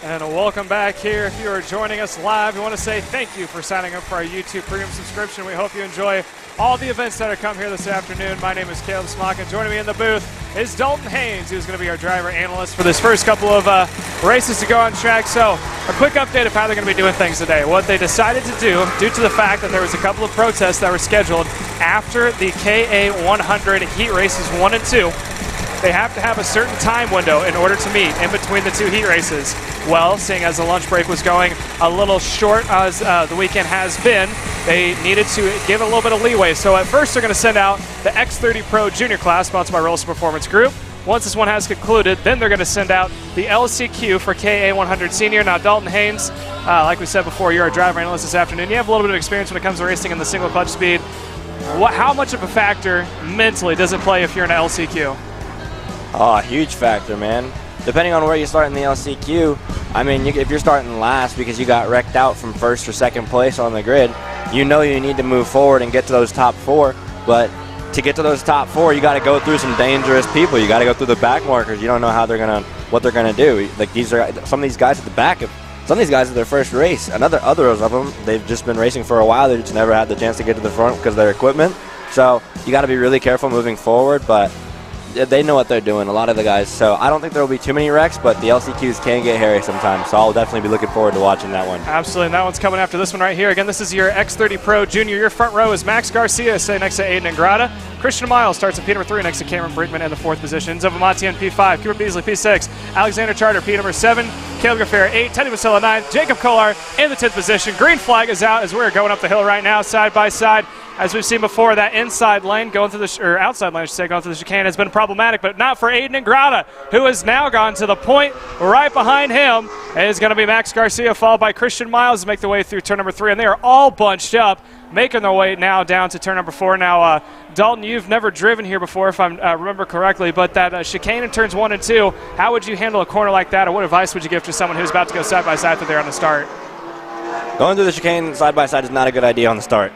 And welcome back here. If you are joining us live, we want to say thank you for signing up for our YouTube premium subscription. We hope you enjoy all the events that are come here this afternoon. My name is Caleb Smock, and joining me in the booth is Dalton Haynes, who's going to be our driver analyst for this first couple of races to go on track. So a quick update of how they're going to be doing things today. What they decided to do, due to the fact that there was a couple of protests that were scheduled after the KA100 heat races 1 and 2, they have to have a certain time window in order to meet in between the two heat races. Well, seeing as the lunch break was going a little short as the weekend has been, they needed to give it a little bit of leeway. So at first they're going to send out the X30 Pro Junior class sponsored by Rolls Performance Group. Once this one has concluded, then they're going to send out the LCQ for KA100 Senior. Now, Dalton Haynes, like we said before, you're a driver analyst this afternoon. You have a little bit of experience when it comes to racing in the single clutch speed. How much of a factor mentally does it play if you're in an LCQ? Oh, huge factor, man. Depending on where you start in the LCQ, I mean, if you're starting last because you got wrecked out from first or second place on the grid, you know you need to move forward and get to those top four. But to get to those top four, you got to go through some dangerous people. You got to go through the back markers. You don't know how what they're gonna do. Like some of these guys at the back. Some of these guys are their first race. Others of them, they've just been racing for a while. They just never had the chance to get to the front because of their equipment. So you got to be really careful moving forward. But they know what they're doing, a lot of the guys. So I don't think there will be too many wrecks, but the LCQs can get hairy sometimes. So I'll definitely be looking forward to watching that one. Absolutely, and that one's coming after this one right here. Again, this is your X30 Pro Junior. Your front row is Max Garcia, sitting next to Aiden Ingrata. Christian Miles starts at P number 3 next to Cameron Brinkman in the 4th position. Zova Montien P5, Cooper Beasley P6, Alexander Charter P number 7, Caleb Gaffera 8, Teddy Masella 9, Jacob Kolar in the 10th position. Green flag is out as we're going up the hill right now, side by side. As we've seen before, that inside lane going through the, or outside lane, I should say, going through the chicane has been problematic, but not for Aiden Ingrata, who has now gone to the point. Right behind him is going to be Max Garcia, followed by Christian Miles to make their way through turn number 3, and they are all bunched up, making their way now down to turn number 4. Now, Dalton, you've never driven here before, if I remember correctly, but that chicane in turns 1 and 2, how would you handle a corner like that, or what advice would you give to someone who's about to go side by side there on the start? Going through the chicane side by side is not a good idea on the start.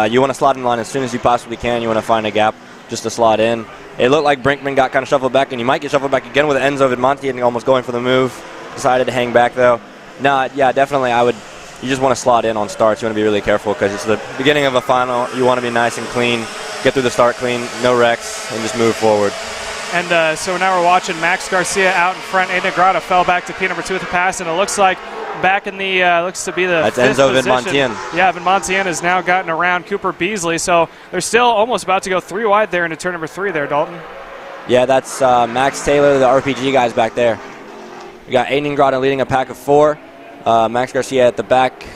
You want to slot in line as soon as you possibly can. You want to find a gap just to slot in. It looked like Brinkman got kind of shuffled back, and you might get shuffled back again with Enzo Vidmonti and almost going for the move. Decided to hang back though. No, yeah, definitely you just want to slot in on starts. You want to be really careful because it's the beginning of a final. You want to be nice and clean, get through the start clean, no wrecks, and just move forward. And so now we're watching Max Garcia out in front. Aiden Ingrata fell back to P number 2 with the pass, and it looks like back in the looks to be the that's 5th Enzo position. Vidmontien. Yeah, Vidmontien has now gotten around Cooper Beasley, so they're still almost about to go 3 wide there into turn number 3 there, Dalton. Yeah, that's Max Taylor, the RPG guys back there. We got Aiden Ingrata leading a pack of 4. Max Garcia at the back.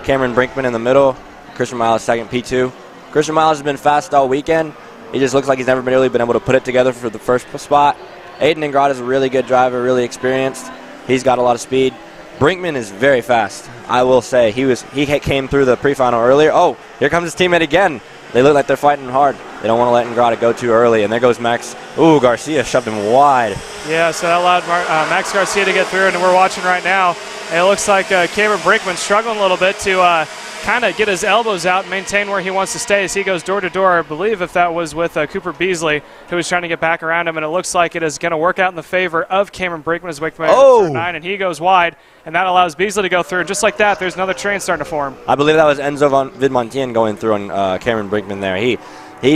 Cameron Brinkman in the middle. Christian Miles second, P2. Christian Miles has been fast all weekend. He just looks like he's never really been able to put it together for the first spot. Aiden Ingrata is a really good driver, really experienced. He's got a lot of speed. Brinkman is very fast, I will say. He came through the pre-final earlier. Oh, here comes his teammate again. They look like they're fighting hard. They don't want to let Ingrata go too early, and there goes Max. Ooh, Garcia shoved him wide. Yeah, so that allowed Max Garcia to get through, and we're watching right now. It looks like Cameron Brinkman struggling a little bit to kind of get his elbows out and maintain where he wants to stay as he goes door to door. I believe if that was with Cooper Beasley, who was trying to get back around him, and it looks like it is going to work out in the favor of Cameron Brinkman as Wickman turn 9, and he goes wide, and that allows Beasley to go through. And just like that, there's another train starting to form. I believe that was Enzo Vidmontien going through on Cameron Brinkman there. He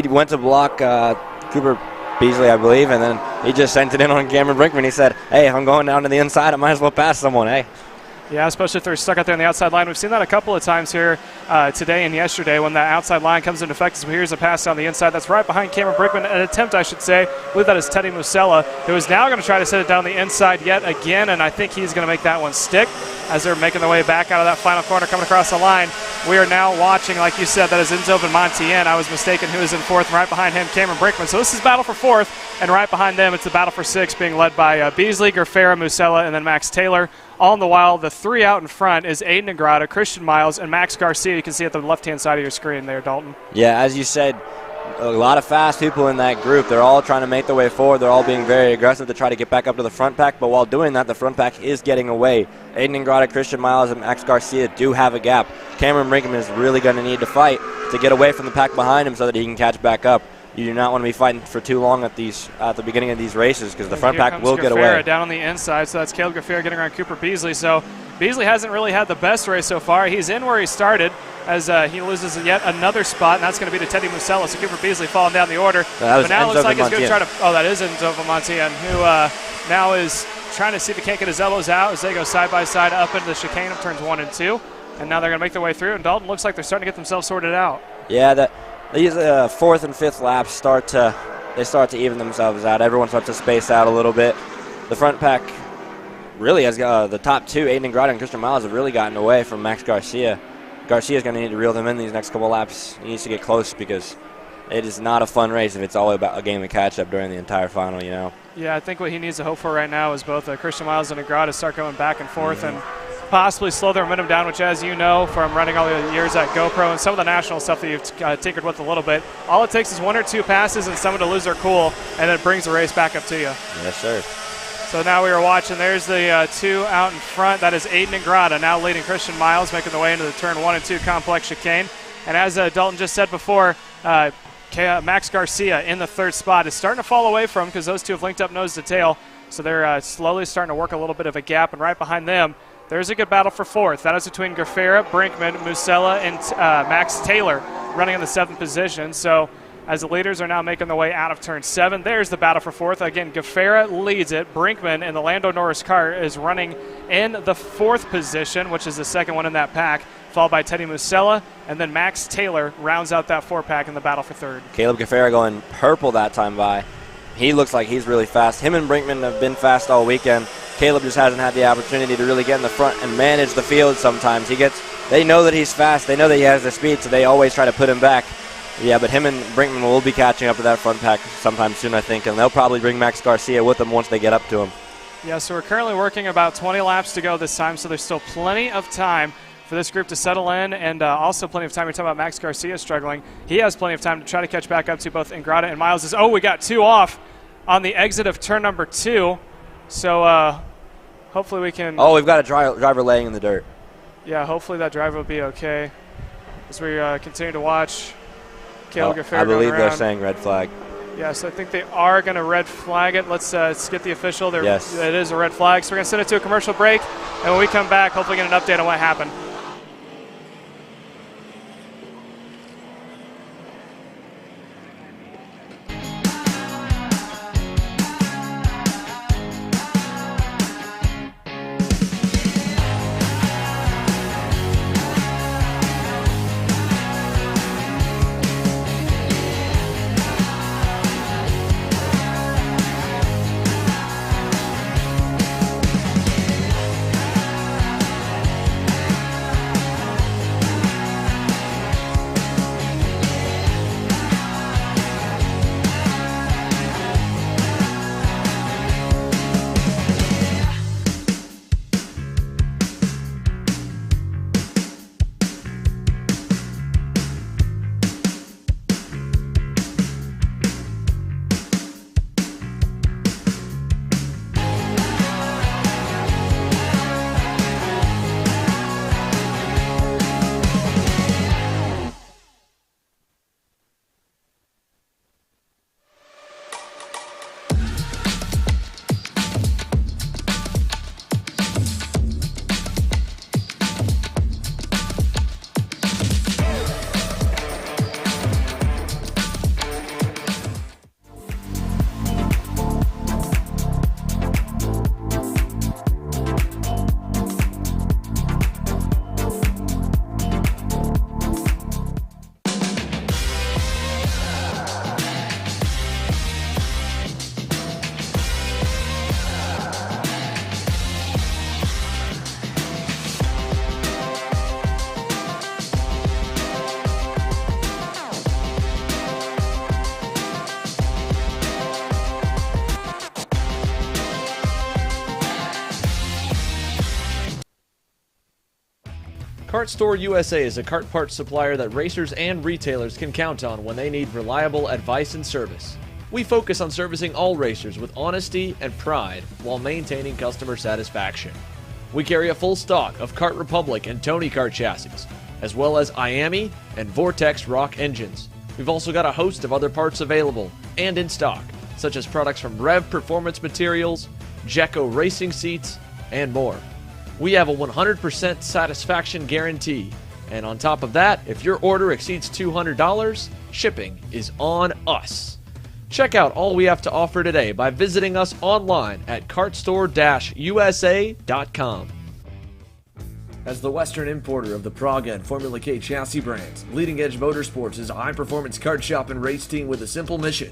went to block Cooper Beasley, I believe, and then he just sent it in on Cameron Brinkman. He said, hey, if I'm going down to the inside, I might as well pass someone, hey. Yeah, especially if they're stuck out there on the outside line. We've seen that a couple of times here today and yesterday when that outside line comes into effect. So here's a pass down the inside. That's right behind Cameron Brinkman. An attempt, I should say. I believe that is Teddy Musella, who is now going to try to set it down the inside yet again, and I think he's going to make that one stick as they're making their way back out of that final corner coming across the line. We are now watching, like you said, that is Enzo Vidmontien. I was mistaken who is in 4th, and right behind him, Cameron Brinkman. So this is battle for 4th, and right behind them, it's the battle for 6th being led by Beasley, Gaffera, Musella, and then Max Taylor. All in the while, the 3 out in front is Aiden Ingrata, Christian Miles, and Max Garcia. You can see at the left-hand side of your screen there, Dalton. Yeah, as you said, a lot of fast people in that group. They're all trying to make their way forward. They're all being very aggressive to try to get back up to the front pack, but while doing that, the front pack is getting away. Aiden Ingrata, Christian Miles, and Max Garcia do have a gap. Cameron Brinkman is really going to need to fight to get away from the pack behind him so that he can catch back up. You do not want to be fighting for too long at the beginning of these races because the front pack will get Gaffera away. Down on the inside, so that's Caleb Gaffera getting around Cooper Beasley. So Beasley hasn't really had the best race so far. He's in where he started as he loses yet another spot, and that's going to be to Teddy Musella. So Cooper Beasley falling down the order. But now it looks like he's going to try to – oh, that is Enzo Montian, who now is trying to see if he can't get his elbows out as they go side by side up into the chicane of turns 1 and 2. And now they're going to make their way through, and Dalton looks like they're starting to get themselves sorted out. Yeah, these 4th and 5th laps start to even themselves out. Everyone starts to space out a little bit. The front pack really has the top two, Aiden Ingrata and Christian Miles, have really gotten away from Max Garcia. Garcia's going to need to reel them in these next couple laps. He needs to get close because it is not a fun race if it's all about a game of catch-up during the entire final, you know. Yeah, I think what he needs to hope for right now is both Christian Miles and Ingrata start going back and forth and possibly slow their momentum down, which, as you know from running all the years at GoPro and some of the national stuff that you've tinkered with a little bit, all it takes is 1 or 2 passes and someone to lose their cool, and it brings the race back up to you. Yes, sir. So now we are watching. There's the 2 out in front. That is Aiden Ingrata now leading Christian Miles, making the way into the turn 1 and 2 complex chicane. And as Dalton just said before, Max Garcia in the 3rd spot is starting to fall away from because those two have linked up nose to tail. So they're slowly starting to work a little bit of a gap, and right behind them, there's a good battle for 4th. That is between Gaffera, Brinkman, Musella, and Max Taylor running in the 7th position. So as the leaders are now making their way out of turn 7, there's the battle for 4th. Again, Gaffera leads it. Brinkman in the Lando Norris Kart is running in the 4th position, which is the second one in that pack, followed by Teddy Musella, and then Max Taylor rounds out that 4-pack in the battle for 3rd. Caleb Gaffera going purple that time by. He looks like he's really fast. Him and Brinkman have been fast all weekend. Caleb just hasn't had the opportunity to really get in the front and manage the field sometimes. They know that he's fast. They know that he has the speed, so they always try to put him back. Yeah, but him and Brinkman will be catching up to that front pack sometime soon, I think, and they'll probably bring Max Garcia with them once they get up to him. Yeah, so we're currently working about 20 laps to go this time, so there's still plenty of time for this group to settle in, and also plenty of time. You're talking about Max Garcia struggling. He has plenty of time to try to catch back up to both Ingrata and Miles. Oh, we got 2 off on the exit of turn number 2. So hopefully we can... Oh, we've got a driver laying in the dirt. Yeah, hopefully that driver will be okay as we continue to watch Caleb Gaffera. I believe they're saying red flag. Yes, I think they are going to red flag it. Let's get the official. Yes. It is a red flag. So we're going to send it to a commercial break, and when we come back, hopefully get an update on what happened. Kart Store USA is a kart parts supplier that racers and retailers can count on when they need reliable advice and service. We focus on servicing all racers with honesty and pride while maintaining customer satisfaction. We carry a full stock of Kart Republic and Tony Kart chassis, as well as IAMI and Vortex Rock engines. We've also got a host of other parts available and in stock, such as products from Rev Performance Materials, Jekko Racing Seats, and more. We have a 100% satisfaction guarantee, and on top of that, if your order exceeds $200, shipping is on us. Check out all we have to offer today by visiting us online at kartstore-usa.com. As the Western importer of the Praga and Formula K chassis brands, Leading Edge Motorsports is a high-performance kart shop and race team with a simple mission: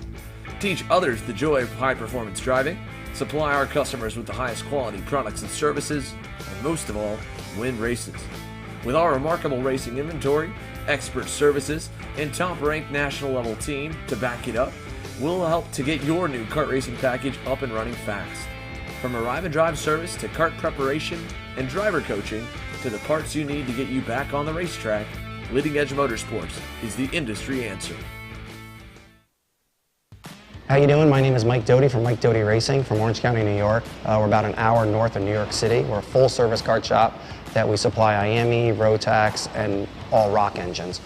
teach others the joy of high-performance driving, supply our customers with the highest quality products and services, and most of all, win races. With our remarkable racing inventory, expert services, and top-ranked national-level team to back it up, we'll help to get your new kart racing package up and running fast. From arrive and drive service to kart preparation and driver coaching to the parts you need to get you back on the racetrack, Leading Edge Motorsports is the industry answer. How you doing? My name is Mike Doty from Mike Doty Racing from Orange County, New York. We're about an hour north of New York City. We're a full-service kart shop that we supply IAME, Rotax, and all rock engines.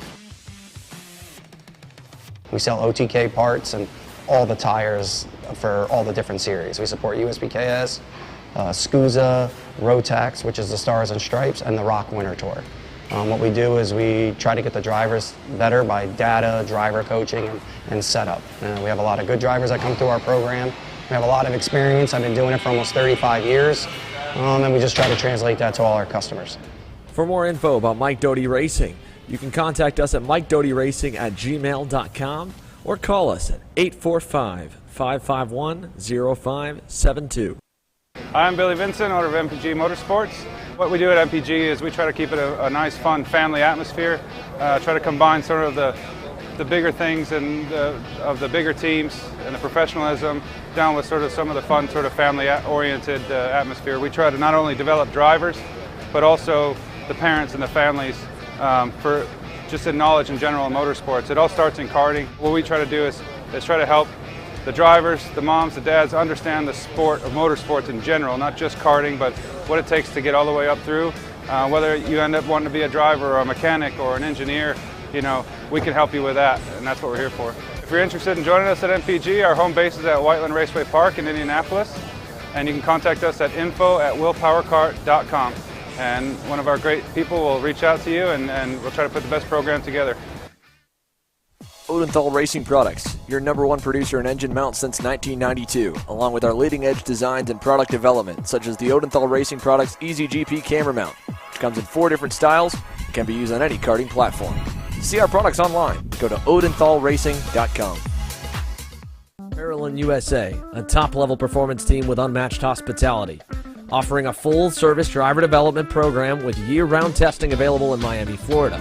We sell OTK parts and all the tires for all the different series. We support USPKS, SCUSA, Rotax, which is the Stars and Stripes, and the Rock Winter Tour. What we do is we try to get the drivers better by data, driver coaching, and setup. We have a lot of good drivers that come through our program. We have a lot of experience. I've been doing it for almost 35 years, and we just try to translate that to all our customers. For more info about Mike Doty Racing, you can contact us at mikedotyracing@gmail.com or call us at 845-551-0572. I'm Billy Vincent, owner of MPG Motorsports. What we do at MPG is we try to keep it a nice, fun family atmosphere, try to combine sort of the bigger things and of the bigger teams and the professionalism down with sort of some of the fun, sort of family-oriented atmosphere. We try to not only develop drivers, but also the parents and the families for just in knowledge in general in motorsports. It all starts in karting. What we try to do is try to help the drivers, the moms, the dads understand the sport of motorsports in general, not just karting, but what it takes to get all the way up through. Whether you end up wanting to be a driver or a mechanic or an engineer, you know, we can help you with that, and that's what we're here for. If you're interested in joining us at MPG, our home base is at Whiteland Raceway Park in Indianapolis, and you can contact us at info@willpowerkart.com, and one of our great people will reach out to you, and we'll try to put the best program together. Odenthal Racing Products, your #1 producer in engine mounts since 1992, along with our leading-edge designs and product development, such as the Odenthal Racing Products EasyGP camera mount, which comes in 4 different styles and can be used on any karting platform. See our products online. Go to odenthalracing.com. Parallel USA, a top-level performance team with unmatched hospitality, offering a full-service driver development program with year-round testing available in Miami, Florida.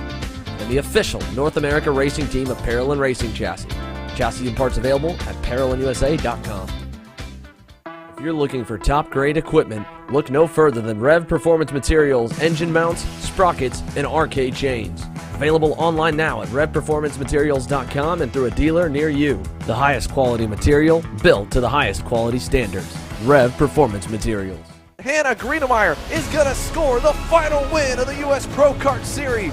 And the official North America racing team of Parallel Racing Chassis. Chassis and parts available at ParalleLUSA.com. If you're looking for top-grade equipment, look no further than Rev Performance Materials, engine mounts, sprockets, and arcade chains. Available online now at RevPerformanceMaterials.com and through a dealer near you. The highest quality material, built to the highest quality standards. Rev Performance Materials. Hannah Greenemeyer is going to score the final win of the U.S. Pro Kart Series.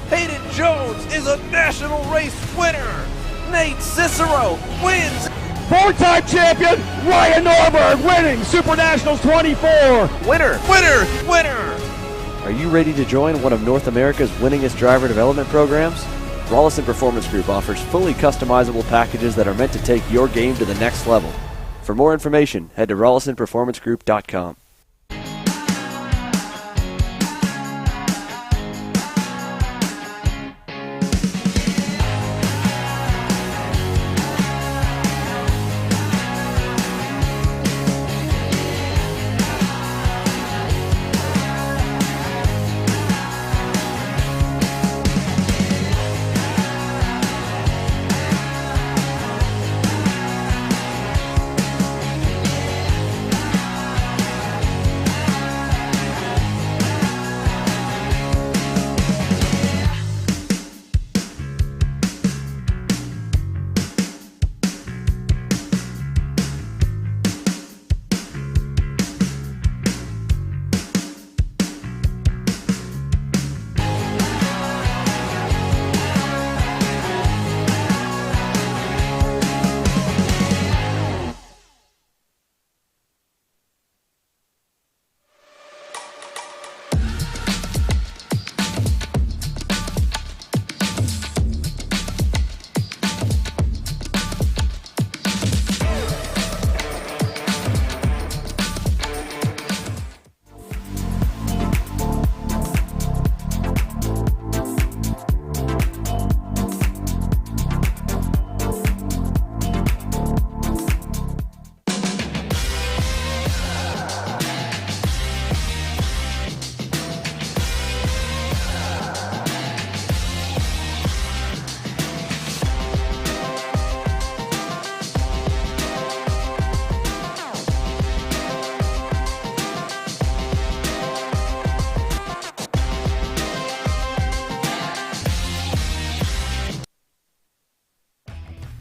Hayden Jones is a national race winner. Nate Cicero wins. 4-time champion Ryan Norberg winning Super Nationals 24. Winner, winner, winner. Are you ready to join one of North America's winningest driver development programs? Rollison Performance Group offers fully customizable packages that are meant to take your game to the next level. For more information, head to RollisonPerformanceGroup.com.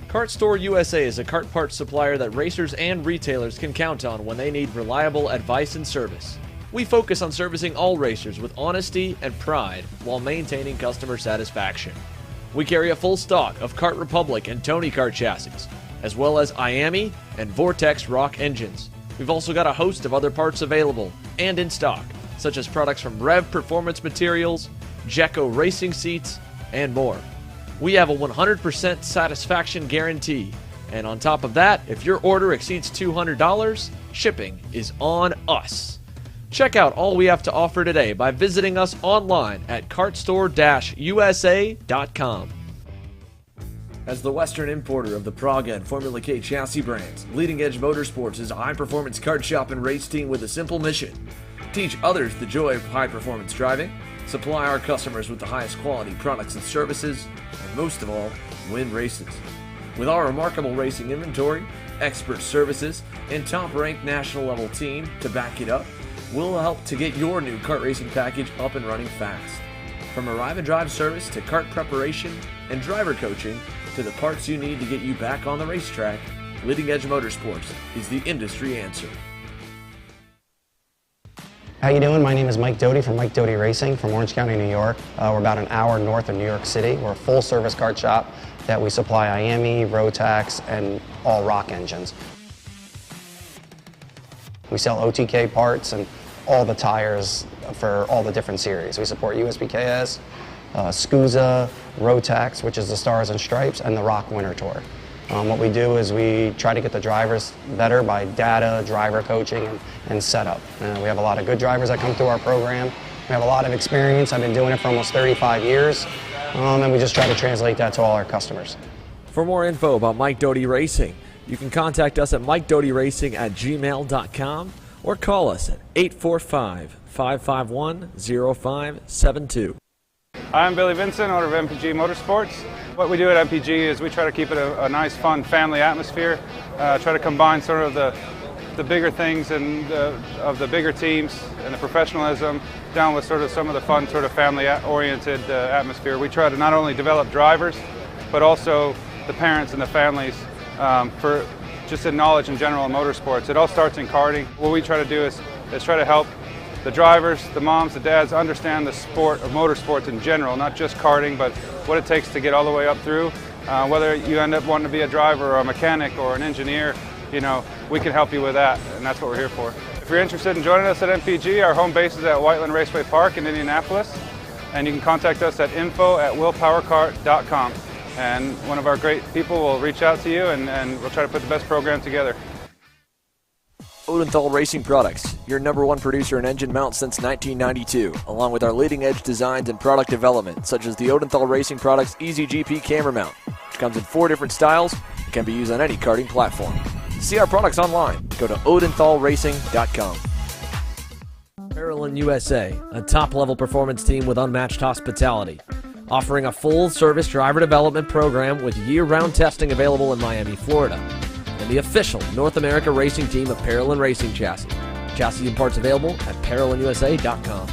Kart Store USA is a kart parts supplier that racers and retailers can count on when they need reliable advice and service. We focus on servicing all racers with honesty and pride while maintaining customer satisfaction. We carry a full stock of Kart Republic and Tony Kart chassis, as well as IAMI and Vortex Rock engines. We've also got a host of other parts available and in stock, such as products from Rev Performance Materials, Jekko Racing Seats, and more. We have a 100% satisfaction guarantee, and on top of that, if your order exceeds $200, shipping is on us. Check out all we have to offer today by visiting us online at kartstore-usa.com. As the Western importer of the Praga and Formula K chassis brands, Leading Edge Motorsports is a high-performance kart shop and race team with a simple mission: teach others the joy of high-performance driving, supply our customers with the highest quality products and services, and most of all, win races. With our remarkable racing inventory, expert services, and top-ranked national-level team to back it up, we'll help to get your new kart racing package up and running fast. From arrive and drive service to kart preparation and driver coaching to the parts you need to get you back on the racetrack, Leading Edge Motorsports is the industry answer. How you doing? My name is Mike Doty from Mike Doty Racing from Orange County, New York. We're about an hour north of New York City. We're a full-service kart shop that we supply IAMI, Rotax, and all rock engines. We sell OTK parts and all the tires for all the different series. We support USBKS, SCUSA, Rotax, which is the Stars and Stripes, and the Rock Winter Tour. What we do is we try to get the drivers better by data, driver coaching, and setup. We have a lot of good drivers that come through our program. We have a lot of experience. I've been doing it for almost 35 years, and we just try to translate that to all our customers. For more info about Mike Doty Racing, you can contact us at mikedotyracing@gmail.com or call us at 845-551-0572. I'm Billy Vincent, owner of MPG Motorsports. What we do at MPG is we try to keep it a nice, fun family atmosphere, try to combine sort of the bigger things and of the bigger teams and the professionalism down with sort of some of the fun, sort of family-oriented atmosphere. We try to not only develop drivers, but also the parents and the families for just in knowledge in general in motorsports. It all starts in karting. What we try to do is try to help the drivers, the moms, the dads understand the sport of motorsports in general, not just karting, but what it takes to get all the way up through. Whether you end up wanting to be a driver or a mechanic or an engineer, you know, we can help you with that, and that's what we're here for. If you're interested in joining us at MPG, our home base is at Whiteland Raceway Park in Indianapolis, and you can contact us at info@willpowerkart.com, and one of our great people will reach out to you, and we'll try to put the best program together. Odenthal Racing Products, your #1 producer in engine mounts since 1992, along with our leading-edge designs and product development, such as the Odenthal Racing Products EasyGP camera mount, which comes in 4 different styles and can be used on any karting platform. To see our products online, go to odenthalracing.com. Parallel USA, a top-level performance team with unmatched hospitality, offering a full-service driver development program with year-round testing available in Miami, Florida. And the official North America racing team of Parallel Racing Chassis. Chassis and parts available at ParalleLUSA.com.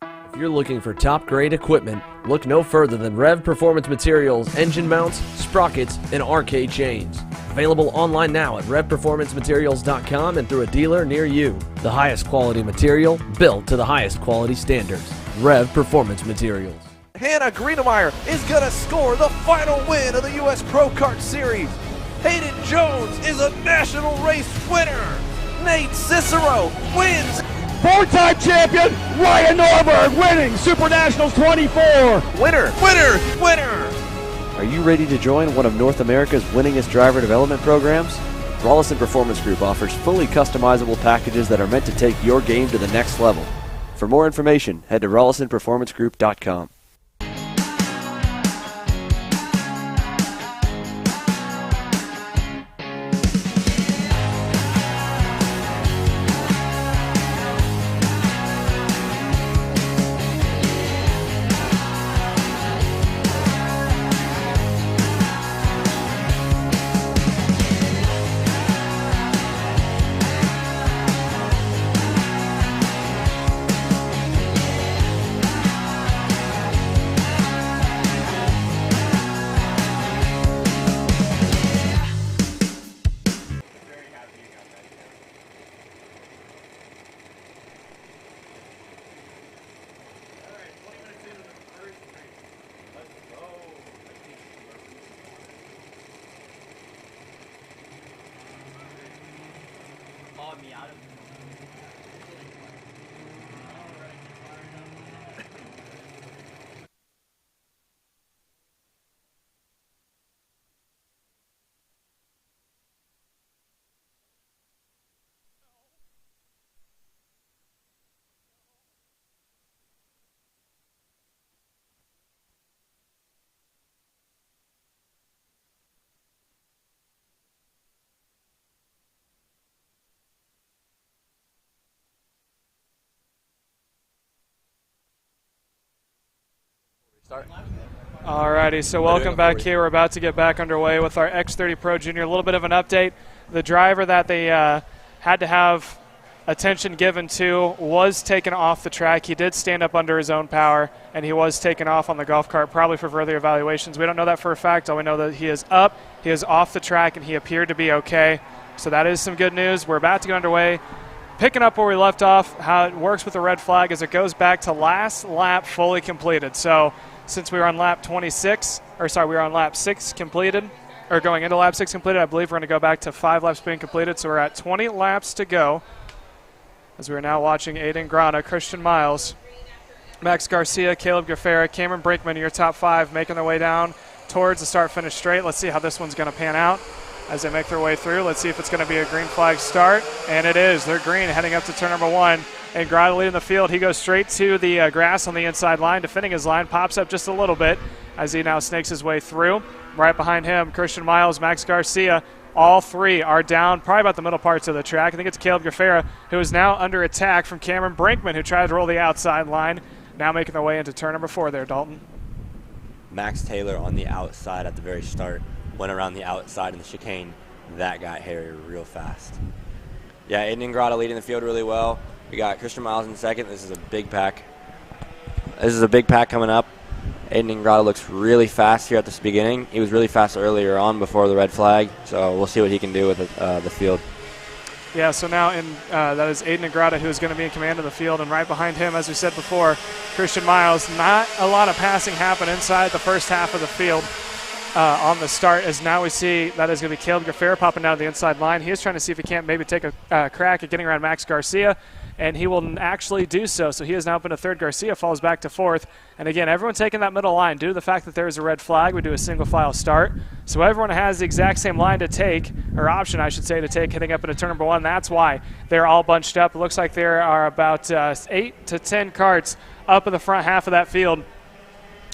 If you're looking for top-grade equipment, look no further than Rev Performance Materials, engine mounts, sprockets, and arcade chains. Available online now at RevPerformanceMaterials.com and through a dealer near you. The highest quality material, built to the highest quality standards. Rev Performance Materials. Hannah Greenemeyer is going to score the final win of the U.S. Pro Kart Series. Hayden Jones is a national race winner. Nate Cicero wins. Four-time champion Ryan Norberg winning Super Nationals 24. Winner, winner, winner! Are you ready to join one of North America's winningest driver development programs? Rollison Performance Group offers fully customizable packages that are meant to take your game to the next level. For more information, head to RollisonPerformanceGroup.com. Alrighty, so welcome back here. We're about to get back underway with our X30 Pro Junior. A little bit of an update. The driver that they had to have attention given to was taken off the track. He did stand up under his own power, and he was taken off on the golf cart, probably for further evaluations. We don't know that for a fact. All we know that he is up, he is off the track, and he appeared to be okay. So that is some good news. We're about to get underway. Picking up where we left off, how it works with the red flag is it goes back to last lap fully completed. So since we were on lap 26, or sorry, we were on lap 6 completed, or going into lap 6 completed, I believe we're going to go back to 5 laps being completed. So we're at 20 laps to go as we are now watching Aiden Grana, Christian Miles, Max Garcia, Caleb Gaffera, Cameron Brinkman, your top 5, making their way down towards the start-finish straight. Let's see how this one's going to pan out as they make their way through. Let's see if it's going to be a green flag start, and it is. They're green heading up to turn number 1. And Grada leading the field. He goes straight to the grass on the inside line, defending his line, pops up just a little bit as he now snakes his way through. Right behind him, Christian Miles, Max Garcia. All 3 are down probably about the middle parts of the track. I think it's Caleb Gaffera, who is now under attack from Cameron Brinkman, who tried to roll the outside line, now making their way into turn number 4 there, Dalton. Max Taylor on the outside at the very start, went around the outside in the chicane. That got hairy real fast. Yeah, Aiden Grada leading the field really well. We got Christian Miles in second. This is a big pack. This is a big pack coming up. Aiden Grada looks really fast here at this beginning. He was really fast earlier on before the red flag, so we'll see what he can do with the field. Yeah, so now that is Aiden Grada who is going to be in command of the field, and right behind him, as we said before, Christian Miles. Not a lot of passing happen inside the first half of the field. On the start, as now we see that is going to be Caleb Gaffera popping down the inside line. He is trying to see if he can't maybe take a crack at getting around Max Garcia, and he will actually do so. So he has now been a 3rd. Garcia falls back to 4th. And again, everyone taking that middle line. Due to the fact that there is a red flag, we do a single file start. So everyone has the exact same line to take, or option, I should say, to take heading up into turn number 1. That's why they're all bunched up. It looks like there are about 8 to 10 carts up in the front half of that field.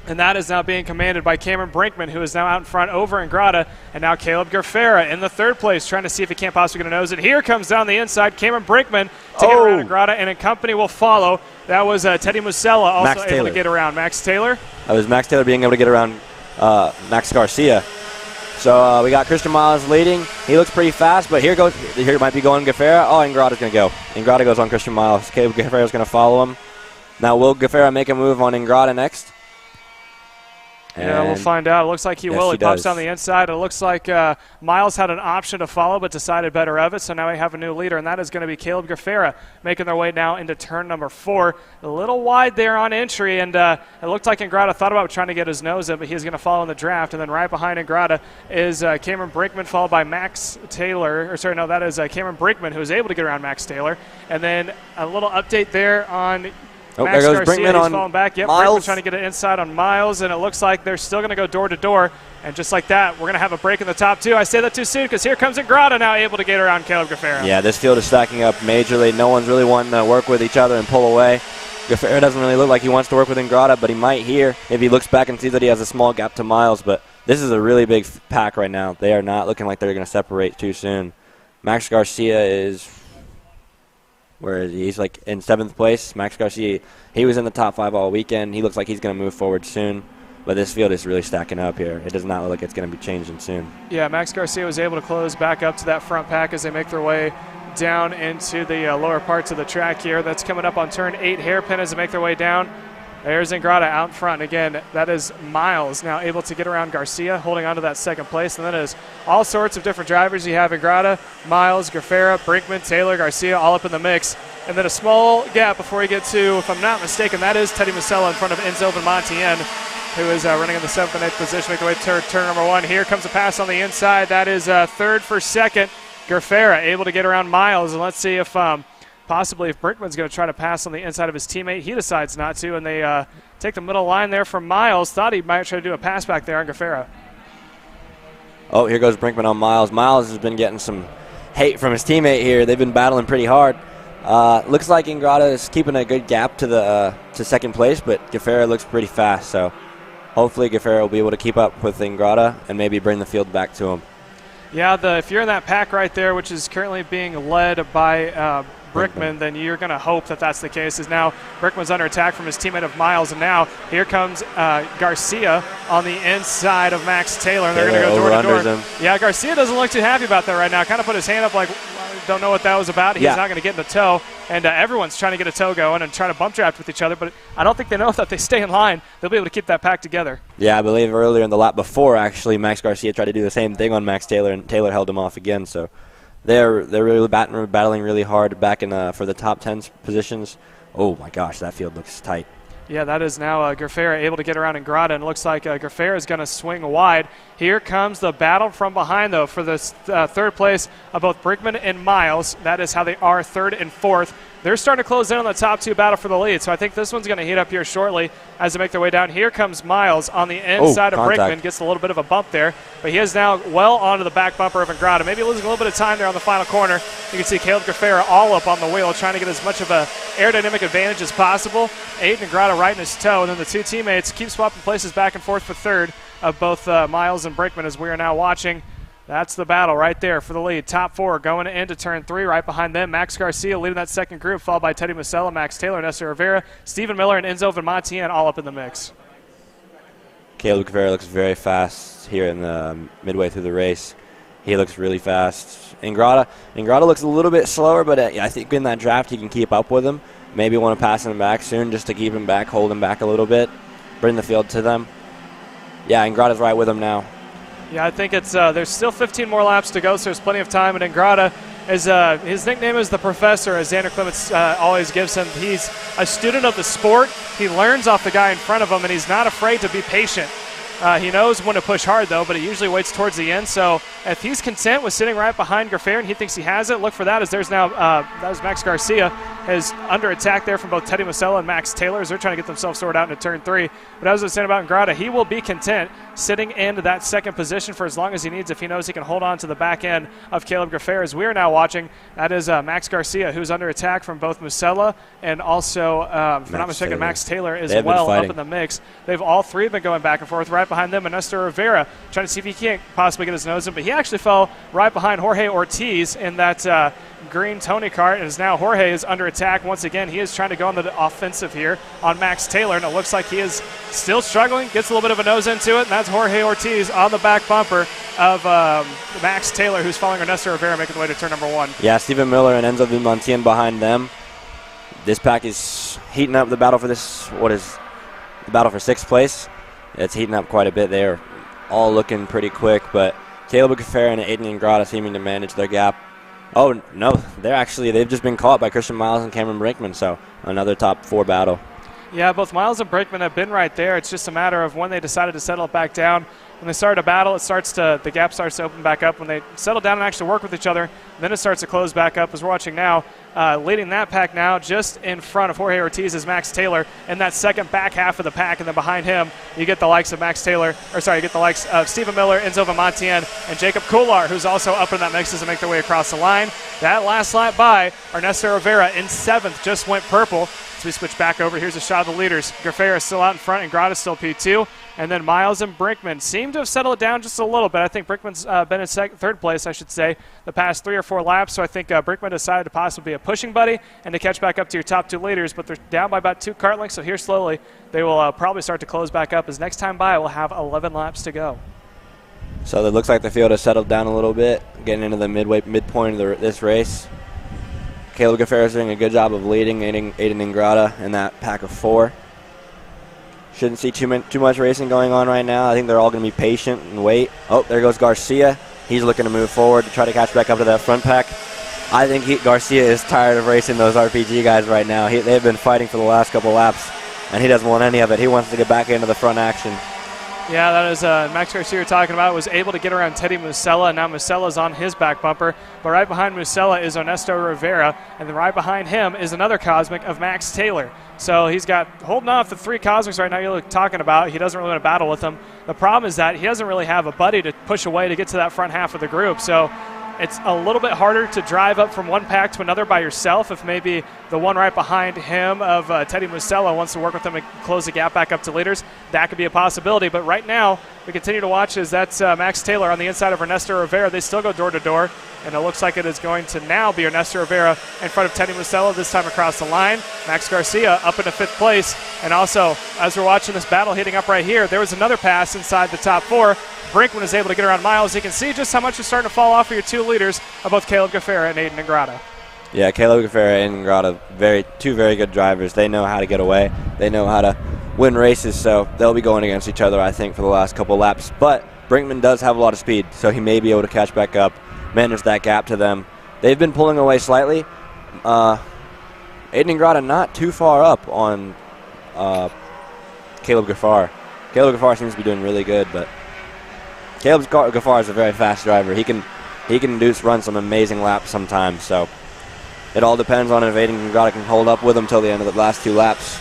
And that is now being commanded by Cameron Brinkman, who is now out in front over in Grada. And now Caleb Gaffera in the 3rd place, trying to see if he can't possibly get a nose it. Here comes down the inside Cameron Brinkman to get around Grada, and a company will follow. That was Teddy Musella also able to get around. Max Taylor? That was Max Taylor being able to get around Max Garcia. So we got Christian Miles leading. He looks pretty fast, but here might be going Gaffera. Oh, and Grada's going to go. Ingrada goes on Christian Miles. Caleb Gaffera's going to follow him. Now will Gaffera make a move on Ingrada next? Yeah, we'll find out. It looks like he will. He pops down the inside. It looks like Miles had an option to follow but decided better of it, so now we have a new leader, and that is going to be Caleb Gaffera making their way now into turn number 4. A little wide there on entry, and it looked like Ingrada thought about trying to get his nose in, but he's going to follow in the draft. And then right behind Ingrada is Cameron Brinkman, followed by Max Taylor. That is Cameron Brinkman, who was able to get around Max Taylor. And then a little update there on Max there goes Garcia. Brinkman He's falling back. Yep, Brinkman trying to get it inside on Miles, and it looks like they're still going to go door to door. And just like that, we're going to have a break in the top 2. I say that too soon because here comes Ingrada now able to get around Caleb Gaffera. Yeah, this field is stacking up majorly. No one's really wanting to work with each other and pull away. Gaffera doesn't really look like he wants to work with Ingrada, but he might here if he looks back and sees that he has a small gap to Miles. But this is a really big pack right now. They are not looking like they're going to separate too soon. Max Garcia is... Where is he? He's like in 7th place. Max Garcia, he was in the top 5 all weekend. He looks like he's going to move forward soon. But this field is really stacking up here. It does not look like it's going to be changing soon. Yeah, Max Garcia was able to close back up to that front pack as they make their way down into the lower parts of the track here. That's coming up on turn 8 hairpin as they make their way down. There's Ingrada out in front. Again, that is Miles now able to get around Garcia, holding on to that 2nd place. And then is all sorts of different drivers. You have Ingrada, Miles, Gaffera, Brinkman, Taylor, Garcia, all up in the mix. And then a small gap before we get to, if I'm not mistaken, that is Teddy Musella in front of Enzo Montienne, who is running in the 7th and 8th position, making their way to turn number 1. Here comes a pass on the inside. That is 3rd for 2nd. Gerfera able to get around Miles, and let's see if possibly if Brinkman's going to try to pass on the inside of his teammate. He decides not to, and they take the middle line there from Miles. Thought he might try to do a pass back there on Gerfera. Oh, here goes Brinkman on Miles. Miles has been getting some hate from his teammate here. They've been battling pretty hard. Looks like Ingrata is keeping a good gap to the to second place, but Gerfera looks pretty fast, so hopefully Gerfera will be able to keep up with Ingrata and maybe bring the field back to him. Yeah, if you're in that pack right there, which is currently being led by Brickman, then you're going to hope that that's the case. Is now Brickman's under attack from his teammate of Miles, and now here comes Garcia on the inside of Max Taylor, and they're going to go door to door. Yeah, Garcia doesn't look too happy about that right now. Kind of put his hand up like, don't know what that was about. He's not going to get in the toe, and everyone's trying to get a toe going and trying to bump draft with each other, but I don't think they know if they stay in line, they'll be able to keep that pack together. Yeah, I believe earlier in the lap before, actually, Max Garcia tried to do the same thing on Max Taylor, and Taylor held him off again, so they're really battling really hard back in for the top 10 positions. Oh, my gosh, that field looks tight. Yeah, that is now Gerfera able to get around Ingrata, and it looks like Gerfera is going to swing wide. Here comes the battle from behind, though, for this third place of both Brinkman and Miles. That is how they are third and fourth. They're starting to close in on the top two battle for the lead, so I think this one's going to heat up here shortly as they make their way down. Here comes Miles on the inside of Brinkman. Gets a little bit of a bump there, but he is now well onto the back bumper of Ingrata. Maybe losing a little bit of time there on the final corner. You can see Caleb Gerfera all up on the wheel, trying to get as much of a aerodynamic advantage as possible. Aiden Ingrata right in his toe, and then the two teammates keep swapping places back and forth for third of both Miles and Brinkman as we are now watching. That's the battle right there for the lead. Top four going into turn three. Right behind them, Max Garcia leading that second group, followed by Teddy Musella, Max Taylor, Nestor Rivera, Stephen Miller, and Enzo Montian all up in the mix. Caleb Gerfera looks very fast here in the midway through the race. He looks really fast. Ingrata looks a little bit slower, but I think in that draft he can keep up with him. Maybe want to pass him back soon just to keep him back, hold him back a little bit, bring the field to them. Yeah, Ingrata's right with him now. Yeah, I think it's there's still 15 more laps to go, so there's plenty of time. And Ingrata is his nickname is the Professor, as Xander Clements always gives him. He's a student of the sport. He learns off the guy in front of him, and he's not afraid to be patient. He knows when to push hard, though, but he usually waits towards the end. So if he's content with sitting right behind Gerfera and he thinks he has it, look for that, as there's now that was Max Garcia is under attack there from both Teddy Musella and Max Taylor as they're trying to get themselves sorted out into turn three. But as I was saying about Ingrata, he will be content sitting into that second position for as long as he needs if he knows he can hold on to the back end of Caleb Gerfera. As we are now watching, that is Max Garcia, who's under attack from both Musella and also, if I'm not mistaken, Max Taylor as well up in the mix. They've all three been going back and forth. Right behind them, Nestor Rivera trying to see if he can't possibly get his nose in, but he actually fell right behind Jorge Ortiz in that green Tony Kart, and now Jorge is under attack once again. He is trying to go on the offensive here on Max Taylor, and it looks like he is still struggling, gets a little bit of a nose into it, and that's Jorge Ortiz on the back bumper of Max Taylor, who's following Ernesto Rivera, making the way to turn number one. Yeah, Stephen Miller and Enzo Montian behind them. This pack is heating up the battle for the battle for sixth place. It's heating up quite a bit. They're all looking pretty quick, but Caleb Gerfera and Aiden Ingrata seeming to manage their gap. Oh, no, they've just been caught by Christian Miles and Cameron Brinkman, so another top four battle. Yeah, both Miles and Brinkman have been right there. It's just a matter of when they decided to settle it back down. When they started a battle, the gap starts to open back up. When they settle down and actually work with each other, then it starts to close back up. As we're watching now, leading that pack now just in front of Jorge Ortiz is Max Taylor in that second back half of the pack, and then behind him you get the likes of you get the likes of Stephen Miller, Enzo Montian, and Jacob Kular, who's also up in that mix as they make their way across the line. That last lap by Ernesto Rivera in seventh just went purple. As we switch back over, here's a shot of the leaders. Gerfera is still out in front, and Ingrata still P2. And then Miles and Brinkman seem to have settled down just a little bit. I think Brinkman's been in third place, I should say, the past 3 or 4 laps. So I think Brinkman decided to possibly be a pushing buddy and to catch back up to your top two leaders. But they're down by about 2 kart lengths, so here slowly they will probably start to close back up, as next time by we'll have 11 laps to go. So it looks like the field has settled down a little bit, getting into the midpoint of this race. Caleb Gerfera is doing a good job of leading Aiden Ingrata in that pack of 4. Shouldn't see too much racing going on right now. I think they're all going to be patient and wait. Oh, there goes Garcia. He's looking to move forward to try to catch back up to that front pack. I think Garcia is tired of racing those RPG guys right now. They've been fighting for the last couple laps, and he doesn't want any of it. He wants to get back into the front action. Yeah, that is Max Garcia you're talking about, was able to get around Teddy Musella. Now Musella's on his back bumper, but right behind Musella is Ernesto Rivera, and then right behind him is another Cosmic of Max Taylor. So he's got holding off the 3 Cosmics right now you're talking about. He doesn't really want to battle with them. The problem is that he doesn't really have a buddy to push away to get to that front half of the group. So it's a little bit harder to drive up from one pack to another by yourself if maybe the one right behind him of Teddy Musella wants to work with him and close the gap back up to leaders. That could be a possibility. But right now, we continue to watch as that's Max Taylor on the inside of Ernesto Rivera. They still go door to door, and it looks like it is going to now be Ernesto Rivera in front of Teddy Musella, this time across the line. Max Garcia up into 5th place. And also, as we're watching this battle heating up right here, there was another pass inside the top 4. Brinkman is able to get around Miles. You can see just how much is starting to fall off for your 2 leaders of both Caleb Gaffera and Aiden Ingrata. Yeah, Caleb Gaffera and Ingrata, two very good drivers. They know how to get away. They know how to win races, so they'll be going against each other, I think, for the last couple laps. But Brinkman does have a lot of speed, so he may be able to catch back up, manage that gap to them. They've been pulling away slightly. Aiden Ingrata not too far up on Caleb Gaffar. Caleb Gaffar seems to be doing really good, but Caleb Gaffar is a very fast driver. He can run some amazing laps sometimes. So it all depends on if Aiden Ingrata can hold up with him till the end of the last 2 laps.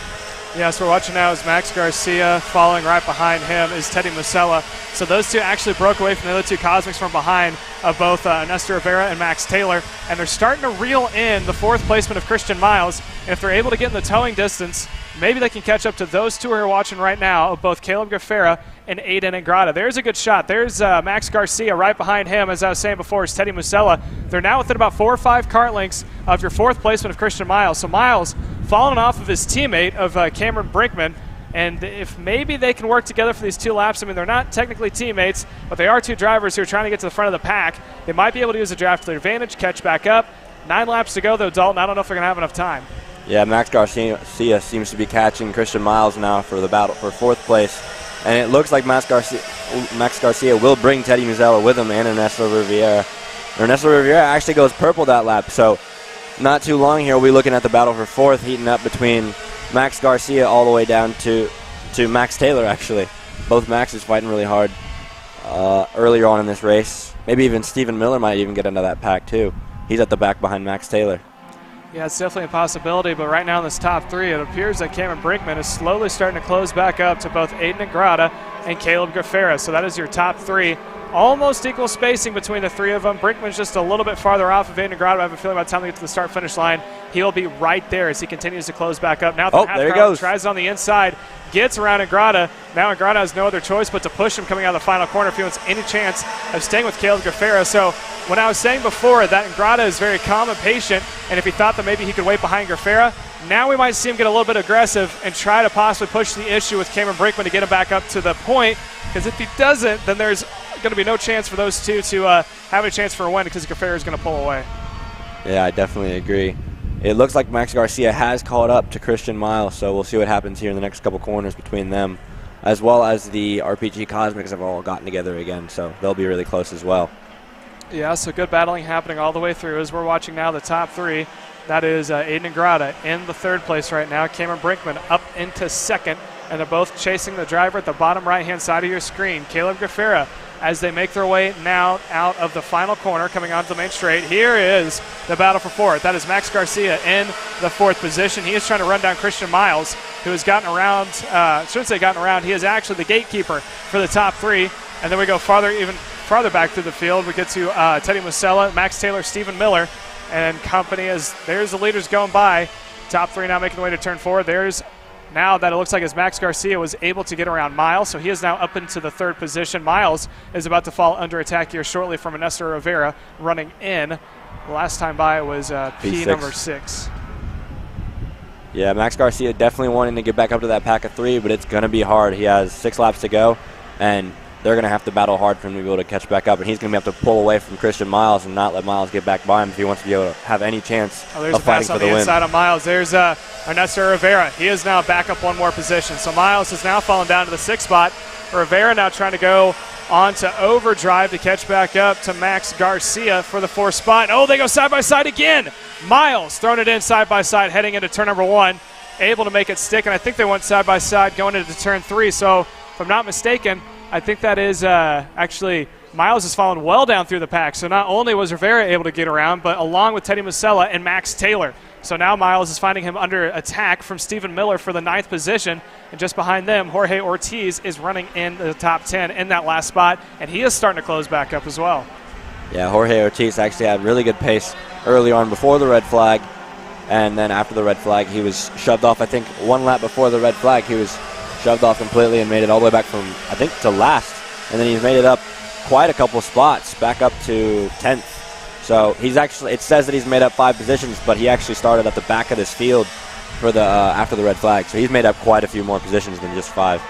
Yes, we're watching now is Max Garcia. Following right behind him is Teddy Musella. So those two actually broke away from the other 2 Cosmics from behind of both Ernesto Rivera and Max Taylor. And they're starting to reel in the 4th placement of Christian Miles. And if they're able to get in the towing distance, maybe they can catch up to those 2 who are watching right now of both Caleb Gaffera and Aiden Ingrata. There's a good shot. There's Max Garcia right behind him, as I was saying before, is Teddy Musella. They're now within about 4 or 5 kart lengths of your 4th placement of Christian Miles. So Miles falling off of his teammate of Cameron Brinkman. And if maybe they can work together for these 2 laps, I mean, they're not technically teammates, but they are 2 drivers who are trying to get to the front of the pack. They might be able to use a draft to their advantage, catch back up. 9 laps to go, though, Dalton. I don't know if they're going to have enough time. Yeah, Max Garcia seems to be catching Christian Miles now for the battle for 4th place. And it looks like Max Garcia will bring Teddy Musella with him and Ernesto Rivera. Ernesto Rivera actually goes purple that lap, so not too long here we'll be looking at the battle for 4th, heating up between Max Garcia all the way down to Max Taylor, actually. Both Maxes fighting really hard earlier on in this race. Maybe even Stephen Miller might even get into that pack, too. He's at the back behind Max Taylor. Yeah, it's definitely a possibility, but right now in this top 3, it appears that Cameron Brinkman is slowly starting to close back up to both Aiden Ingrata and Caleb Gaffera. So that is your top 3. Almost equal spacing between the 3 of them. Brinkman's just a little bit farther off of Aiden Ingrata. I have a feeling by the time we get to the start-finish line, he'll be right there as he continues to close back up. Now there he goes. Tries it on the inside, gets around Ingrata. Now Ingrata has no other choice but to push him coming out of the final corner if he wants any chance of staying with Caleb Gaffera. So when I was saying before that Ingrata is very calm and patient, and if he thought that maybe he could wait behind Gaffera, now we might see him get a little bit aggressive and try to possibly push the issue with Cameron Brinkman to get him back up to the point, because if he doesn't, then there's going to be no chance for those 2 to have a chance for a win because Gaffera is going to pull away. Yeah, I definitely agree. It looks like Max Garcia has caught up to Christian Miles, so we'll see what happens here in the next couple corners between them, as well as the RPG Cosmics have all gotten together again, so they'll be really close as well. Yeah, so good battling happening all the way through as we're watching now the top 3. That is Aiden Ingrata in the 3rd place right now. Cameron Brinkman up into 2nd, and they're both chasing the driver at the bottom right-hand side of your screen. Caleb Gaffera, as they make their way now out of the final corner, coming onto the main straight. Here is the battle for 4th. That is Max Garcia in the 4th position. He is trying to run down Christian Miles, who has gotten around, shouldn't say gotten around, he is actually the gatekeeper for the top 3. And then we go even farther back through the field. We get to Teddy Musella, Max Taylor, Stephen Miller, and company as there's the leaders going by. Top 3 now making the way to turn 4. There's now that it looks like as Max Garcia was able to get around Miles, so he is now up into the 3rd position. Miles is about to fall under attack here shortly from Ernesto Rivera running in. The last time by was P6. Number 6. Yeah, Max Garcia definitely wanting to get back up to that pack of 3, but it's going to be hard. He has 6 laps to go, and they're going to have to battle hard for him to be able to catch back up, and he's going to have to pull away from Christian Miles and not let Miles get back by him if he wants to be able to have any chance of fighting for the win. There's a pass on the inside of Miles. There's Ernesto Rivera. He is now back up 1 more position. So Miles has now fallen down to the 6th spot. Rivera now trying to go on to overdrive to catch back up to Max Garcia for the 4th spot. Oh, they go side by side again. Miles throwing it in side by side heading into turn number 1. Able to make it stick, and I think they went side by side going into turn 3. So if I'm not mistaken, I think that is actually Miles has fallen well down through the pack. So not only was Rivera able to get around, but along with Teddy Musella and Max Taylor. So now Miles is finding him under attack from Stephen Miller for the 9th position. And just behind them, Jorge Ortiz is running in the top 10 in that last spot. And he is starting to close back up as well. Yeah, Jorge Ortiz actually had really good pace early on before the red flag. And then after the red flag, he was shoved off. I think one lap before the red flag, he was shoved off completely and made it all the way back from, I think, to last. And then he's made it up quite a couple spots, back up to 10th. So he's actually, it says that he's made up 5 positions, but he actually started at the back of this field for the after the red flag. So he's made up quite a few more positions than just 5.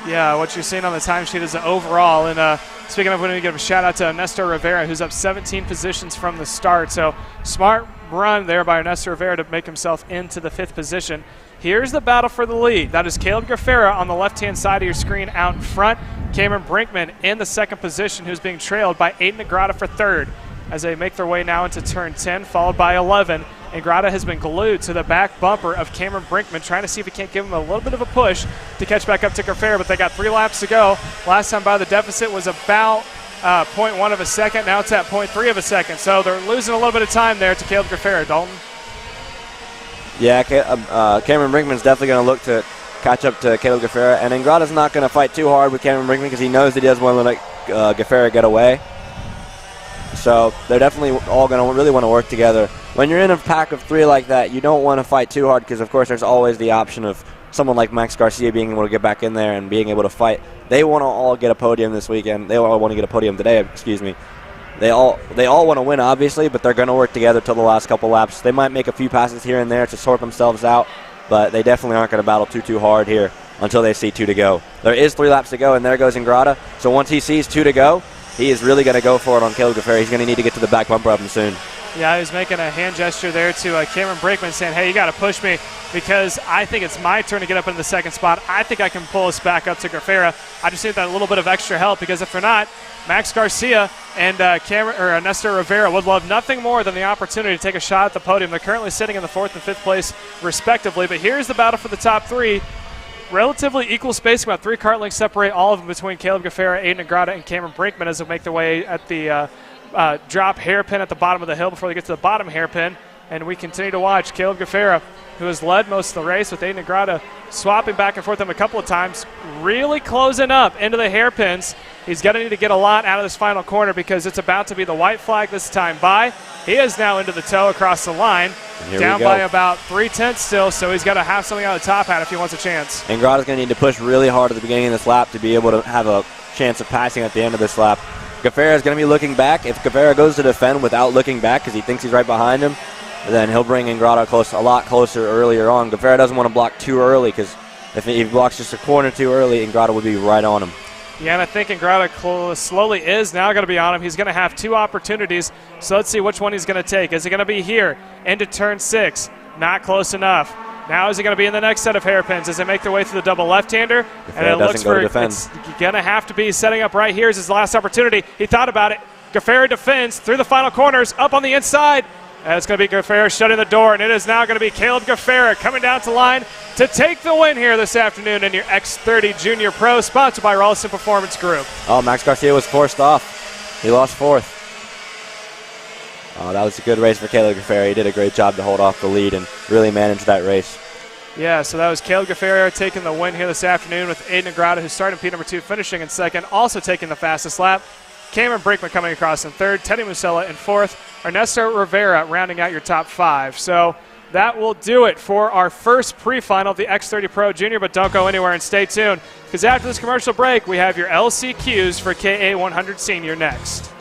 Yeah, what you're seeing on the timesheet is the overall. And speaking of, we need to give a shout out to Ernesto Rivera, who's up 17 positions from the start. So smart run there by Ernesto Rivera to make himself into the 5th position. Here's the battle for the lead. That is Caleb Gaffera on the left-hand side of your screen out in front. Cameron Brinkman in the 2nd position, who's being trailed by Aiden Agrada for 3rd. As they make their way now into turn 10, followed by 11. Agrada has been glued to the back bumper of Cameron Brinkman, trying to see if he can't give him a little bit of a push to catch back up to Gaffera, but they got 3 laps to go. Last time by, the deficit was about 0.1 of a second. Now it's at 0.3 of a second. So they're losing a little bit of time there to Caleb Gaffera. Dalton? Yeah, Cameron Brinkman's definitely going to look to catch up to Caleb Gaffera, and Ingrada's not going to fight too hard with Cameron Brinkman because he knows that he doesn't want to let Gaffera get away. So they're definitely all going to really want to work together. When you're in a pack of 3 like that, you don't want to fight too hard because, of course, there's always the option of someone like Max Garcia being able to get back in there and being able to fight. They want to all get a podium this weekend. They all want to get a podium today, excuse me. They all want to win, obviously, but they're going to work together till the last couple laps. They might make a few passes here and there to sort themselves out, but they definitely aren't going to battle too hard here until they see 2 to go. There is 3 laps to go, and there goes Ingrada. So once he sees 2 to go, he is really going to go for it on Caleb Gaffera. He's going to need to get to the back bumper of him soon. Yeah, he was making a hand gesture there to Cameron Brinkman saying, hey, you got to push me because I think it's my turn to get up into the 2nd spot. I think I can pull us back up to Gaffera. I just need that little bit of extra help because if they're not, Max Garcia and Ernesto Rivera would love nothing more than the opportunity to take a shot at the podium. They're currently sitting in the 4th and 5th place respectively, but here's the battle for the top 3. Relatively equal spacing, about 3 kart lengths separate all of them between Caleb Gaffera, Aiden Agrada, and Cameron Brinkman as they make their way at the drop hairpin at the bottom of the hill before they get to the bottom hairpin. And we continue to watch Caleb Gaffera, who has led most of the race with Aiden Agrada swapping back and forth them a couple of times, really closing up into the hairpins. He's going to need to get a lot out of this final corner because it's about to be the white flag this time by. He is now into the toe across the line, down by about 3/10 still, so he's got to have something out of the top hat if he wants a chance. Ingrada's going to need to push really hard at the beginning of this lap to be able to have a chance of passing at the end of this lap. Gaffera is going to be looking back. If Gaffera goes to defend without looking back because he thinks he's right behind him, then he'll bring Ingrada a lot closer earlier on. Gaffera doesn't want to block too early because if he blocks just a corner too early, Ingrada would be right on him. Yeah, and I think Ingrada slowly is now going to be on him. He's going to have 2 opportunities, so let's see which one he's going to take. Is it going to be here into turn 6? Not close enough. Now is it going to be in the next set of hairpins as they make their way through the double left-hander? And it looks for it's going to have to be setting up right here as his last opportunity. He thought about it. Gaffera defends through the final corners, up on the inside. And it's going to be Gaffera shutting the door, and it is now going to be Caleb Gaffera coming down to line to take the win here this afternoon in your X30 Junior Pro, sponsored by Rollison Performance Group. Oh, Max Garcia was forced off. He lost 4th. Oh, that was a good race for Caleb Gaffera. He did a great job to hold off the lead and really manage that race. Yeah, so that was Caleb Gaffera taking the win here this afternoon with Aiden Agrada, who's starting P number 2, finishing in 2nd, also taking the fastest lap. Cameron Brinkman coming across in 3rd, Teddy Musella in 4th, Ernesto Rivera rounding out your top 5. So that will do it for our first pre-final of the X30 Pro Junior, but don't go anywhere and stay tuned because after this commercial break, we have your LCQs for KA100 Senior next.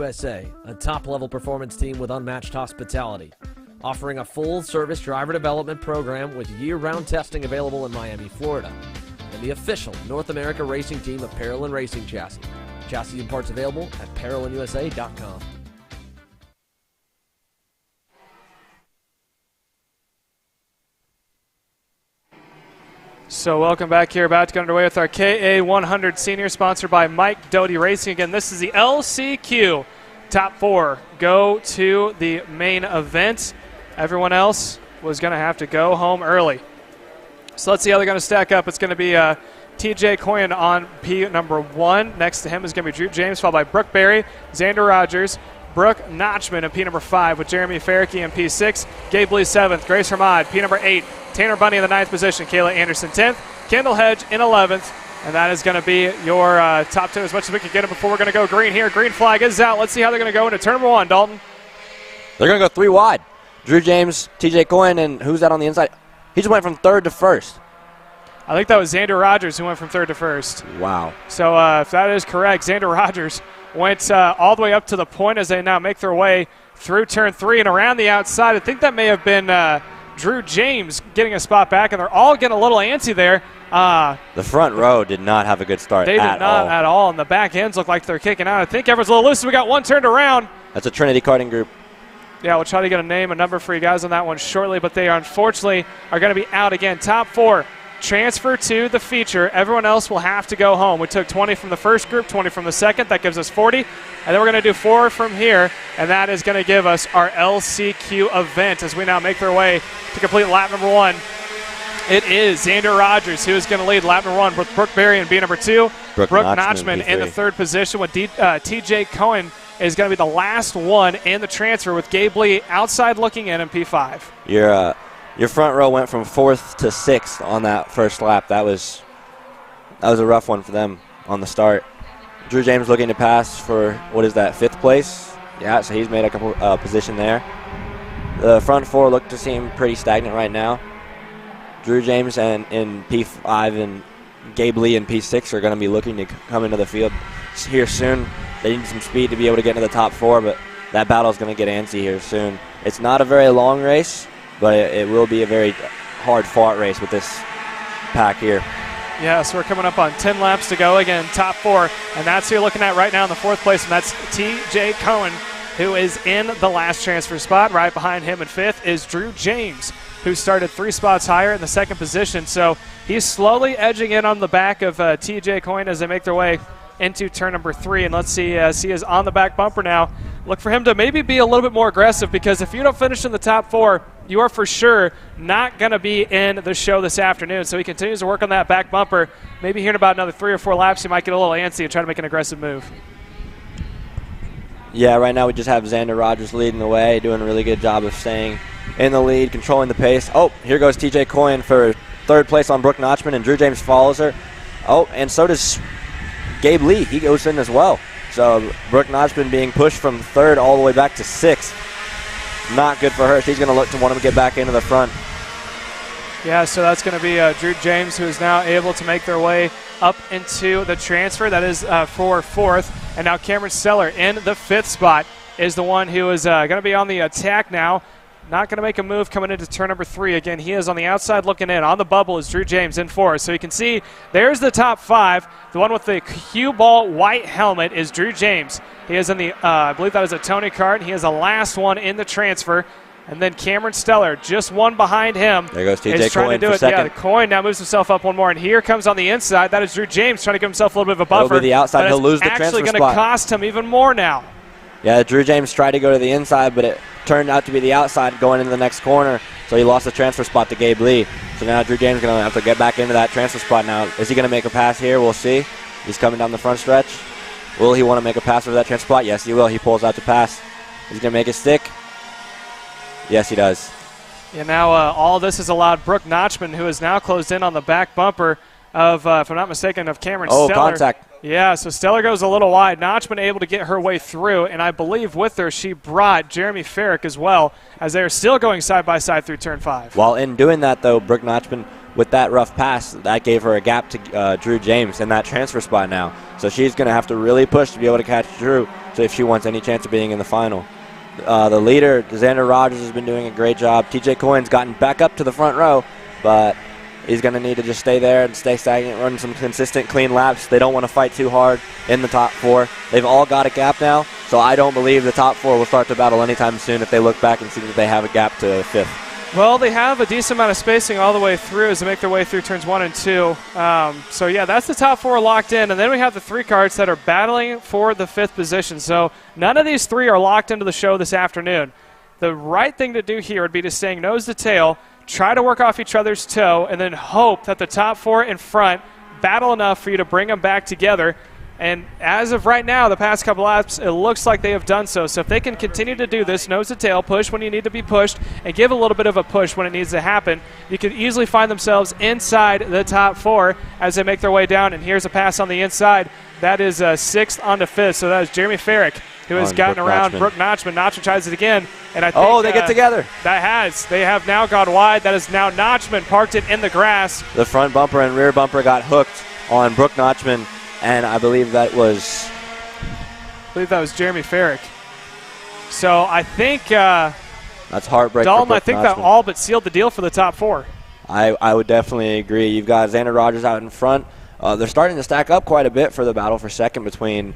USA, a top-level performance team with unmatched hospitality, offering a full-service driver development program with year-round testing available in Miami, Florida, and the official North America racing team of Parolin Racing Chassis. Chassis and parts available at ParolinUSA.com. So welcome back here. About to get underway with our KA100 Senior, sponsored by Mike Doty Racing. Again, this is the LCQ. Top 4 go to the main event. Everyone else was going to have to go home early. So let's see how they're going to stack up. It's going to be TJ Coyne on P number 1. Next to him is going to be Drew James, followed by Brooke Berry, Xander Rogers, Brooke Notchman in P number 5 with Jeremy Farricky in P6, Gabe Lee 7th, Grace Hermod, P number 8, Tanner Bunny in the 9th position, Kayla Anderson 10th, Kendall Hedge in 11th, and that is going to be your top 10 as much as we can get it before we're going to go green here. Green flag is out. Let's see how they're going to go into turn number 1, Dalton. They're going to go 3 wide. Drew James, TJ Coyne, and who's that on the inside? He just went from 3rd to 1st. I think that was Xander Rogers who went from 3rd to 1st. Wow. So if that is correct, Xander Rogers went all the way up to the point as they now make their way through turn 3 and around the outside. I think that may have been Drew James getting a spot back, and they're all getting a little antsy there. The front row did not have a good start They did not at all, and the back ends look like they're kicking out. I think everyone's a little loose, so we got one turned around. That's a Trinity karting group. Yeah, we'll try to get a name, a number for you guys on that one shortly, but they unfortunately are going to be out again. Top 4. Transfer to the feature. Everyone else will have to go home. We took 20 from the first group, 20 from the second. That gives us 40. And then we're going to do 4 from here, and that is going to give us our LCQ event as we now make their way to complete lap number 1. It is Xander Rogers who is going to lead lap number 1 with Brooke Berry in B number 2. Brooke Notchman in the 3rd position with TJ Coyne is going to be the last one in the transfer with Gabe Lee outside looking in P5. Your front row went from 4th to 6th on that first lap. That was a rough one for them on the start. Drew James looking to pass for, what is that, 5th place? Yeah, so he's made a couple position there. The front 4 look to seem pretty stagnant right now. Drew James in P5 and Gabe Lee in P6 are going to be looking to come into the field here soon. They need some speed to be able to get into the top 4, but that battle is going to get antsy here soon. It's not a very long race, but it will be a very hard-fought race with this pack here. Yeah, so we're coming up on 10 laps to go. Again, top 4, and that's who you're looking at right now in the 4th place, and that's TJ Coyne, who is in the last transfer spot. Right behind him in 5th is Drew James, who started 3 spots higher in the 2nd position. So he's slowly edging in on the back of TJ Coyne as they make their way into turn number 3. And let's see, as he is on the back bumper now, look for him to maybe be a little bit more aggressive, because if you don't finish in the top 4, you are for sure not going to be in the show this afternoon. So he continues to work on that back bumper. Maybe here in about another 3 or 4 laps, he might get a little antsy and try to make an aggressive move. Yeah, right now we just have Xander Rogers leading the way, doing a really good job of staying in the lead, controlling the pace. Oh, here goes TJ Coyne for 3rd place on Brooke Notchman, and Drew James follows her. Oh, and so does Gabe Lee. He goes in as well. So Brooke Notchman being pushed from 3rd all the way back to 6th. Not good for her. She's going to look to want to get back into the front. Yeah, so that's going to be Drew James, who is now able to make their way up into the transfer. That is for 4th. And now Cameron Steller in the 5th spot is the one who is going to be on the attack now. Not going to make a move coming into turn number 3. Again, he is on the outside looking in. On the bubble is Drew James in 4th. So you can see there's the top 5. The one with the cue ball white helmet is Drew James. He is in the, I believe that is a Tony Kart. He is the last one in the transfer. And then Cameron Steller, just one behind him. There goes TJ Coyne for 2nd. Yeah, the Coyne now moves himself up one more. And here comes on the inside. That is Drew James trying to give himself a little bit of a buffer. Over the outside, he'll lose the transfer spot. Actually going to cost him even more now. Yeah, Drew James tried to go to the inside, but it turned out to be the outside going into the next corner. So he lost the transfer spot to Gabe Lee. So now Drew James is going to have to get back into that transfer spot now. Is he going to make a pass here? We'll see. He's coming down the front stretch. Will he want to make a pass over that transfer spot? Yes, he will. He pulls out the pass. He's going to make it stick. Yes, he does. Yeah, now all this has allowed Brooke Notchman, who is now closed in on the back bumper of, if I'm not mistaken, of Cameron Steller. Oh, contact. Yeah, so Steller goes a little wide. Notchman able to get her way through, and I believe with her she brought Jeremy Farrick as well, as they are still going side by side through turn 5. While in doing that, though, Brooke Notchman with that rough pass, that gave her a gap to Drew James in that transfer spot now. So she's going to have to really push to be able to catch Drew if she wants any chance of being in the final. The leader, Xander Rogers, has been doing a great job. TJ Coyne's gotten back up to the front row, but he's going to need to just stay there and stay stagnant, run some consistent, clean laps. They don't want to fight too hard in the top 4. They've all got a gap now, so I don't believe the top 4 will start to battle anytime soon if they look back and see that they have a gap to 5th. Well, they have a decent amount of spacing all the way through as they make their way through turns 1 and 2. So, yeah, that's the top 4 locked in. And then we have the 3 karts that are battling for the 5th position. So none of these 3 are locked into the show this afternoon. The right thing to do here would be to stay nose to tail, try to work off each other's toe, and then hope that the top 4 in front battle enough for you to bring them back together. And as of right now, the past couple laps, it looks like they have done so. So if they can continue to do this, nose to tail, push when you need to be pushed, and give a little bit of a push when it needs to happen, you could easily find themselves inside the top 4 as they make their way down. And here's a pass on the inside. That is 6th onto 5th. So that is Jeremy Farrick, who has gotten around Brooke Notchman. Notchman tries it again. And I think, they get together. They have now gone wide. That is now Notchman parked it in the grass. The front bumper and rear bumper got hooked on Brooke Notchman. And I believe that was Jeremy Farrick. So I think that's heartbreak. Dalton, I think that all but sealed the deal for the top 4. I would definitely agree. You've got Xander Rogers out in front. They're starting to stack up quite a bit for the battle for second between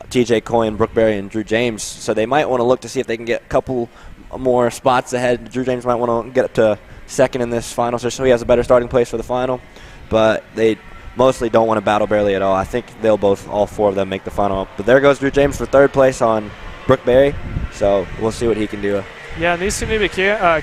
TJ Coyne, Brooke Berry, and Drew James. So they might want to look to see if they can get a couple more spots ahead. Drew James might want to get up to second in this final, so he has a better starting place for the final. But they mostly don't want to battle barely at all. I think all 4 of them make the final. But there goes Drew James for 3rd place on Brooke Berry. So we'll see what he can do. Yeah, and these two need to be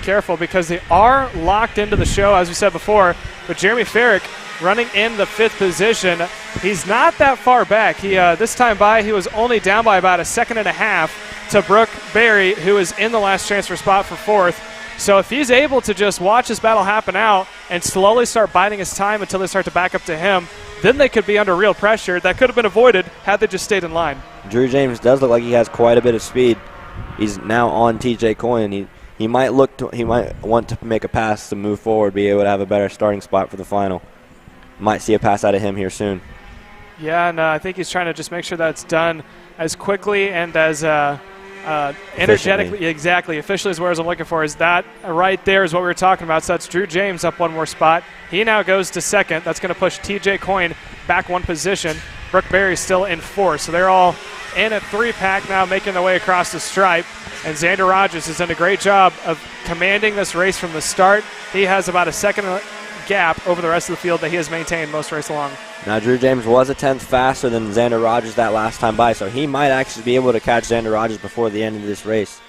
careful because they are locked into the show, as we said before. But Jeremy Farrick running in the 5th position. He's not that far back. He this time he was only down by about 1.5 seconds to Brooke Berry, who is in the last transfer spot for 4th. So if he's able to just watch this battle happen out and slowly start biding his time until they start to back up to him, then they could be under real pressure. That could have been avoided had they just stayed in line. Drew James does look like he has quite a bit of speed. He's now on TJ Coyne. He might want to make a pass to move forward, be able to have a better starting spot for the final. Might see a pass out of him here soon. Yeah, and I think he's trying to just make sure that's done as quickly and as energetically, efficiently is where I'm looking for. Is that right there is what we were talking about. So that's Drew James up 1 more spot. He now goes to 2nd. That's going to push TJ Coyne back 1 position. Brooke Berry still in 4th. So they're all in a 3-pack now, making their way across the stripe. And Xander Rogers has done a great job of commanding this race from the start. He has about a 2nd gap over the rest of the field that he has maintained most race along. Now, Drew James was a 10th faster than Xander Rogers that last time by, so he might actually be able to catch Xander Rogers before the end of this race.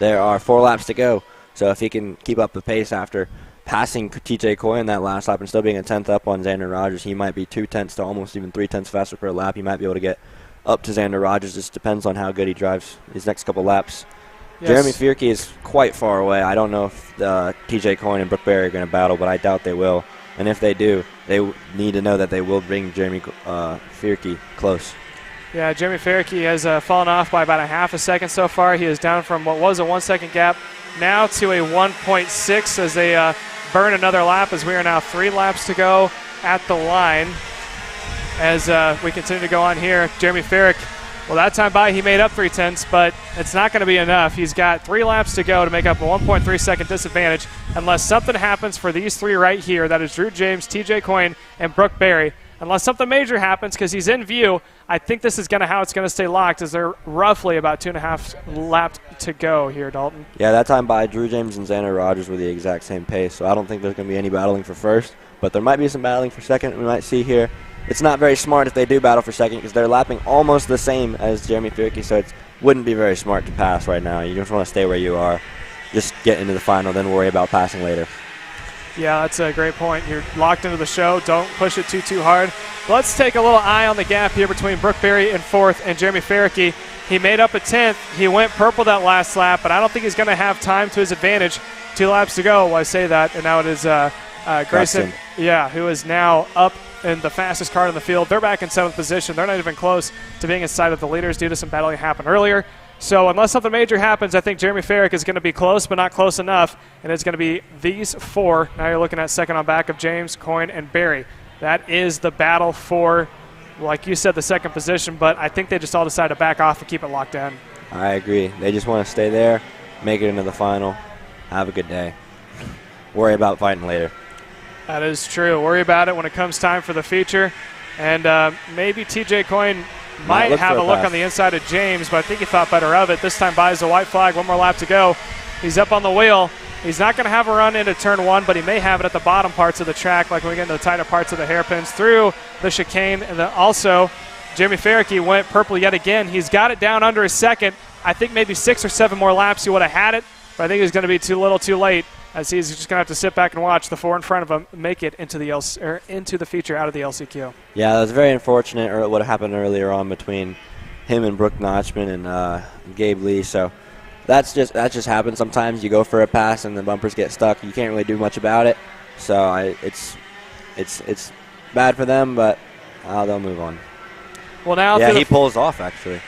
There are 4 laps to go, so if he can keep up the pace after passing TJ Coyne that last lap and still being a 10th up on Xander Rogers, he might be 2 tenths to almost even 3 tenths faster per lap. He might be able to get up to Xander Rogers. Just depends on how good he drives his next couple laps. Yes. Jeremy Fierke is quite far away. I don't know if TJ Coyne and Brooke Berry are going to battle, but I doubt they will. And if they do, they need to know that they will bring Jeremy Fierke close. Yeah, Jeremy Fierke has fallen off by about 0.5 second so far. He is down from what was a 1 second gap now to a 1.6 as they burn another lap, as we are now 3 laps to go at the line. As we continue to go on here, Jeremy Farrick, well, that time he made up 3 tenths, but it's not going to be enough. He's got 3 laps to go to make up a 1.3 second disadvantage unless something happens for these 3 right here. That is Drew James, TJ Coyne, and Brooke Berry. Unless something major happens, because he's in view, I think this is how it's going to stay locked, as they're roughly about 2.5 laps to go here, Dalton. Yeah, that time Drew James and Xander Rogers were the exact same pace, so I don't think there's going to be any battling for first, but there might be some battling for second we might see here. It's not very smart if they do battle for second because they're lapping almost the same as Jeremy Fierke, so it wouldn't be very smart to pass right now. You just want to stay where you are. Just get into the final, then worry about passing later. Yeah, that's a great point. You're locked into the show. Don't push it too hard. Let's take a little eye on the gap here between Brooke Berry in 4th and Jeremy Fierke. He made up a 10th. He went purple that last lap, but I don't think he's going to have time to his advantage. 2 laps to go. Well, I say that, and now it is Grayson, who is now up in the fastest car in the field. They're back in 7th position. They're not even close to being inside of the leaders due to some battling happened earlier. So unless something major happens, I think Jeremy Farrick is going to be close, but not close enough, and it's going to be these four. Now you're looking at second on back of James, Coyne, and Barry. That is the battle for, like you said, the second position, but I think they just all decided to back off and keep it locked in. I agree. They just want to stay there, make it into the final, have a good day. Worry about fighting later. That is true. Worry about it when it comes time for the feature. And maybe TJ Coyne might have a look on the inside of James, but I think he thought better of it. This time buys the white flag. One more lap to go. He's up on the wheel. He's not going to have a run into turn one, but he may have it at the bottom parts of the track, like when we get into the tighter parts of the hairpins, through the chicane. And then also, Jeremy Farrick went purple yet again. He's got it down under a second. I think maybe 6 or 7 more laps he would have had it, but I think he's going to be too little too late, as he's just going to have to sit back and watch the four in front of him make it into the feature out of the LCQ. Yeah, that was very unfortunate, or what happened earlier on between him and Brooke Notchman and Gabe Lee. So that just happens sometimes. You go for a pass and the bumpers get stuck. You can't really do much about it. So it's bad for them, but they'll move on. Well, now yeah, he pulls off actually.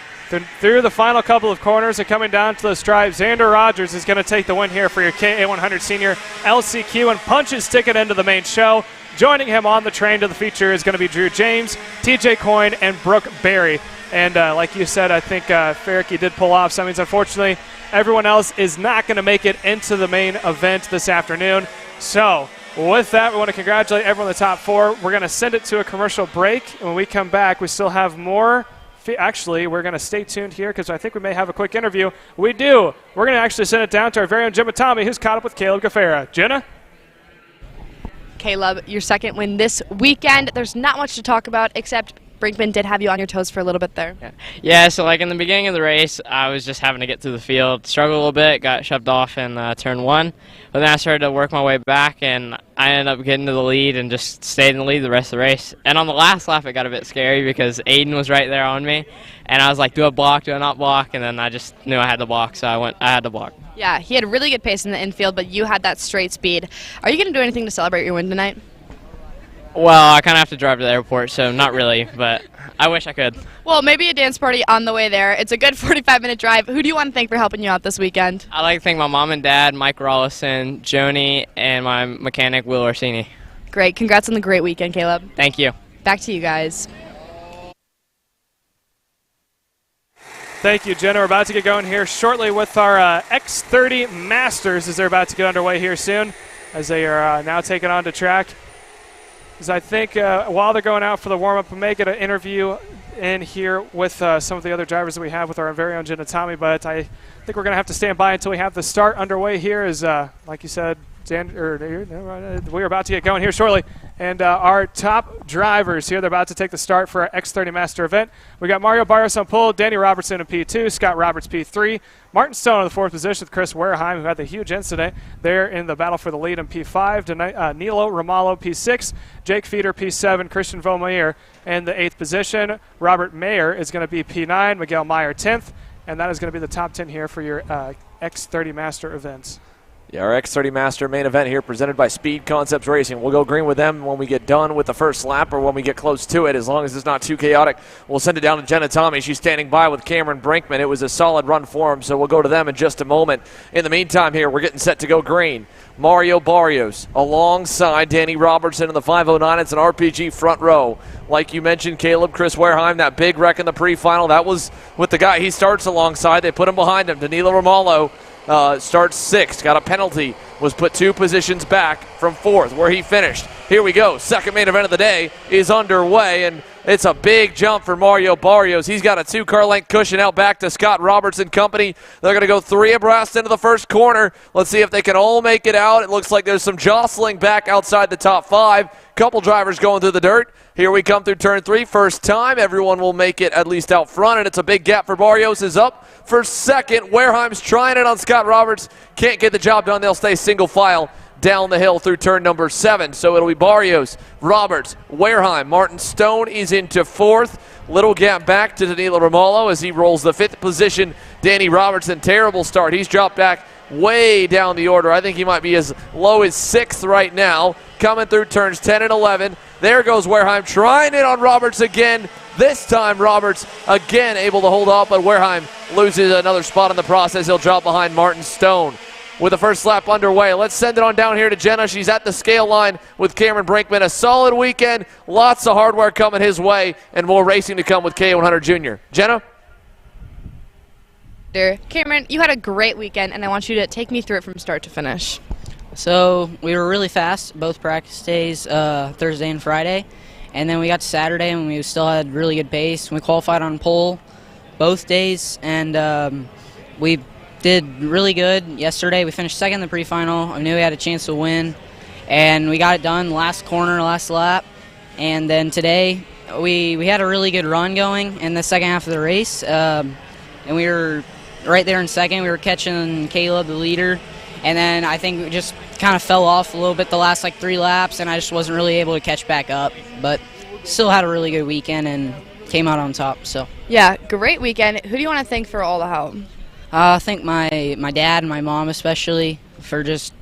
Through the final couple of corners and coming down to the stripe, Xander Rogers is going to take the win here for your KA100 Senior LCQ and punch his ticket into the main show. Joining him on the train to the feature is going to be Drew James, TJ Coyne, and Brooke Barry. And like you said, I think Farrick did pull off. So that means, unfortunately, everyone else is not going to make it into the main event this afternoon. So with that, we want to congratulate everyone in the top four. We're going to send it to a commercial break. And when we come back, we still have more. Actually, we're going to stay tuned here because I think we may have a quick interview. We do. We're going to actually send it down to our very own Gemma Tommy, who's caught up with Caleb Gafera. Jenna? Caleb, your second win this weekend. There's not much to talk about except Brinkman did have you on your toes for a little bit there. Yeah, so like in the beginning of the race, I was just having to get through the field, struggled a little bit, got shoved off in turn one. But then I started to work my way back, and I ended up getting to the lead and just stayed in the lead the rest of the race. And on the last lap, it got a bit scary because Aiden was right there on me. And I was like, do I block, do I not block? And then I just knew I had to block, so I had to block. Yeah, he had really good pace in the infield, but you had that straight speed. Are you going to do anything to celebrate your win tonight? Well, I kind of have to drive to the airport, so not really, but I wish I could. Well, maybe a dance party on the way there. It's a good 45-minute drive. Who do you want to thank for helping you out this weekend? I'd like to thank my mom and dad, Mike Rollison, Joni, and my mechanic, Will Orsini. Great. Congrats on the great weekend, Caleb. Thank you. Back to you guys. Thank you, Jenna. We're about to get going here shortly with our X30 Masters as they're about to get underway here soon, as they are now taken on to track. Because I think while they're going out for the warm-up, we may get an interview in here with some of the other drivers that we have with our very own Jenna Tommy, but I think we're going to have to stand by until we have the start underway here as, like you said, we're about to get going here shortly. And our top drivers here, they're about to take the start for our X30 Master event. We got Mario Barrios on pole, Danny Robertson in P2, Scott Roberts P3, Martin Stone in the fourth position with Chris Wareheim, who had the huge incident there in the battle for the lead in P5, Nilo Romalo P6, Jake Feeder P7, Christian Vomeyer in the eighth position. Robert Mayer is going to be P9, Miguel Meyer 10th, and that is going to be the top 10 here for your X30 Master events. Yeah, our X30 Master main event here presented by Speed Concepts Racing. We'll go green with them when we get done with the first lap or when we get close to it, as long as it's not too chaotic. We'll send it down to Jenna Tommy. She's standing by with Cameron Brinkman. It was a solid run for him, so we'll go to them in just a moment. In the meantime here, we're getting set to go green. Mario Barrios alongside Danny Robertson in the 509. It's an RPG front row. Like you mentioned, Caleb, Chris Wareheim, that big wreck in the pre-final, that was with the guy he starts alongside. They put him behind him. Danilo Romalo starts sixth, got a penalty, was put 2 positions back from fourth where he finished. Here we go, second main event of the day is underway, and it's a big jump for Mario Barrios. He's got a 2-car length cushion out back to Scott Robertson Company. They're going to go 3 abreast into the first corner. Let's see if they can all make it out. It looks like there's some jostling back outside the top 5. Couple drivers going through the dirt. Here we come through turn 3. First time, everyone will make it at least out front, and it's a big gap for Barrios. Is up for second. Wareheim's trying it on Scott Roberts. Can't get the job done. They'll stay single file down the hill through turn number 7. So it'll be Barrios, Roberts, Wareheim. Martin Stone is into 4th. Little gap back to Danilo Romalo as he rolls the 5th position. Danny Robertson, terrible start. He's dropped back way down the order. I think he might be as low as 6th right now. Coming through turns 10 and 11. There goes Wareheim trying it on Roberts again. This time, Roberts again able to hold off, but Wareheim loses another spot in the process. He'll drop behind Martin Stone. With the first lap underway, let's send it on down here to Jenna. She's at the scale line with Cameron Brinkman. A solid weekend, lots of hardware coming his way, and more racing to come with KA100 Junior. Jenna? Cameron, you had a great weekend, and I want you to take me through it from start to finish. So we were really fast both practice days, Thursday and Friday, and then we got to Saturday and we still had really good pace. We qualified on pole both days, and we did really good yesterday. We finished second in the pre-final. I knew we had a chance to win, and we got it done last corner, last lap. And then today we had a really good run going in the second half of the race, and we were right there in second. We were catching Caleb, the leader, and then I think we just kind of fell off a little bit the last 3 laps, and I just wasn't really able to catch back up. But still had a really good weekend and came out on top. So yeah, great weekend. Who do you want to thank for all the help? I think my dad and my mom especially for just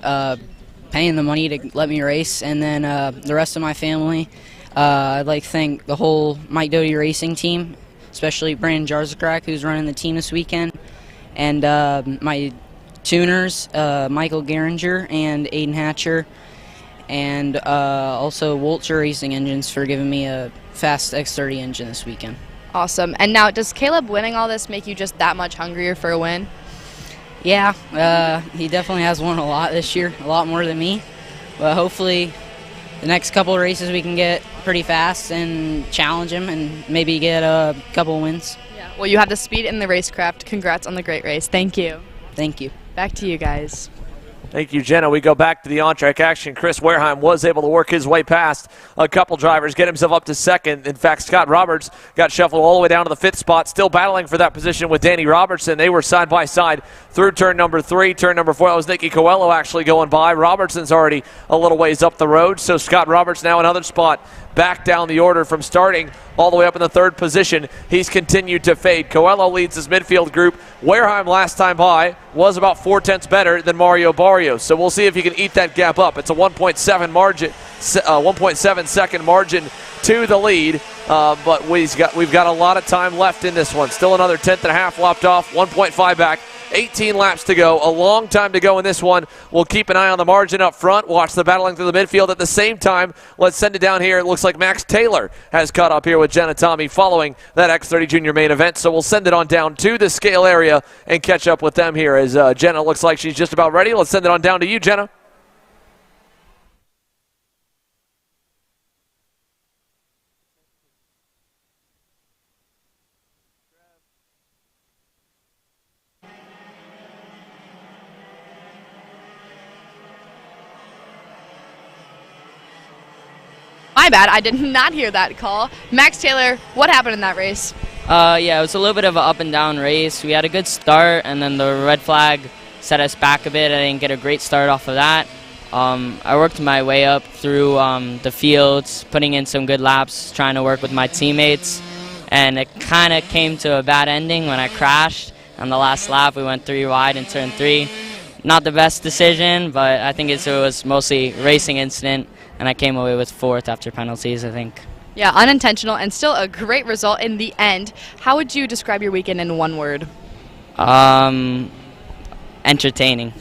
paying the money to let me race, and then the rest of my family. I'd like to thank the whole Mike Doty racing team, especially Brandon Jarzakrak, who's running the team this weekend, and my tuners, Michael Geringer and Aiden Hatcher, and also Wolter Racing Engines for giving me a fast X30 engine this weekend. Awesome. And now, does Caleb winning all this make you just that much hungrier for a win? Yeah, he definitely has won a lot this year, a lot more than me. But hopefully the next couple of races we can get pretty fast and challenge him and maybe get a couple wins. Yeah. Well, you have the speed and the racecraft. Congrats on the great race. Thank you. Thank you. Back to you guys. Thank you, Jenna. We go back to the on-track action. Chris Wareheim was able to work his way past a couple drivers, get himself up to second. In fact, Scott Roberts got shuffled all the way down to the 5th spot, still battling for that position with Danny Robertson. They were side by side through turn number 3. Turn number 4, that was Nicky Coelho actually going by. Robertson's already a little ways up the road, so Scott Roberts now another spot back down the order from starting all the way up in the 3rd position. He's continued to fade. Coelho leads his midfield group. Wareheim last time by was about 4/10 better than Mario Barrios, so we'll see if he can eat that gap up. It's a 1.7 margin, 1.7 second margin to the lead, but we've got a lot of time left in this one. Still another 10th and a half lopped off, 1.5 back. 18 laps to go, a long time to go in this one. We'll keep an eye on the margin up front, watch the battling through the midfield. At the same time, let's send it down here. It looks like Max Taylor has caught up here with Jenna Tommy following that X30 Junior main event, so we'll send it on down to the scale area and catch up with them here as Jenna looks like she's just about ready. Let's send it on down to you, Jenna. My bad, I did not hear that call. Max Taylor, what happened in that race? Yeah, it was a little bit of an up and down race. We had a good start, and then the red flag set us back a bit. I didn't get a great start off of that. I worked my way up through the fields, putting in some good laps, trying to work with my teammates, and it kind of came to a bad ending when I crashed. On the last lap, we went 3 wide in turn 3. Not the best decision, but I think it was mostly a racing incident, and I came away with 4th after penalties, I think. Yeah, unintentional and still a great result in the end. How would you describe your weekend in one word? Entertaining.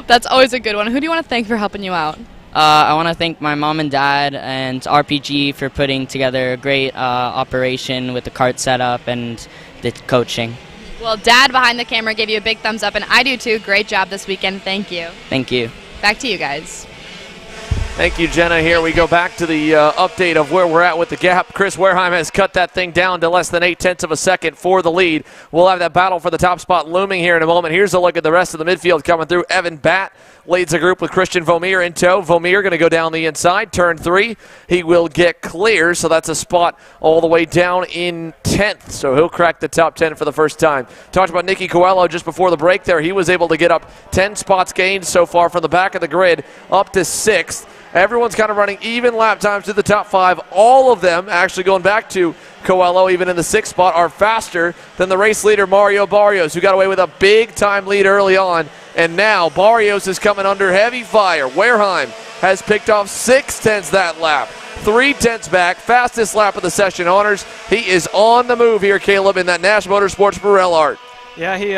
That's always a good one. Who do you want to thank for helping you out? I want to thank my mom and dad and RPG for putting together a great operation with the kart setup and the coaching. Well, Dad behind the camera gave you a big thumbs up, and I do too. Great job this weekend. Thank you. Thank you. Back to you guys. Thank you, Jenna. Here we go back to the update of where we're at with the gap. Chris Wareheim has cut that thing down to less than 0.8 of a second for the lead. We'll have that battle for the top spot looming here in a moment. Here's a look at the rest of the midfield coming through. Evan Batt leads the group with Christian Vomier in tow. Vomier going to go down the inside. Turn 3, he will get clear, so that's a spot all the way down in 10th. So he'll crack the top 10 for the first time. Talked about Nicky Coelho just before the break there. He was able to get up 10 spots gained so far from the back of the grid up to 6th. Everyone's kind of running even lap times to the top 5. All of them, actually going back to Coelho, even in the 6th spot, are faster than the race leader Mario Barrios, who got away with a big-time lead early on. And now Barrios is coming under heavy fire. Wareheim has picked off 6/10 that lap. 3/10 back. Fastest lap of the session honors. He is on the move here, Caleb, in that Nash Motorsports for Elkhart. Yeah, he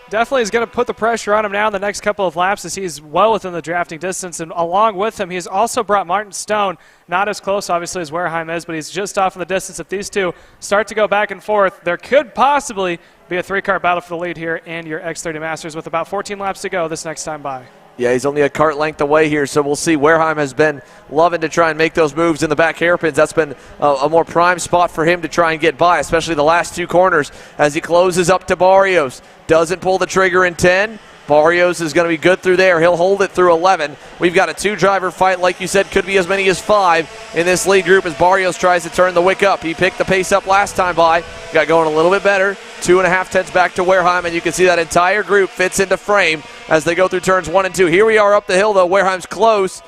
definitely is going to put the pressure on him now in the next couple of laps as he's well within the drafting distance. And along with him, he's also brought Martin Stone, not as close, obviously, as Wareheim is, but he's just off in the distance. If these two start to go back and forth, there could possibly be a three-car battle for the lead here in your X30 Masters with about 14 laps to go this next time by. Yeah, he's only a kart length away here, so we'll see. Wareheim has been loving to try and make those moves in the back hairpins. That's been a more prime spot for him to try and get by, especially the last two corners as he closes up to Barrios. Doesn't pull the trigger in 10. Barrios is going to be good through there. He'll hold it through 11. We've got a two-driver fight, like you said, could be as many as 5 in this lead group as Barrios tries to turn the wick up. He picked the pace up last time by, got going a little bit better. 2.5 back to Wareheim, and you can see that entire group fits into frame as they go through turns 1 and 2. Here we are up the hill, though. Wareheim's close.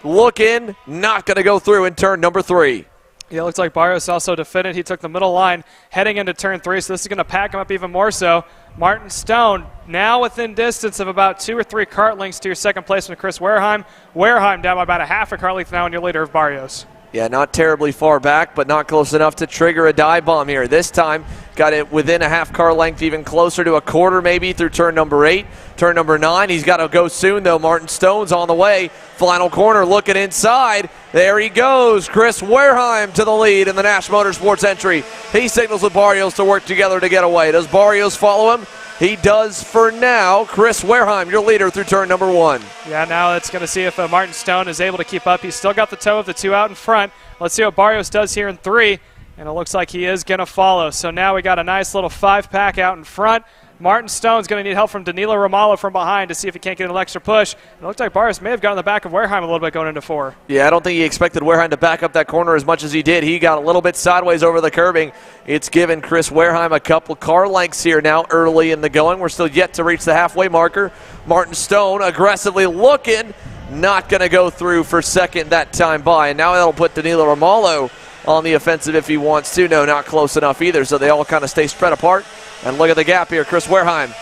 Looking, not going to go through in turn number 3. Yeah, it looks like Barrios also defended. He took the middle line heading into turn 3, so this is going to pack him up even more so. Martin Stone now within distance of about 2 or 3 kart lengths to your second placement, Chris Wareheim. Wareheim down by about a half a kart length now in your leader of Barrios. Yeah, not terribly far back, but not close enough to trigger a dive bomb here. This time, got it within a half car length, even closer to a quarter maybe through turn number 8. Turn number 9, he's got to go soon, though. Martin Stone's on the way. Final corner, looking inside. There he goes. Chris Wareheim to the lead in the Nash Motorsports entry. He signals with Barrios to work together to get away. Does Barrios follow him? He does for now. Chris Wareheim, your leader through turn number 1. Yeah, now it's going to see if Martin Stone is able to keep up. He's still got the toe of the 2 out in front. Let's see what Barrios does here in 3, and it looks like he is going to follow. So now we got a nice little 5-pack out in front. Martin Stone's going to need help from Danilo Romalo from behind to see if he can't get an extra push. It looks like Barrios may have gotten the back of Wareheim a little bit going into 4. Yeah, I don't think he expected Wareheim to back up that corner as much as he did. He got a little bit sideways over the curbing. It's given Chris Wareheim a couple car lengths here now early in the going. We're still yet to reach the halfway marker. Martin Stone aggressively looking, not going to go through for second that time by. And now that'll put Danilo Romalo on the offensive if he wants to. No, not close enough either, so they all kind of stay spread apart. And look at the gap here. Chris Wareheim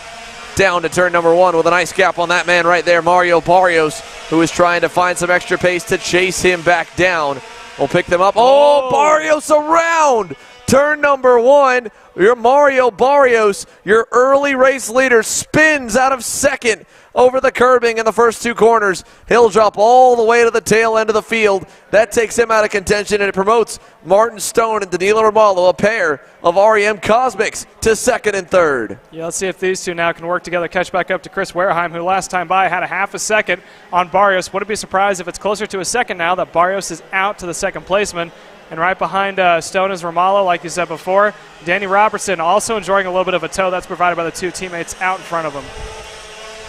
down to turn number 1 with a nice gap on that man right there, Mario Barrios, who is trying to find some extra pace to chase him back down. We'll pick them up. Oh, Barrios around turn number 1. Your Mario Barrios, your early race leader, spins out of second over the curbing in the first 2 corners. He'll drop all the way to the tail end of the field. That takes him out of contention, and it promotes Martin Stone and Danilo Romalo, a pair of REM Cosmics, to second and third. Yeah, let's see if these two now can work together, catch back up to Chris Wareheim, who last time by had a half a second on Barrios. Wouldn't be surprised if it's closer to a second now that Barrios is out to the second placement. And right behind Stone is Romalo, like you said before. Danny Robertson also enjoying a little bit of a tow. That's provided by the 2 teammates out in front of him.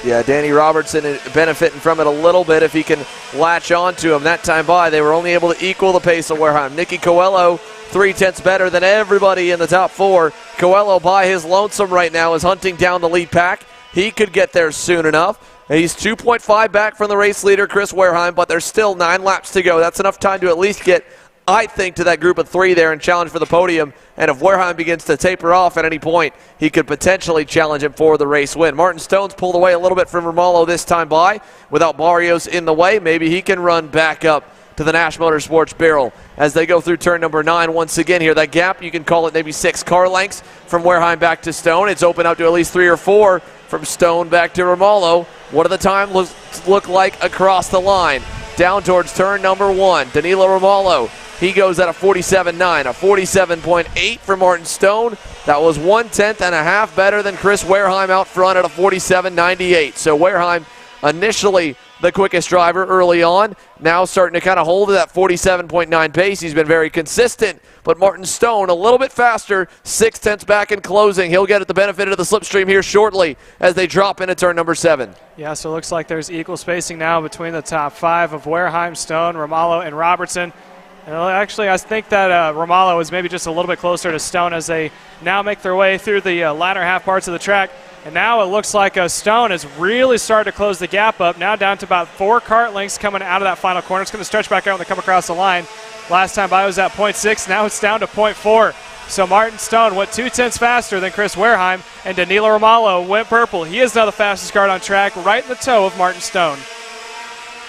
Yeah, Danny Robertson benefiting from it a little bit if he can latch on to him. That time by, they were only able to equal the pace of Wareheim. Nicky Coelho, 3/10 better than everybody in the top 4. Coelho by his lonesome right now is hunting down the lead pack. He could get there soon enough. He's 2.5 back from the race leader, Chris Wareheim, but there's still 9 laps to go. That's enough time to at least get, I think, to that group of 3 there and challenge for the podium. And if Wareheim begins to taper off at any point, he could potentially challenge him for the race win. Martin Stone's pulled away a little bit from Romalo this time by. Without Barrios in the way, maybe he can run back up to the Nash Motorsports barrel as they go through turn number 9 once again here. That gap, you can call it maybe 6 car lengths from Wareheim back to Stone. It's open up to at least 3 or 4 from Stone back to Romalo. What do the time look like across the line? Down towards turn number 1, Danilo Romalo. He goes at a 47.9, a 47.8 for Martin Stone. That was 1/10.5 better than Chris Wareheim out front at a 47.98. So Wareheim initially the quickest driver early on, now starting to kind of hold to that 47.9 pace. He's been very consistent, but Martin Stone a little bit faster, 6/10 back in closing. He'll get at the benefit of the slipstream here shortly as they drop into turn number 7. Yeah, so it looks like there's equal spacing now between the top 5 of Wareheim, Stone, Romalo, and Robertson. And actually, I think that Romalo is maybe just a little bit closer to Stone as they now make their way through the latter half parts of the track. And now it looks like Stone has really started to close the gap up, now down to about 4 kart lengths coming out of that final corner. It's going to stretch back out when they come across the line. Last time by was at 0.6, now it's down to 0.4. So Martin Stone went 2/10 faster than Chris Wareheim, and Danilo Romalo went purple. He is now the fastest kart on track, right in the toe of Martin Stone.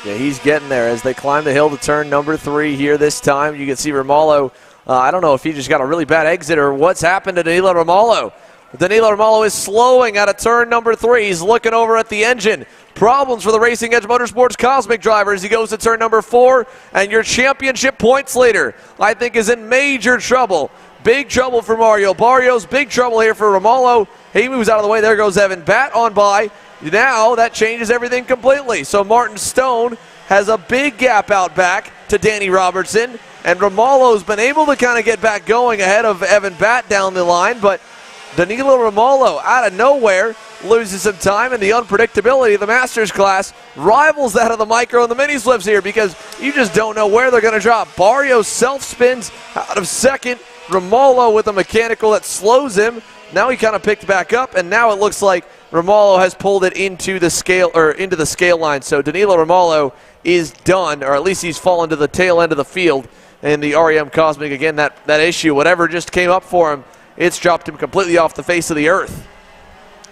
Yeah, he's getting there as they climb the hill to turn number 3 here this time. You can see Romalo, I don't know if he just got a really bad exit or what's happened to Danilo Romalo. Danilo Romalo is slowing out of turn number 3. He's looking over at the engine. Problems for the Racing Edge Motorsports Cosmic driver as he goes to turn number 4. And your championship points leader, I think, is in major trouble. Big trouble for Mario. Barrios, big trouble here for Romalo. He moves out of the way. There goes Evan Batt on by. Now that changes everything completely. So Martin Stone has a big gap out back to Danny Robertson. And Romalo's been able to kind of get back going ahead of Evan Batt down the line. But Danilo Romalo out of nowhere loses some time, and the unpredictability of the Masters class rivals that of the micro and the mini slips here because you just don't know where they're going to drop. Barrios self-spins out of second. Romalo with a mechanical that slows him. Now he kind of picked back up, and now it looks like Romalo has pulled it into the scale line. So Danilo Romalo is done, or at least he's fallen to the tail end of the field in the REM Cosmic. Again, that issue, whatever just came up for him, it's dropped him completely off the face of the earth.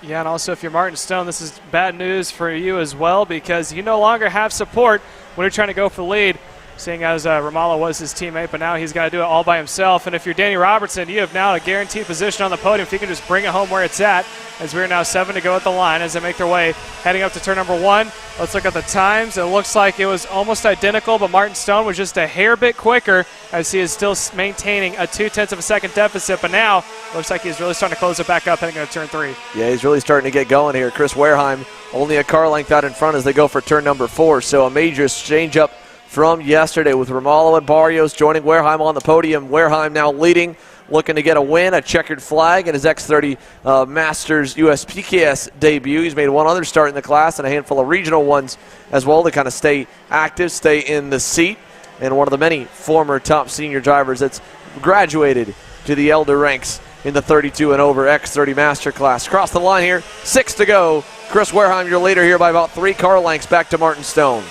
Yeah, and also if you're Martin Stone, this is bad news for you as well because you no longer have support when you're trying to go for the lead, seeing as Romalo was his teammate, but now he's got to do it all by himself. And if you're Danny Robertson, you have now a guaranteed position on the podium if you can just bring it home where it's at, as we're now 7 to go at the line as they make their way heading up to turn number 1. Let's look at the times. It looks like it was almost identical, but Martin Stone was just a hair bit quicker as he is still maintaining a 0.2 of a second deficit, but now looks like he's really starting to close it back up heading into turn 3. Yeah, he's really starting to get going here. Chris Wareheim only a car length out in front as they go for turn number 4, so a major change up from yesterday with Romalo and Barrios joining Wareheim on the podium. Wareheim now leading, looking to get a win, a checkered flag in his X30 Masters USPKS debut. He's made one other start in the class and a handful of regional ones as well to kind of stay active, stay in the seat. And one of the many former top senior drivers that's graduated to the elder ranks in the 32 and over X30 Master class. Across the line here, 6 to go. Chris Wareheim, your leader here by about 3 car lengths back to Martin Stone.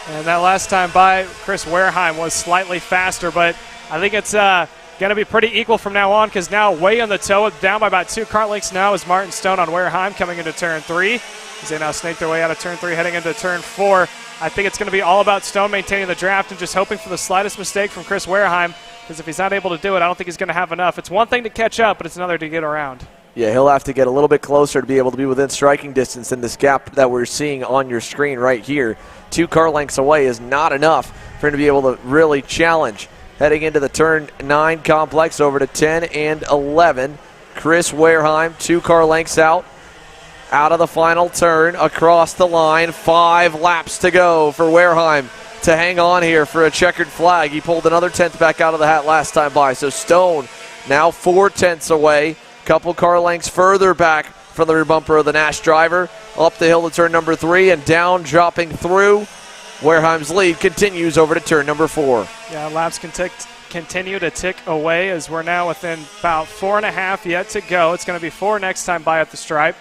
And that last time by, Chris Wareheim was slightly faster, but I think it's going to be pretty equal from now on because now way on the toe, down by about 2 car lengths now is Martin Stone on Wareheim coming into turn 3. As they now snake their way out of turn 3 heading into turn 4. I think it's going to be all about Stone maintaining the draft and just hoping for the slightest mistake from Chris Wareheim because if he's not able to do it, I don't think he's going to have enough. It's one thing to catch up, but it's another to get around. Yeah, he'll have to get a little bit closer to be able to be within striking distance in this gap that we're seeing on your screen right here. 2 car lengths away is not enough for him to be able to really challenge. Heading into the turn 9 complex over to 10 and 11. Chris Wareheim, 2 car lengths out of the final turn across the line. 5 laps to go for Wareheim to hang on here for a checkered flag. He pulled another 10th back out of the hat last time by. So Stone now 4 tenths away. Couple car lengths further back from the rear bumper of the Nash driver. Up the hill to turn number 3 and down, dropping through. Wareheim's lead continues over to turn number 4. Yeah, laps can continue to tick away as we're now within about 4.5 yet to go. It's going to be 4 next time by at the stripe.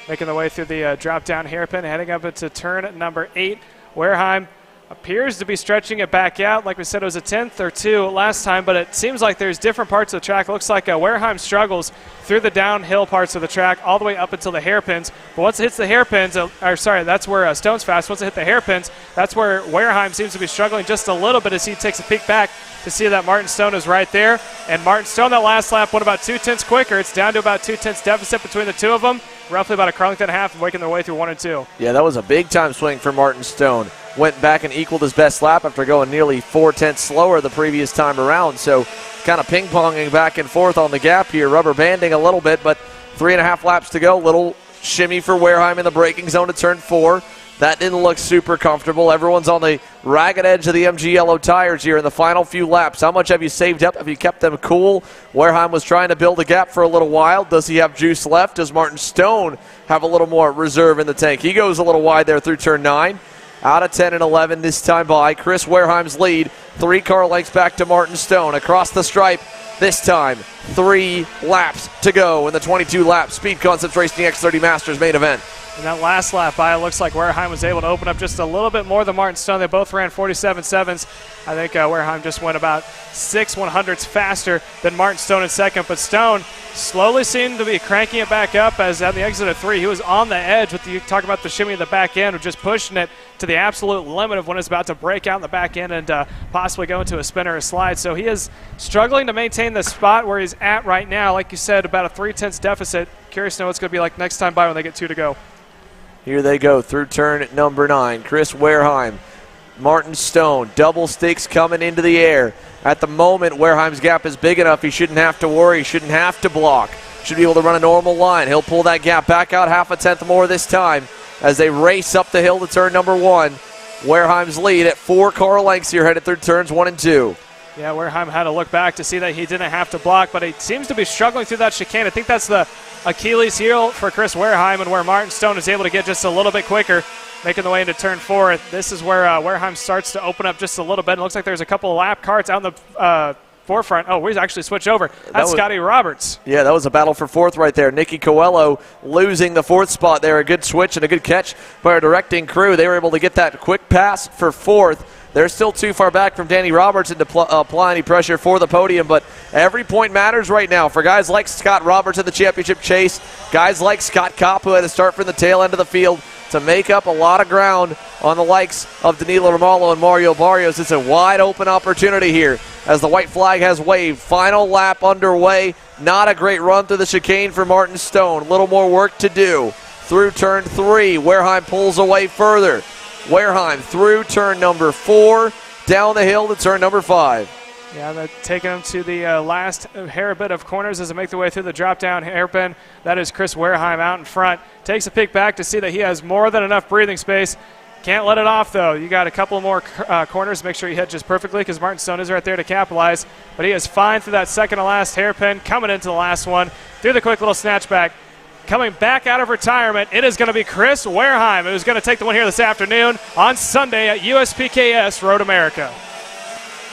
Making the way through the drop-down hairpin, heading up into turn number 8. Wareheim appears to be stretching it back out. Like we said, it was a 10th or 2 last time, but it seems like there's different parts of the track. It looks like Wareheim struggles through the downhill parts of the track all the way up until the hairpins. But once it hits the hairpins, that's where Stone's fast. Once it hit the hairpins, that's where Wareheim seems to be struggling just a little bit as he takes a peek back to see that Martin Stone is right there. And Martin Stone, that last lap, went about 2 tenths quicker. It's down to about 2 tenths deficit between the two of them, roughly about a car length and a half, and making their way through 1 and 2. Yeah, that was a big time swing for Martin Stone. Went back and equaled his best lap after going nearly 4 tenths slower the previous time around. So kind of ping-ponging back and forth on the gap here, rubber banding a little bit, but 3.5 laps to go. Little shimmy for Wareheim in the braking zone to turn 4. That didn't look super comfortable. Everyone's on the ragged edge of the MG yellow tires here in the final few laps. How much have you saved up? Have you kept them cool? Wareheim was trying to build a gap for a little while. Does he have juice left? Does Martin Stone have a little more reserve in the tank? He goes a little wide there through turn 9. Out of 10 and 11 this time by. Chris Wareheim's lead. 3 car lengths back to Martin Stone. Across the stripe this time. 3 laps to go in the 22-lap Speed Concepts Racing X30 Masters main event. In that last lap by, it looks like Wareheim was able to open up just a little bit more than Martin Stone. They both ran 47.7s. I think Wareheim just went about 6 100ths faster than Martin Stone in second. But Stone slowly seemed to be cranking it back up as at the exit of 3. He was on the edge with you talk about the shimmy in the back end, of just pushing it to the absolute limit of when it's about to break out in the back end and possibly go into a spin or a slide. So he is struggling to maintain the spot where he's at right now. Like you said, about a 3/10 deficit. Curious to know what it's going to be like next time by when they get 2 to go. Here they go through turn number 9. Chris Wareheim, Martin Stone, double sticks coming into the air. At the moment, Wareheim's gap is big enough. He shouldn't have to worry. He shouldn't have to block. Should be able to run a normal line. He'll pull that gap back out half a tenth more this time as they race up the hill to turn number 1. Wareheim's lead at 4 car lengths here headed through turns 1 and 2. Yeah, Wareheim had to look back to see that he didn't have to block, but he seems to be struggling through that chicane. I think that's the Achilles heel for Chris Wareheim, and where Martin Stone is able to get just a little bit quicker, making the way into turn 4. This is where Wareheim starts to open up just a little bit. It looks like there's a couple of lap carts out in the forefront. Oh, we actually switch over. That's Scotty Roberts. Yeah, that was a battle for 4th right there. Nicky Coelho losing the 4th spot there. A good switch and a good catch by our directing crew. They were able to get that quick pass for 4th. They're still too far back from Danny Robertson to apply any pressure for the podium, but every point matters right now for guys like Scott Roberts in the championship chase, guys like Scott Kopp, who had to start from the tail end of the field to make up a lot of ground on the likes of Danilo Romalo and Mario Barrios. It's a wide open opportunity here as the white flag has waved. Final lap underway. Not a great run through the chicane for Martin Stone. A little more work to do. Through turn 3, Wareheim pulls away further. Wareheim through turn number 4, down the hill to turn number 5. Yeah, they're taking them to the last hair bit of corners as they make their way through the drop-down hairpin. That is Chris Wareheim out in front. Takes a peek back to see that he has more than enough breathing space. Can't let it off, though. You got a couple more corners. Make sure you hit just perfectly because Martin Stone is right there to capitalize. But he is fine through that second-to-last hairpin, coming into the last one. Through the quick little snatchback. Coming back out of retirement, it is going to be Chris Wareheim, who's going to take the one here this afternoon on Sunday at USPKS Road America.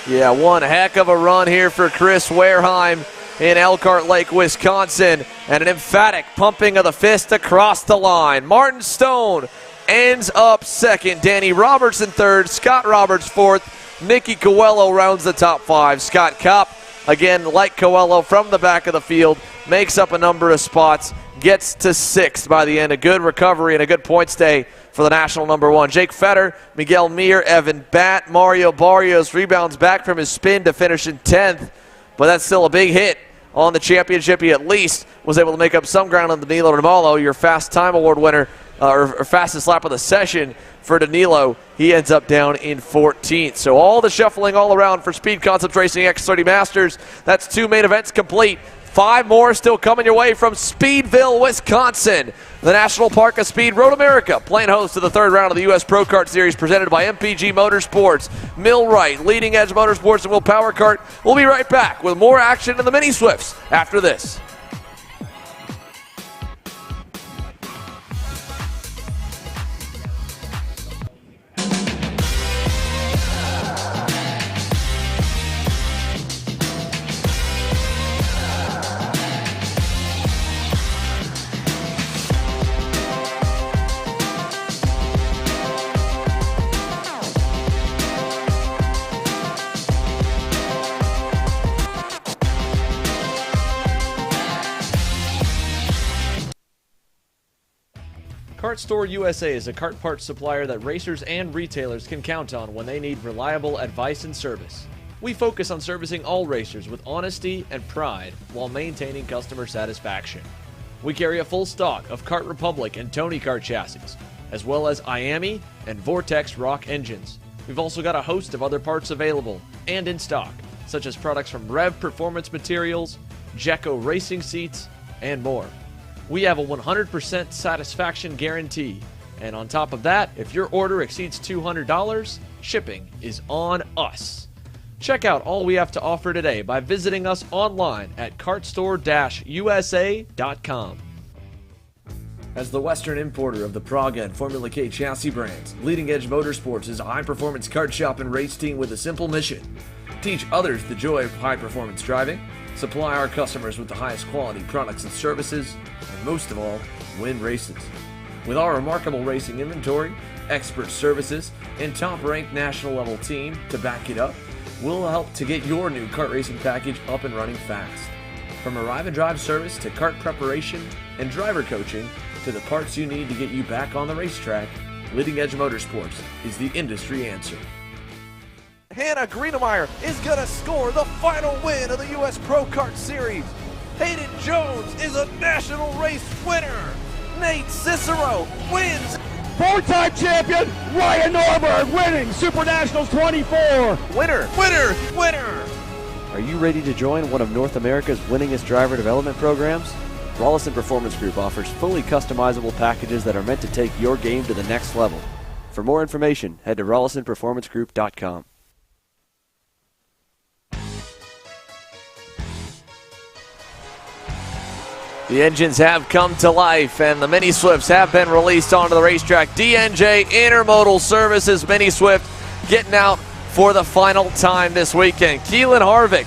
Yeah, one heck of a run here for Chris Wareheim in Elkhart Lake, Wisconsin, and an emphatic pumping of the fist across the line. Martin Stone ends up second, Danny Robertson third, Scott Roberts fourth, Nicky Coelho rounds the top 5. Scott Kopp, again, like Coelho from the back of the field, makes up a number of spots, gets to 6th by the end. A good recovery and a good points day for the national number 1. Jake Fetter, Miguel Mir, Evan Batt, Mario Barrios rebounds back from his spin to finish in 10th, but that's still a big hit on the championship. He at least was able to make up some ground on Danilo Romalo, your Fast Time Award winner, or fastest lap of the session for Danilo. He ends up down in 14th. So all the shuffling all around for Speed Concepts Racing X30 Masters. That's 2 main events complete. 5 more still coming your way from Speedville, Wisconsin. The National Park of Speed, Road America, playing host to the 3rd round of the U.S. Pro Kart Series presented by MPG Motorsports, Millwright, Leading Edge Motorsports, and Will Power Kart. We'll be right back with more action in the Mini Swifts after this. Kart Store USA is a kart parts supplier that racers and retailers can count on when they need reliable advice and service. We focus on servicing all racers with honesty and pride while maintaining customer satisfaction. We carry a full stock of Kart Republic and Tony Kart chassis, as well as IAMI and Vortex Rock engines. We've also got a host of other parts available and in stock, such as products from Rev Performance Materials, Jecco Racing Seats, and more. We have a 100% satisfaction guarantee. And on top of that, if your order exceeds $200, shipping is on us. Check out all we have to offer today by visiting us online at kartstore-usa.com. As the Western importer of the Praga and Formula K chassis brands, Leading Edge Motorsports is a high-performance kart shop and race team with a simple mission: teach others the joy of high-performance driving, supply our customers with the highest quality products and services, and most of all, win races. With our remarkable racing inventory, expert services, and top-ranked national-level team to back it up, we'll help to get your new kart racing package up and running fast. From arrive and drive service to kart preparation and driver coaching to the parts you need to get you back on the racetrack, Leading Edge Motorsports is the industry answer. Hannah Greenemeyer is going to score the final win of the U.S. Pro Kart Series. Hayden Jones is a national race winner. Nate Cicero wins. Four-time champion Ryan Norberg winning Super Nationals 24. Winner, winner, winner. Are you ready to join one of North America's winningest driver development programs? Rollison Performance Group offers fully customizable packages that are meant to take your game to the next level. For more information, head to rollisonperformancegroup.com. The engines have come to life, and the Mini Swifts have been released onto the racetrack. DNJ Intermodal Services Mini Swift getting out for the final time this weekend. Keelan Harvick,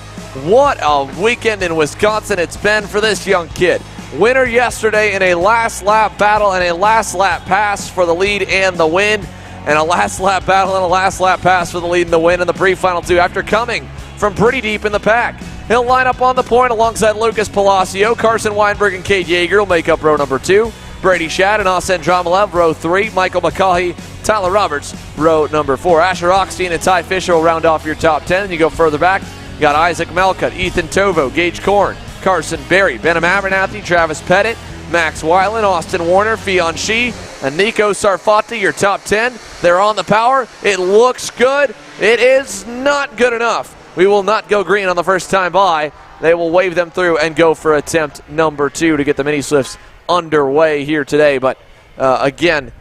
what a weekend in Wisconsin it's been for this young kid. Winner yesterday in a last lap battle and a last lap pass for the lead and the win, and a last lap battle and a last lap pass for the lead and the win in the pre-final two after coming from pretty deep in the pack. He'll line up on the point alongside Lucas Palacio. Carson Weinberg and Cade Yeager will make up row number 2. Brady Shad and Asen Dromalev, row 3. Michael McCaughey, Tyler Roberts, row number 4. Asher Oxtein and Ty Fisher will round off your top 10. And you go further back, you got Isaac Melcutt, Ethan Tovo, Gage Korn, Carson Berry, Benham Abernathy, Travis Pettit, Max Weiland, Austin Warner, Fionn Shee, and Nico Sarfati, your top 10. They're on the power. It looks good. It is not good enough. We will not go green on the first time by. They will wave them through and go for attempt number 2 to get the Mini Swifts underway here today. But again,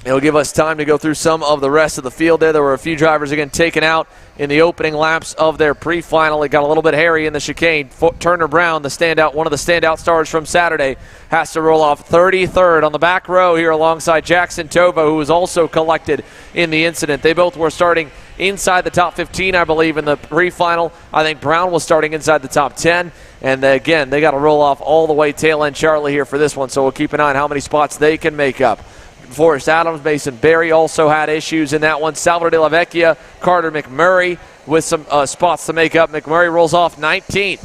it'll give us time to go through some of the rest of the field there. There were a few drivers, again, taken out in the opening laps of their pre-final. It got a little bit hairy in the chicane. Turner Brown, the standout, one of the standout stars from Saturday, has to roll off 33rd on the back row here alongside Jackson Tovo, who was also collected in the incident. They both were starting inside the top 15, I believe, in the pre-final. I think Brown was starting inside the top 10. And again, they got to roll off all the way tail end Charlie here for this one, so we'll keep an eye on how many spots they can make up. Forrest Adams, Mason Berry also had issues in that one. Salvador de la Vecchia, Carter McMurray with some spots to make up. McMurray rolls off 19th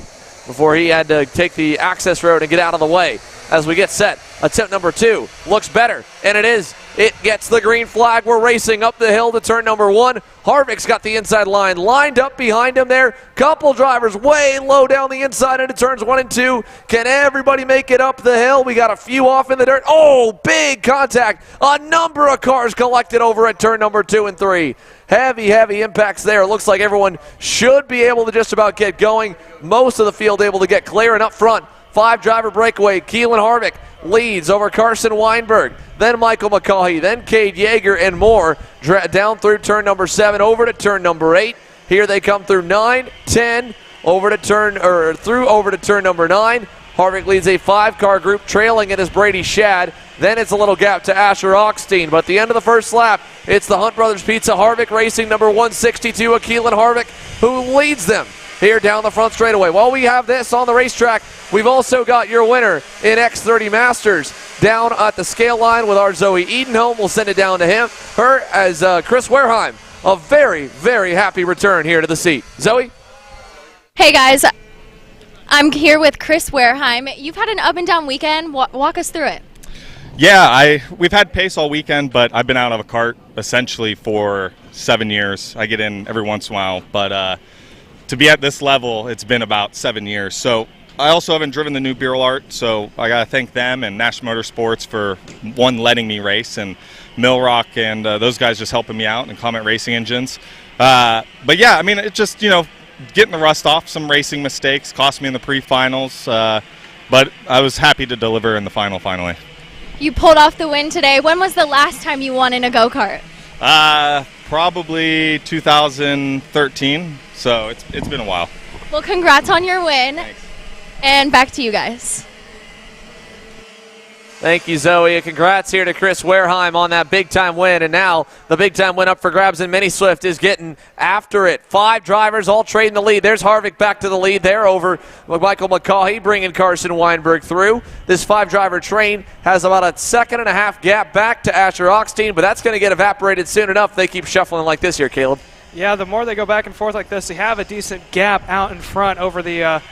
before he had to take the access road and get out of the way. As we get set, attempt number 2 looks better, and it is. It gets the green flag. We're racing up the hill to turn number 1. Harvick's got the inside line lined up behind him there. Couple drivers way low down the inside into turns 1 and 2. Can everybody make it up the hill? We got a few off in the dirt. Oh, big contact. A number of cars collected over at turn number 2 and 3. Heavy impacts there. It looks like everyone should be able to just about get going. Most of the field able to get clear, and up front, 5-driver breakaway. Keelan Harvick leads over Carson Weinberg, then Michael McCaughey, then Cade Yeager, and more down through turn number 7 over to turn number 8. Here they come through 9, 10 over to turn number 9. Harvick leads a 5-car group, trailing it is Brady Shad. Then it's a little gap to Asher Oxtein, but at the end of the first lap, it's the Hunt Brothers Pizza Harvick racing number 162, Keelan Harvick, who leads them here down the front straightaway. While we have this on the racetrack, we've also got your winner in X30 Masters down at the scale line with our Zoe Edenholm. We'll send it down to her as Chris Wareheim. A very happy return here to the seat. Zoe? Hey guys, I'm here with Chris Wareheim. You've had an up and down weekend. Walk us through it. Yeah, we've had pace all weekend, but I've been out of a kart essentially for 7 years. I get in every once in a while, but to be at this level, it's been about 7 years. So I also haven't driven the new Bureau Art, so I got to thank them and National Motorsports for, one, letting me race, and Millrock and those guys just helping me out, and Comet Racing Engines. But yeah, I mean, it just, getting the rust off, some racing mistakes cost me in the pre-finals, but I was happy to deliver in the final finally. You pulled off the win today. When was the last time you won in a go-kart? Probably 2013, so it's been a while. Well, congrats on your win. Thanks. And back to you guys. Thank you, Zoe. Congrats here to Chris Wareheim on that big-time win. And now the big-time win up for grabs, and Mini Swift is getting after it. 5 drivers all trading the lead. There's Harvick back to the lead there over Michael McCaughey, bringing Carson Weinberg through. This 5-driver train has about a 1.5-second gap back to Asher Oxtein, but that's going to get evaporated soon enough. They keep shuffling like this here, Caleb. Yeah, the more they go back and forth like this, they have a decent gap out in front over the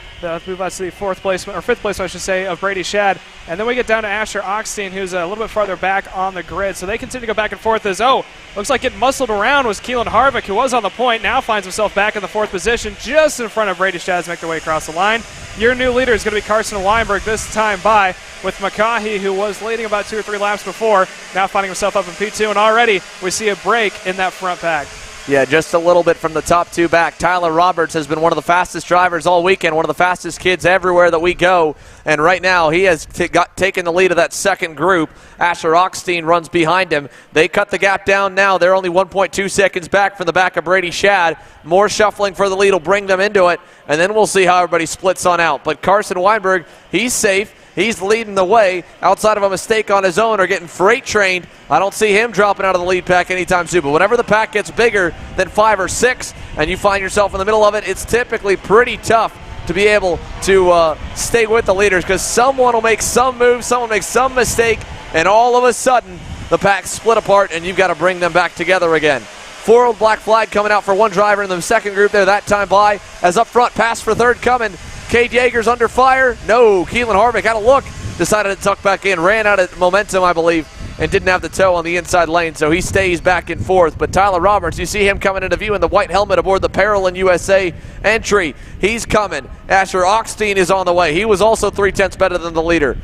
move out to the fifth placement, I should say, of Brady Shad. And then we get down to Asher Oxteen, who's a little bit farther back on the grid. So they continue to go back and forth as, looks like getting muscled around was Keelan Harvick, who was on the point, now finds himself back in the 4th position, just in front of Brady Shad to make their way across the line. Your new leader is going to be Carson Weinberg this time by, with McCaughey, who was leading about 2 or 3 laps before, now finding himself up in P2. And already we see a break in that front pack. Yeah, just a little bit from the top 2 back. Tyler Roberts has been one of the fastest drivers all weekend, one of the fastest kids everywhere that we go. And right now he has taken the lead of that second group. Asher Oxteen runs behind him. They cut the gap down now. They're only 1.2 seconds back from the back of Brady Shad. More shuffling for the lead will bring them into it, and then we'll see how everybody splits on out. But Carson Weinberg, he's safe. He's leading the way outside of a mistake on his own or getting freight trained. I don't see him dropping out of the lead pack anytime soon. But whenever the pack gets bigger than 5 or 6 and you find yourself in the middle of it, it's typically pretty tough to be able to stay with the leaders because someone will make some move, someone will make some mistake, and all of a sudden the pack's split apart and you've got to bring them back together again. 4 black flag coming out for one driver in the second group there that time by. As up front, pass for third coming. Cade Yeager's under fire. No, Keelan Harvick had a look, decided to tuck back in, ran out of momentum, I believe, and didn't have the toe on the inside lane, so he stays back in 4th. But Tyler Roberts, you see him coming into view in the white helmet aboard the Parolin USA entry. He's coming. Asher Oxteen is on the way. He was also 3/10 better than the leader.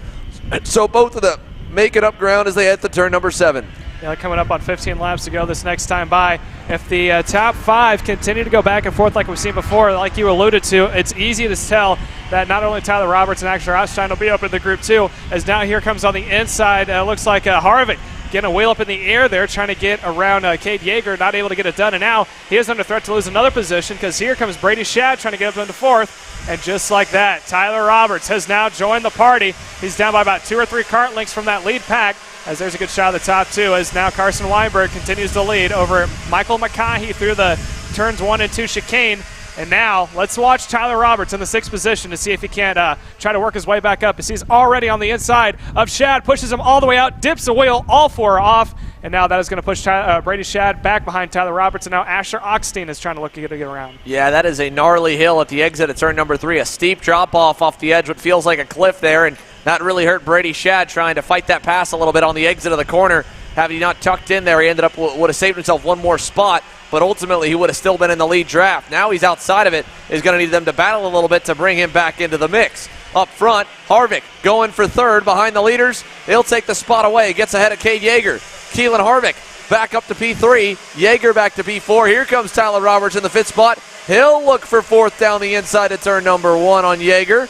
So both of them making up ground as they head to turn number 7. Yeah, coming up on 15 laps to go this next time by. If the top 5 continue to go back and forth like we've seen before, like you alluded to, it's easy to tell that not only Tyler Roberts and Asher Oxteen will be up in the group 2, as now here comes on the inside, looks like Harvick getting a wheel up in the air there, trying to get around Cade Yeager, not able to get it done. And now he is under threat to lose another position because here comes Brady Shad trying to get up into 4th. And just like that, Tyler Roberts has now joined the party. He's down by about 2 or 3 kart lengths from that lead pack, as there's a good shot of the top 2, as now Carson Weinberg continues to lead over Michael McCaughey through the turns 1 and 2 chicane. And now let's watch Tyler Roberts in the 6th position to see if he can't try to work his way back up, as he's already on the inside of Shad, pushes him all the way out, dips the wheel, all 4 are off. And now that is going to push Brady Shad back behind Tyler Roberts, and now Asher Oxteen is trying to look to get around. Yeah, that is a gnarly hill at the exit of turn number 3, a steep drop-off off the edge, what feels like a cliff there, and that really hurt Brady Shad trying to fight that pass a little bit on the exit of the corner. Had he not tucked in there, he ended up would have saved himself one more spot, but ultimately he would have still been in the lead draft. Now he's outside of it. He's going to need them to battle a little bit to bring him back into the mix. Up front, Harvick going for 3rd behind the leaders. He'll take the spot away. Gets ahead of Cade Yeager. Keelan Harvick back up to P3. Yeager back to P4. Here comes Tyler Roberts in the 5th spot. He'll look for 4th down the inside of turn number 1 on Yeager.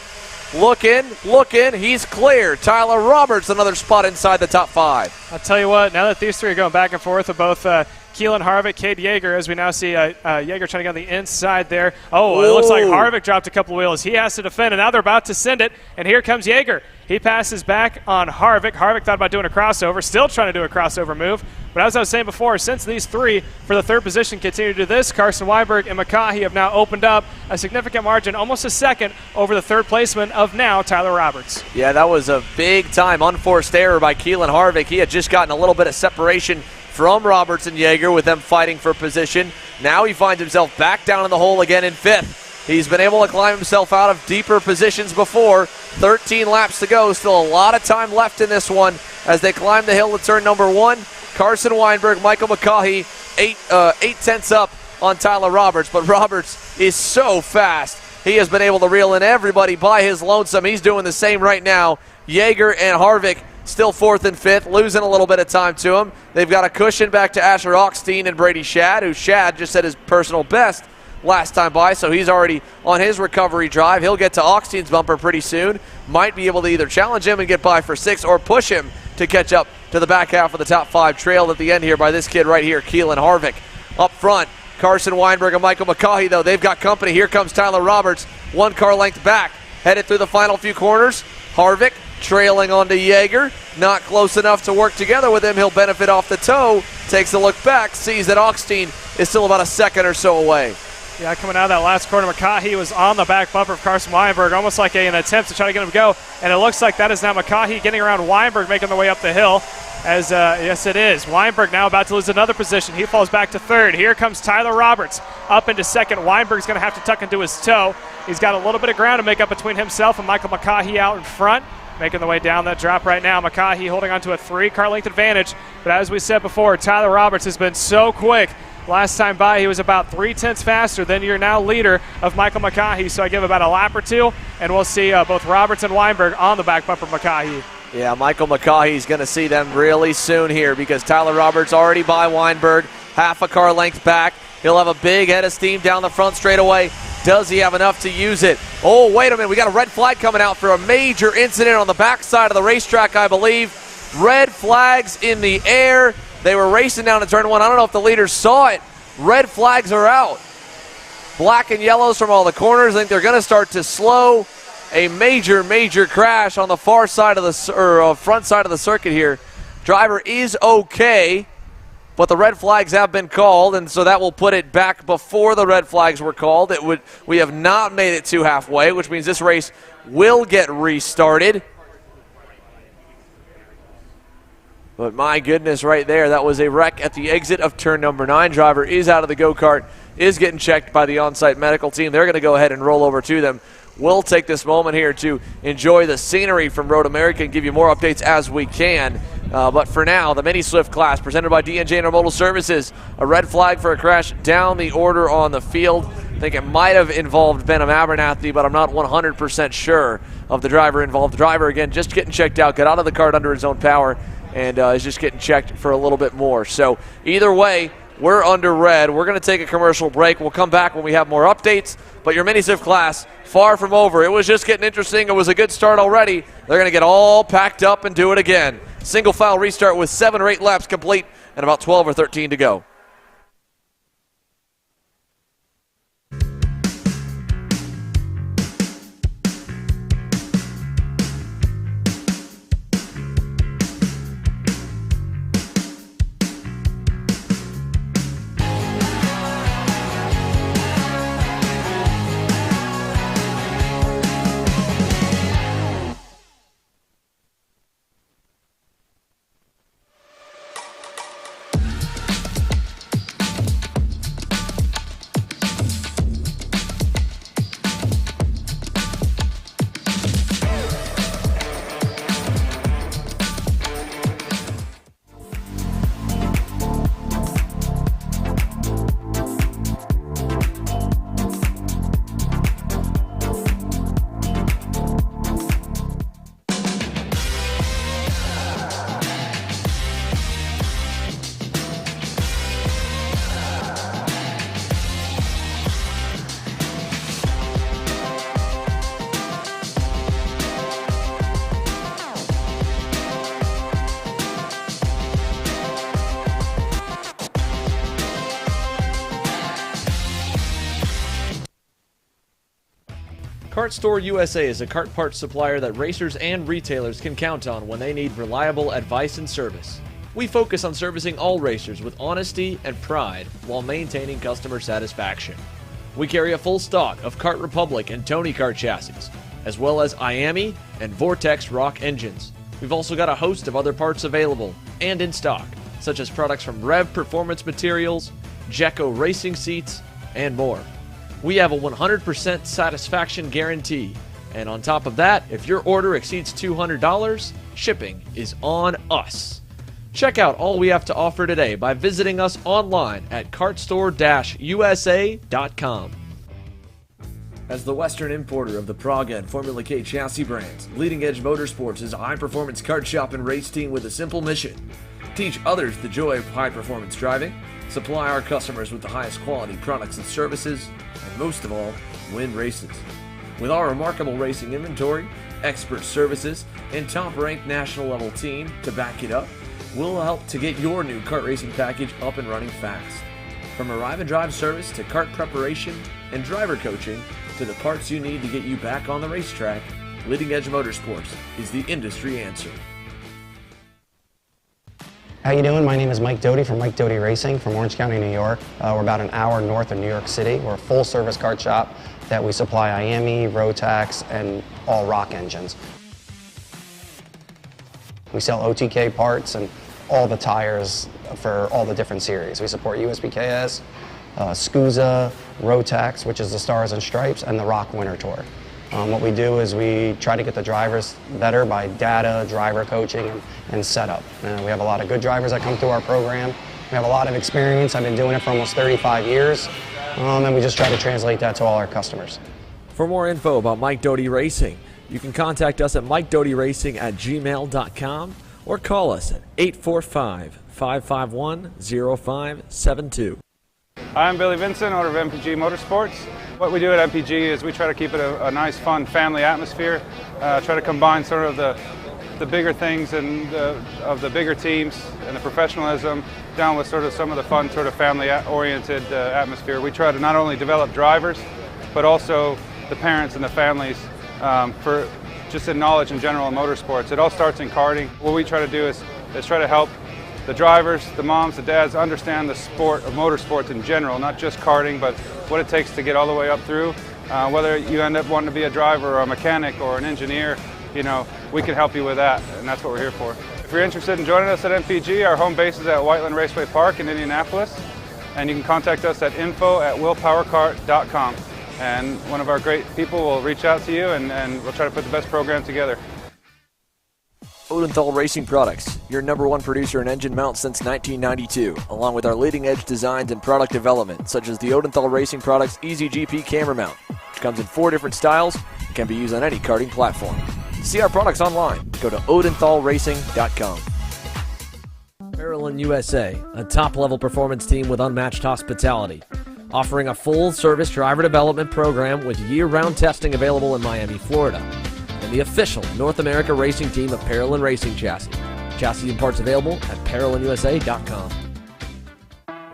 Looking, he's clear. Tyler Roberts, another spot inside the top 5. I'll tell you what, now that these 3 are going back and forth with both Keelan Harvick, Cade Yeager, as we now see Yeager trying to get on the inside there. Oh, it looks like Harvick dropped a couple of wheels. He has to defend, and now they're about to send it, and here comes Yeager. He passes back on Harvick. Harvick thought about doing a crossover, still trying to do a crossover move. But as I was saying before, since these 3 for the 3rd position continue to do this, Carson Weinberg and McCaughey have now opened up a significant margin, almost a second, over the 3rd placement of now Tyler Roberts. Yeah, that was a big-time unforced error by Keelan Harvick. He had just gotten a little bit of separation from Roberts and Yeager with them fighting for position. Now he finds himself back down in the hole again in 5th. He's been able to climb himself out of deeper positions before. 13 laps to go. Still a lot of time left in this one as they climb the hill to turn number 1. Carson Weinberg, Michael McCaughey, 8/10 up on Tyler Roberts. But Roberts is so fast. He has been able to reel in everybody by his lonesome. He's doing the same right now. Yeager and Harvick still 4th and 5th, losing a little bit of time to him. They've got a cushion back to Asher Oxteen and Brady Shad, who Shad just set his personal best last time by, so he's already on his recovery drive. He'll get to Oxteen's bumper pretty soon. Might be able to either challenge him and get by for 6 or push him to catch up to the back half of the top 5, trailed at the end here by this kid right here, Keelan Harvick. Up front, Carson Weinberg and Michael McCaughey, though, they've got company. Here comes Tyler Roberts, 1 car length back, headed through the final few corners. Harvick trailing onto Yeager, not close enough to work together with him. He'll benefit off the toe, takes a look back, sees that Oxteen is still about a second or so away. Yeah, coming out of that last corner, McCaughey was on the back bumper of Carson Weinberg, almost like an attempt to try to get him to go. And it looks like that is now McCaughey getting around Weinberg, making the way up the hill. As yes, it is. Weinberg now about to lose another position. He falls back to third. Here comes Tyler Roberts up into second. Weinberg's going to have to tuck into his toe. He's got a little bit of ground to make up between himself and Michael McCaughey out in front. Making the way down that drop right now. McCaughey holding on to a 3-car length advantage. But as we said before, Tyler Roberts has been so quick. Last time by, he was about 3/10 faster than your now leader of Michael McCaughey. So I give about a lap or two, and we'll see both Roberts and Weinberg on the back bumper of McCaughey. Yeah, Michael McCaughey's going to see them really soon here because Tyler Roberts already by Weinberg, half a car length back. He'll have a big head of steam down the front straightaway. Does he have enough to use it? Oh, wait a minute. We got a red flag coming out for a major incident on the backside of the racetrack, I believe. Red flags in the air. They were racing down to turn one. I don't know if the leaders saw it. Red flags are out. Black and yellows from all the corners. I think they're going to start to slow. A major, major crash on the far side of the front side of the circuit here. Driver is okay, but the red flags have been called, and so that will put it back before the red flags were called. We have not made it to halfway, which means this race will get restarted. But my goodness, right there, that was a wreck at the exit of turn number 9. Driver is out of the go-kart, is getting checked by the on-site medical team. They're going to go ahead and roll over to them. We'll take this moment here to enjoy the scenery from Road America and give you more updates as we can. But for now, the Mini Swift class presented by D&J Intermodal Services. A red flag for a crash down the order on the field. I think it might have involved Benham Abernathy, but I'm not 100% sure of the driver involved. The driver, again, just getting checked out, got out of the cart under his own power, and is just getting checked for a little bit more. So either way, we're under red. We're going to take a commercial break. We'll come back when we have more updates. But your Mini Swift class, far from over. It was just getting interesting. It was a good start already. They're going to get all packed up and do it again. Single file restart with 7 or 8 laps complete and about 12 or 13 to go. Kart Store USA is a kart parts supplier that racers and retailers can count on when they need reliable advice and service. We focus on servicing all racers with honesty and pride while maintaining customer satisfaction. We carry a full stock of Kart Republic and Tony Kart chassis, as well as IAMI and Vortex Rock engines. We've also got a host of other parts available and in stock, such as products from Rev Performance Materials, Jekko Racing Seats, and more. We have a 100% satisfaction guarantee, and on top of that, if your order exceeds $200, shipping is on us. Check out all we have to offer today by visiting us online at kartstore-usa.com. As the Western importer of the Praga and Formula K chassis brands, Leading Edge Motorsports is a high-performance kart shop and race team with a simple mission: teach others the joy of high-performance driving, supply our customers with the highest quality products and services, and most of all, win races. With our remarkable racing inventory, expert services, and top-ranked national-level team to back it up, we'll help to get your new kart racing package up and running fast. From arrive and drive service to kart preparation and driver coaching to the parts you need to get you back on the racetrack, Leading Edge Motorsports is the industry answer. How you doing? My name is Mike Doty from Mike Doty Racing from Orange County, New York. We're about an hour north of New York City. We're a full-service kart shop that we supply IAMI, Rotax, and all rock engines. We sell OTK parts and all the tires for all the different series. We support USPKS, SCUSA, Rotax, which is the Stars and Stripes, and the Rock Winter Tour. What we do is we try to get the drivers better by data, driver coaching, and setup. We have a lot of good drivers that come through our program. We have a lot of experience. I've been doing it for almost 35 years, and we just try to translate that to all our customers. For more info about Mike Doty Racing, you can contact us at mikedotyracing@gmail.com or call us at 845-551-0572. Hi, I'm Billy Vincent, owner of MPG Motorsports. What we do at MPG is we try to keep it a nice, fun family atmosphere, try to combine sort of the bigger things and of the bigger teams and the professionalism down with sort of some of the fun, sort of family-oriented atmosphere. We try to not only develop drivers, but also the parents and the families for just in knowledge in general in motorsports. It all starts in karting. What we try to do is try to help the drivers, the moms, the dads understand the sport of motorsports in general, not just karting, but what it takes to get all the way up through. Whether you end up wanting to be a driver or a mechanic or an engineer, you know, we can help you with that, and that's what we're here for. If you're interested in joining us at MPG, our home base is at Whiteland Raceway Park in Indianapolis, and you can contact us at info@willpowerkart.com. And one of our great people will reach out to you, and we'll try to put the best program together. Odenthal Racing Products, your #1 producer in engine mounts since 1992, along with our leading-edge designs and product development, such as the Odenthal Racing Products EasyGP camera mount, which comes in 4 different styles and can be used on any karting platform. To see our products online, go to odenthalracing.com. Parolin USA, a top-level performance team with unmatched hospitality, offering a full-service driver development program with year-round testing available in Miami, Florida. And the official North America racing team of Parolin Racing Chassis. Chassis and parts available at ParolinUSA.com.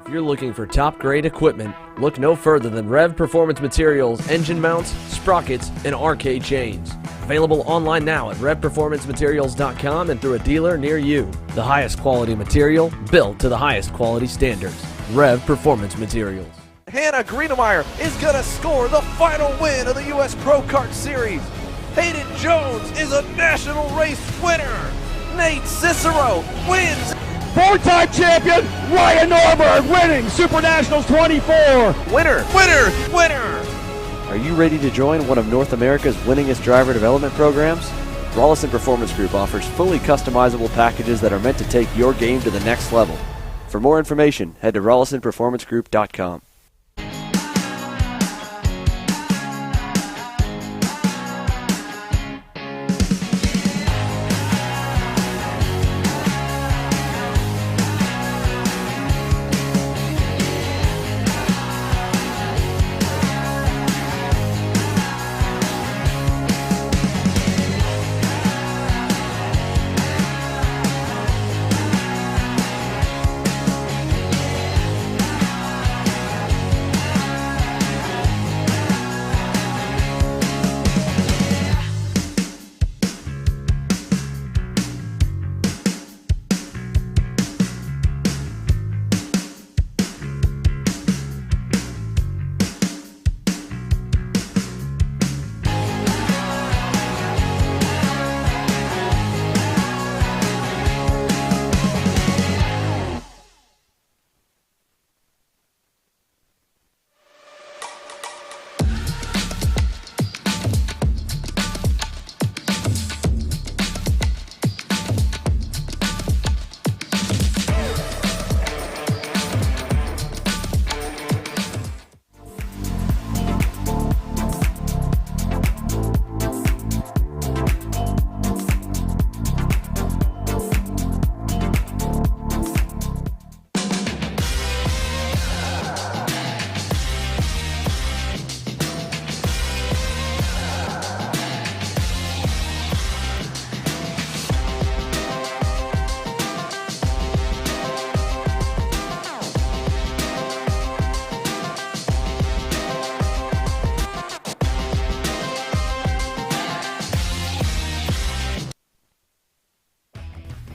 If you're looking for top-grade equipment, look no further than Rev Performance Materials, engine mounts, sprockets, and arcade chains. Available online now at RevPerformanceMaterials.com and through a dealer near you. The highest quality material, built to the highest quality standards. Rev Performance Materials. Hannah Greenemeyer is going to score the final win of the U.S. Pro Kart Series. Hayden Jones is a national race winner. Nate Cicero wins. 4-time champion Ryan Norberg winning Super Nationals 24. Winner, winner, winner. Are you ready to join one of North America's winningest driver development programs? Rollison Performance Group offers fully customizable packages that are meant to take your game to the next level. For more information, head to RollisonPerformanceGroup.com.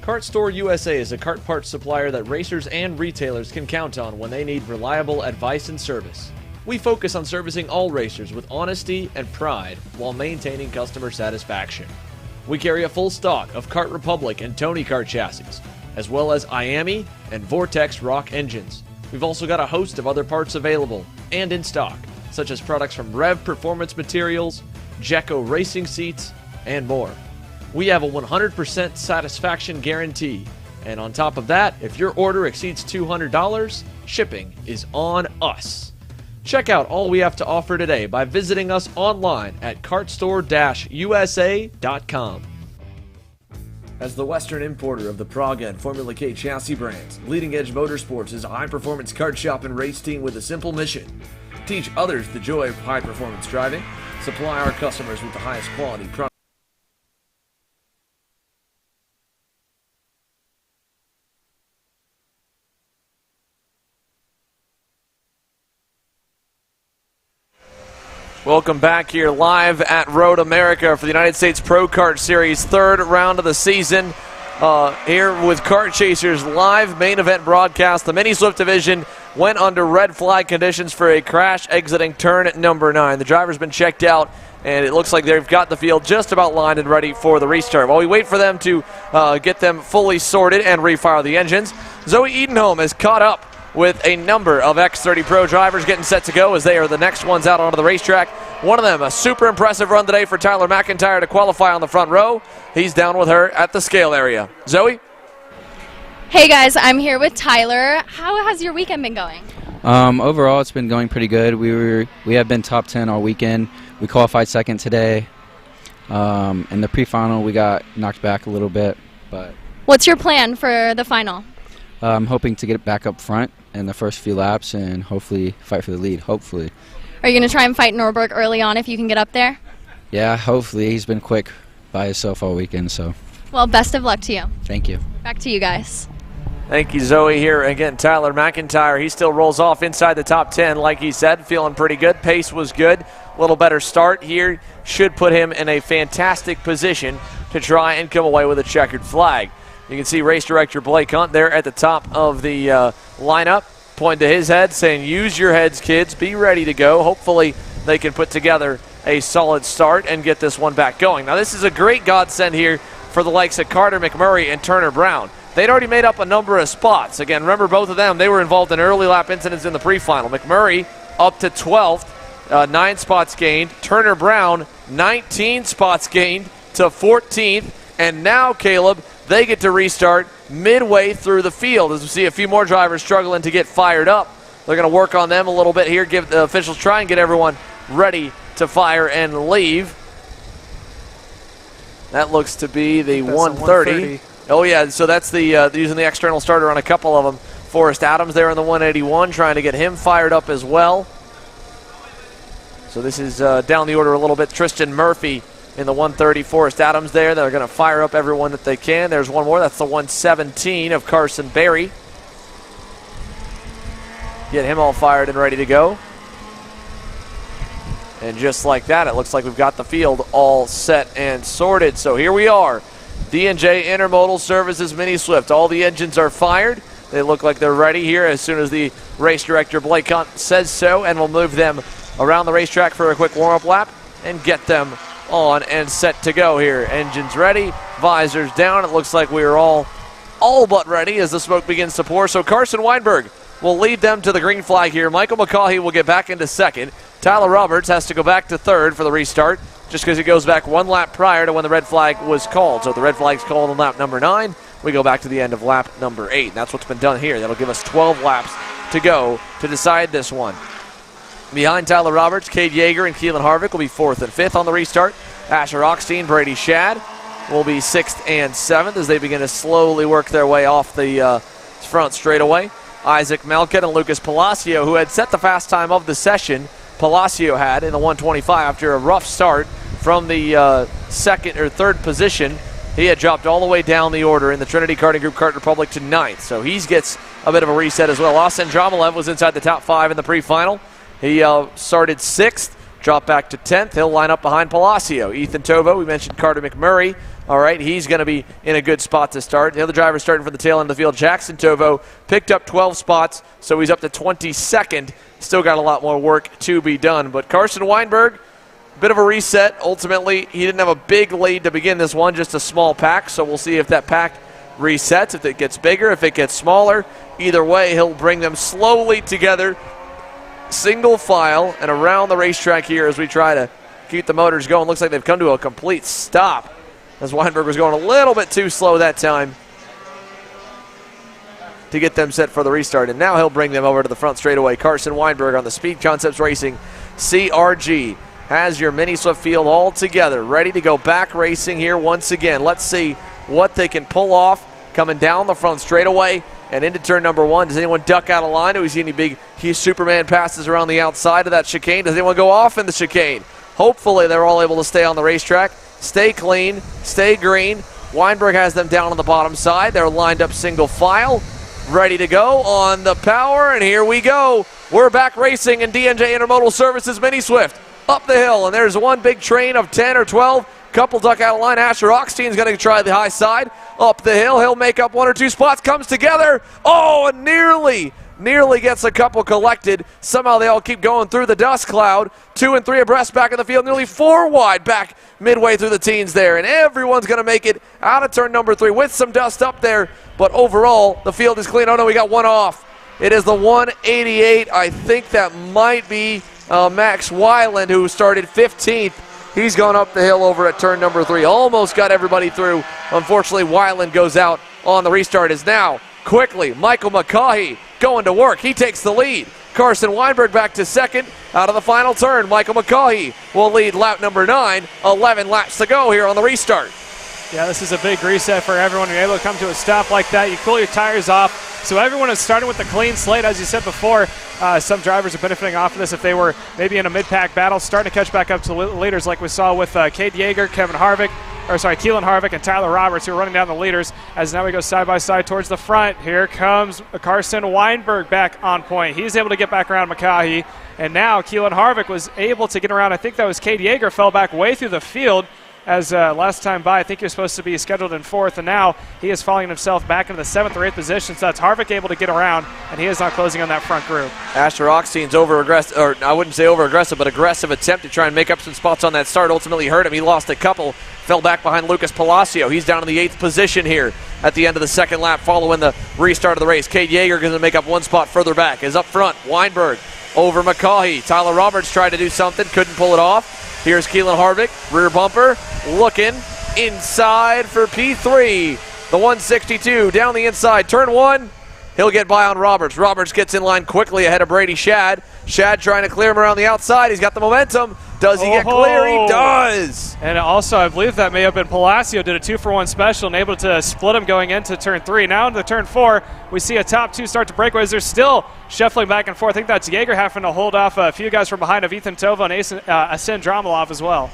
Kart Store USA is a kart parts supplier that racers and retailers can count on when they need reliable advice and service. We focus on servicing all racers with honesty and pride while maintaining customer satisfaction. We carry a full stock of Kart Republic and Tony Kart chassis, as well as IAMI and Vortex Rock engines. We've also got a host of other parts available and in stock, such as products from Rev Performance Materials, Jecco Racing Seats, and more. We have a 100% satisfaction guarantee, and on top of that, if your order exceeds $200, shipping is on us. Check out all we have to offer today by visiting us online at kartstore-usa.com. As the Western importer of the Praga and Formula K chassis brands, Leading Edge Motorsports is a high-performance kart shop and race team with a simple mission: teach others the joy of high-performance driving, supply our customers with the highest quality product. Welcome back here live at Road America for the United States Pro Kart Series, third round of the season. Here with Kart Chasers live main event broadcast. The Mini Swift division went under red flag conditions for a crash exiting turn at number 9. The driver's been checked out, and it looks like they've got the field just about lined and ready for the restart. While we wait for them to get them fully sorted and refire the engines, Zoe Edenholm has caught up with a number of X30 Pro drivers getting set to go as they are the next ones out onto the racetrack. One of them, a super impressive run today for Tyler McIntyre to qualify on the front row. He's down with her at the scale area. Zoe? Hey guys, I'm here with Tyler. How has your weekend been going? Overall, it's been going pretty good. We have been top 10 all weekend. We qualified second today. In the pre-final, we got knocked back a little bit. But What's your plan for the final? I'm hoping to get it back up front in the first few laps and hopefully fight for the lead, hopefully. Are you going to try and fight Norberg early on if you can get up there? Yeah, hopefully. He's been quick by himself all weekend, so. Well, best of luck to you. Thank you. Back to you guys. Thank you, Zoe. Here again, Tyler McIntyre. He still rolls off inside the top 10, like he said, feeling pretty good. Pace was good. A little better start here should put him in a fantastic position to try and come away with a checkered flag. You can see race director Blake Hunt there at the top of the lineup, pointing to his head, saying, use your heads, kids. Be ready to go. Hopefully they can put together a solid start and get this one back going. Now, this is a great godsend here for the likes of Carter McMurray and Turner Brown. They'd already made up a number of spots. Again, remember both of them, they were involved in early lap incidents in the pre-final. McMurray up to 12th, 9 spots gained. Turner Brown, 19 spots gained to 14th. And now, Caleb, they get to restart midway through the field as we see a few more drivers struggling to get fired up. They're going to work on them a little bit here, give the officials try and get everyone ready to fire and leave. That looks to be the 130. Oh, yeah, so that's the using the external starter on a couple of them. Forrest Adams there in the 181, trying to get him fired up as well. So this is down the order a little bit. Tristan Murphy in the 130, Forrest Adams there. They're going to fire up everyone that they can. There's one more. That's the 117 of Carson Berry. Get him all fired and ready to go. And just like that, it looks like we've got the field all set and sorted. So here we are. D&J Intermodal Services Mini Swift. All the engines are fired. They look like they're ready here as soon as the race director Blake Hunt says so, and we'll move them around the racetrack for a quick warm-up lap and get them on and set to go here. Engines ready, visors down. It looks like we are all but ready as the smoke begins to pour. So Carson Weinberg will lead them to the green flag here. Michael McCaughey will get back into second. Tyler Roberts has to go back to third for the restart just because he goes back one lap prior to when the red flag was called. So the red flag's called on lap number 9. We go back to the end of lap number 8. And that's what's been done here. That'll give us 12 laps to go to decide this one. Behind Tyler Roberts, Cade Yeager and Keelan Harvick will be 4th and 5th on the restart. Asher Oxteen, Brady Shad will be 6th and 7th as they begin to slowly work their way off the front straightaway. Isaac Melkett and Lucas Palacio, who had set the fast time of the session, Palacio had in the 125 after a rough start from the second or third position. He had dropped all the way down the order in the Trinity Karting Group Kart Republic to 9th. So he gets a bit of a reset as well. Austin Dromalev was inside the top 5 in the pre-final. He started 6th, dropped back to 10th. He'll line up behind Palacio. Ethan Tovo, we mentioned Carter McMurray. All right, he's going to be in a good spot to start. The other driver starting from the tail end of the field, Jackson Tovo, picked up 12 spots, so he's up to 22nd. Still got a lot more work to be done. But Carson Weinberg, bit of a reset. Ultimately, he didn't have a big lead to begin this one, just a small pack. So we'll see if that pack resets, if it gets bigger, if it gets smaller. Either way, he'll bring them slowly together, single file, and around the racetrack here as we try to keep the motors going. Looks like they've come to a complete stop as Weinberg was going a little bit too slow that time to get them set for the restart. And now he'll bring them over to the front straightaway. Carson Weinberg on the Speed Concepts Racing CRG has your mini Swift field all together, ready to go back racing here once again. Let's see what they can pull off coming down the front straightaway and into turn number 1. Does anyone duck out of line? Do we see any big Superman passes around the outside of that chicane? Does anyone go off in the chicane? Hopefully they're all able to stay on the racetrack, stay clean, stay green. Weinberg has them down on the bottom side. They're lined up single file, ready to go on the power, and here we go. We're back racing in D&J Intermodal Services Mini Swift. Up the hill, and there's one big train of 10 or 12. Couple duck out of line. Asher Oxteen's going to try the high side. Up the hill, he'll make up 1 or 2 spots. Comes together. Oh, and nearly gets a couple collected. Somehow they all keep going through the dust cloud. 2 and 3 abreast back in the field. Nearly 4 wide back midway through the teens there. And everyone's going to make it out of turn number 3 with some dust up there. But overall, the field is clean. Oh, no, we got one off. It is the 188. I think that might be Max Weiland, who started 15th. He's gone up the hill over at turn number 3. Almost got everybody through. Unfortunately, Weiland goes out on the restart. Is now quickly Michael McCaughey going to work. He takes the lead. Carson Weinberg back to second out of the final turn. Michael McCaughey will lead lap number 9. 11 laps to go here on the restart. Yeah, this is a big reset for everyone. You're able to come to a stop like that. You cool your tires off. So everyone is starting with a clean slate. As you said before, some drivers are benefiting off of this if they were maybe in a mid-pack battle, starting to catch back up to leaders like we saw with Cade Yeager, Keelan Harvick, and Tyler Roberts, who are running down the leaders. As now we go side by side towards the front. Here comes Carson Weinberg back on point. He's able to get back around McCaughey. And now Keelan Harvick was able to get around. I think that was Cade Yeager, fell back way through the field. As last time by, I think he was supposed to be scheduled in 4th, and now he is falling himself back into the 7th or 8th position, so that's Harvick able to get around, and he is not closing on that front group. Asher Oxteen's over-aggressive, or I wouldn't say over-aggressive, but aggressive attempt to try and make up some spots on that start ultimately hurt him. He lost a couple, fell back behind Lucas Palacio. He's down in the 8th position here at the end of the second lap following the restart of the race. Cade Yeager going to make up one spot further back. Is up front, Weinberg over McCaughey. Tyler Roberts tried to do something, couldn't pull it off. Here's Keelan Harvick, rear bumper, looking inside for P3. The 162 down the inside, turn 1. He'll get by on Roberts. Roberts gets in line quickly ahead of Brady Shad. Shad trying to clear him around the outside. He's got the momentum. Does he get clear? He does. And also, I believe that may have been Palacio did a 2-for-1 special and able to split him going into turn 3. Now into turn 4, we see a top 2 start to breakaways. They're still shuffling back and forth. I think that's Yeager having to hold off a few guys from behind of Ethan Tova and Asin Dramalov as well.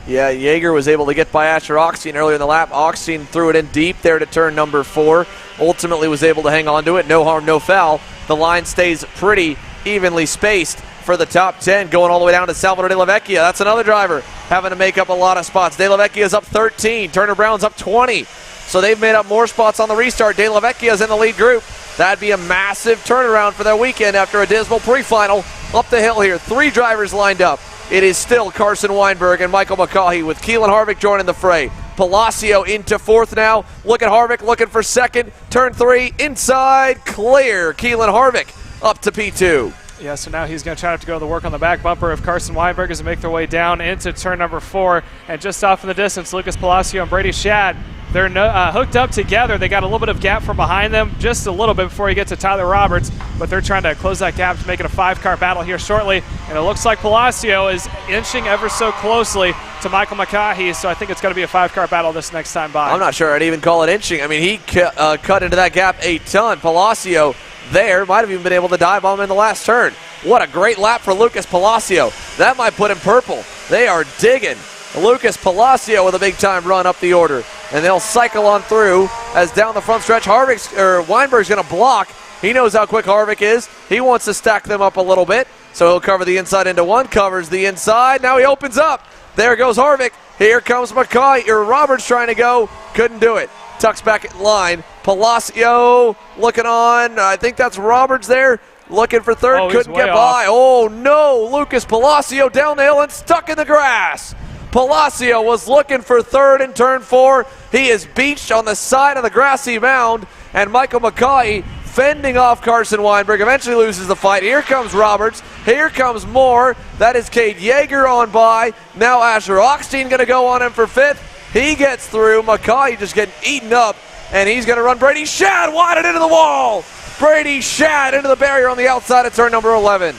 Yeah, Yeager was able to get by Asher Oxteen earlier in the lap. Oxteen threw it in deep there to turn number 4. Ultimately was able to hang on to it. No harm, no foul. The line stays pretty evenly spaced for the top 10, going all the way down to Salvador De La Vecchia. That's another driver having to make up a lot of spots. De La Vecchia is up 13. Turner Brown's up 20. So they've made up more spots on the restart. De La Vecchia is in the lead group. That'd be a massive turnaround for their weekend after a dismal pre-final. Up the hill here, 3 drivers lined up. It is still Carson Weinberg and Michael McCaughey with Keelan Harvick joining the fray. Palacio into 4th now. Look at Harvick looking for 2nd. Turn 3, inside, clear. Keelan Harvick up to P2. Yeah, so now he's going to try to go to work on the back bumper of Carson Weinberg as they make their way down into turn number 4. And just off in the distance, Lucas Palacio and Brady Shad, they're hooked up together. They got a little bit of gap from behind them, just a little bit before you get to Tyler Roberts, but they're trying to close that gap to make it a 5-car battle here shortly. And it looks like Palacio is inching ever so closely to Michael McCaughey, so I think it's going to be a 5-car battle this next time by. I'm not sure I'd even call it inching. I mean, he cut into that gap a ton. Palacio there might have even been able to dive on him in the last turn. What a great lap for Lucas Palacio. That might put him purple. They are digging. Lucas Palacio with a big-time run up the order. And they'll cycle on through as down the front stretch, Weinberg's going to block. He knows how quick Harvick is. He wants to stack them up a little bit. So he'll cover the inside into 1, covers the inside. Now he opens up. There goes Harvick. Here comes Roberts trying to go. Couldn't do it. Tucks back at line. Palacio looking on. I think that's Roberts there. Looking for 3rd. Couldn't get by. Oh, no. Lucas Palacio down the hill and stuck in the grass. Palacio was looking for third in turn 4. He is beached on the side of the grassy mound, and Michael McCaughey fending off Carson Weinberg, eventually loses the fight. Here comes Roberts. Here comes Moore. That is Cade Yeager on by. Now Asher Oxteen going to go on him for 5th. He gets through. McCaughey just getting eaten up, and he's going to run Brady Shad wide into the wall. Brady Shad into the barrier on the outside of turn number 11.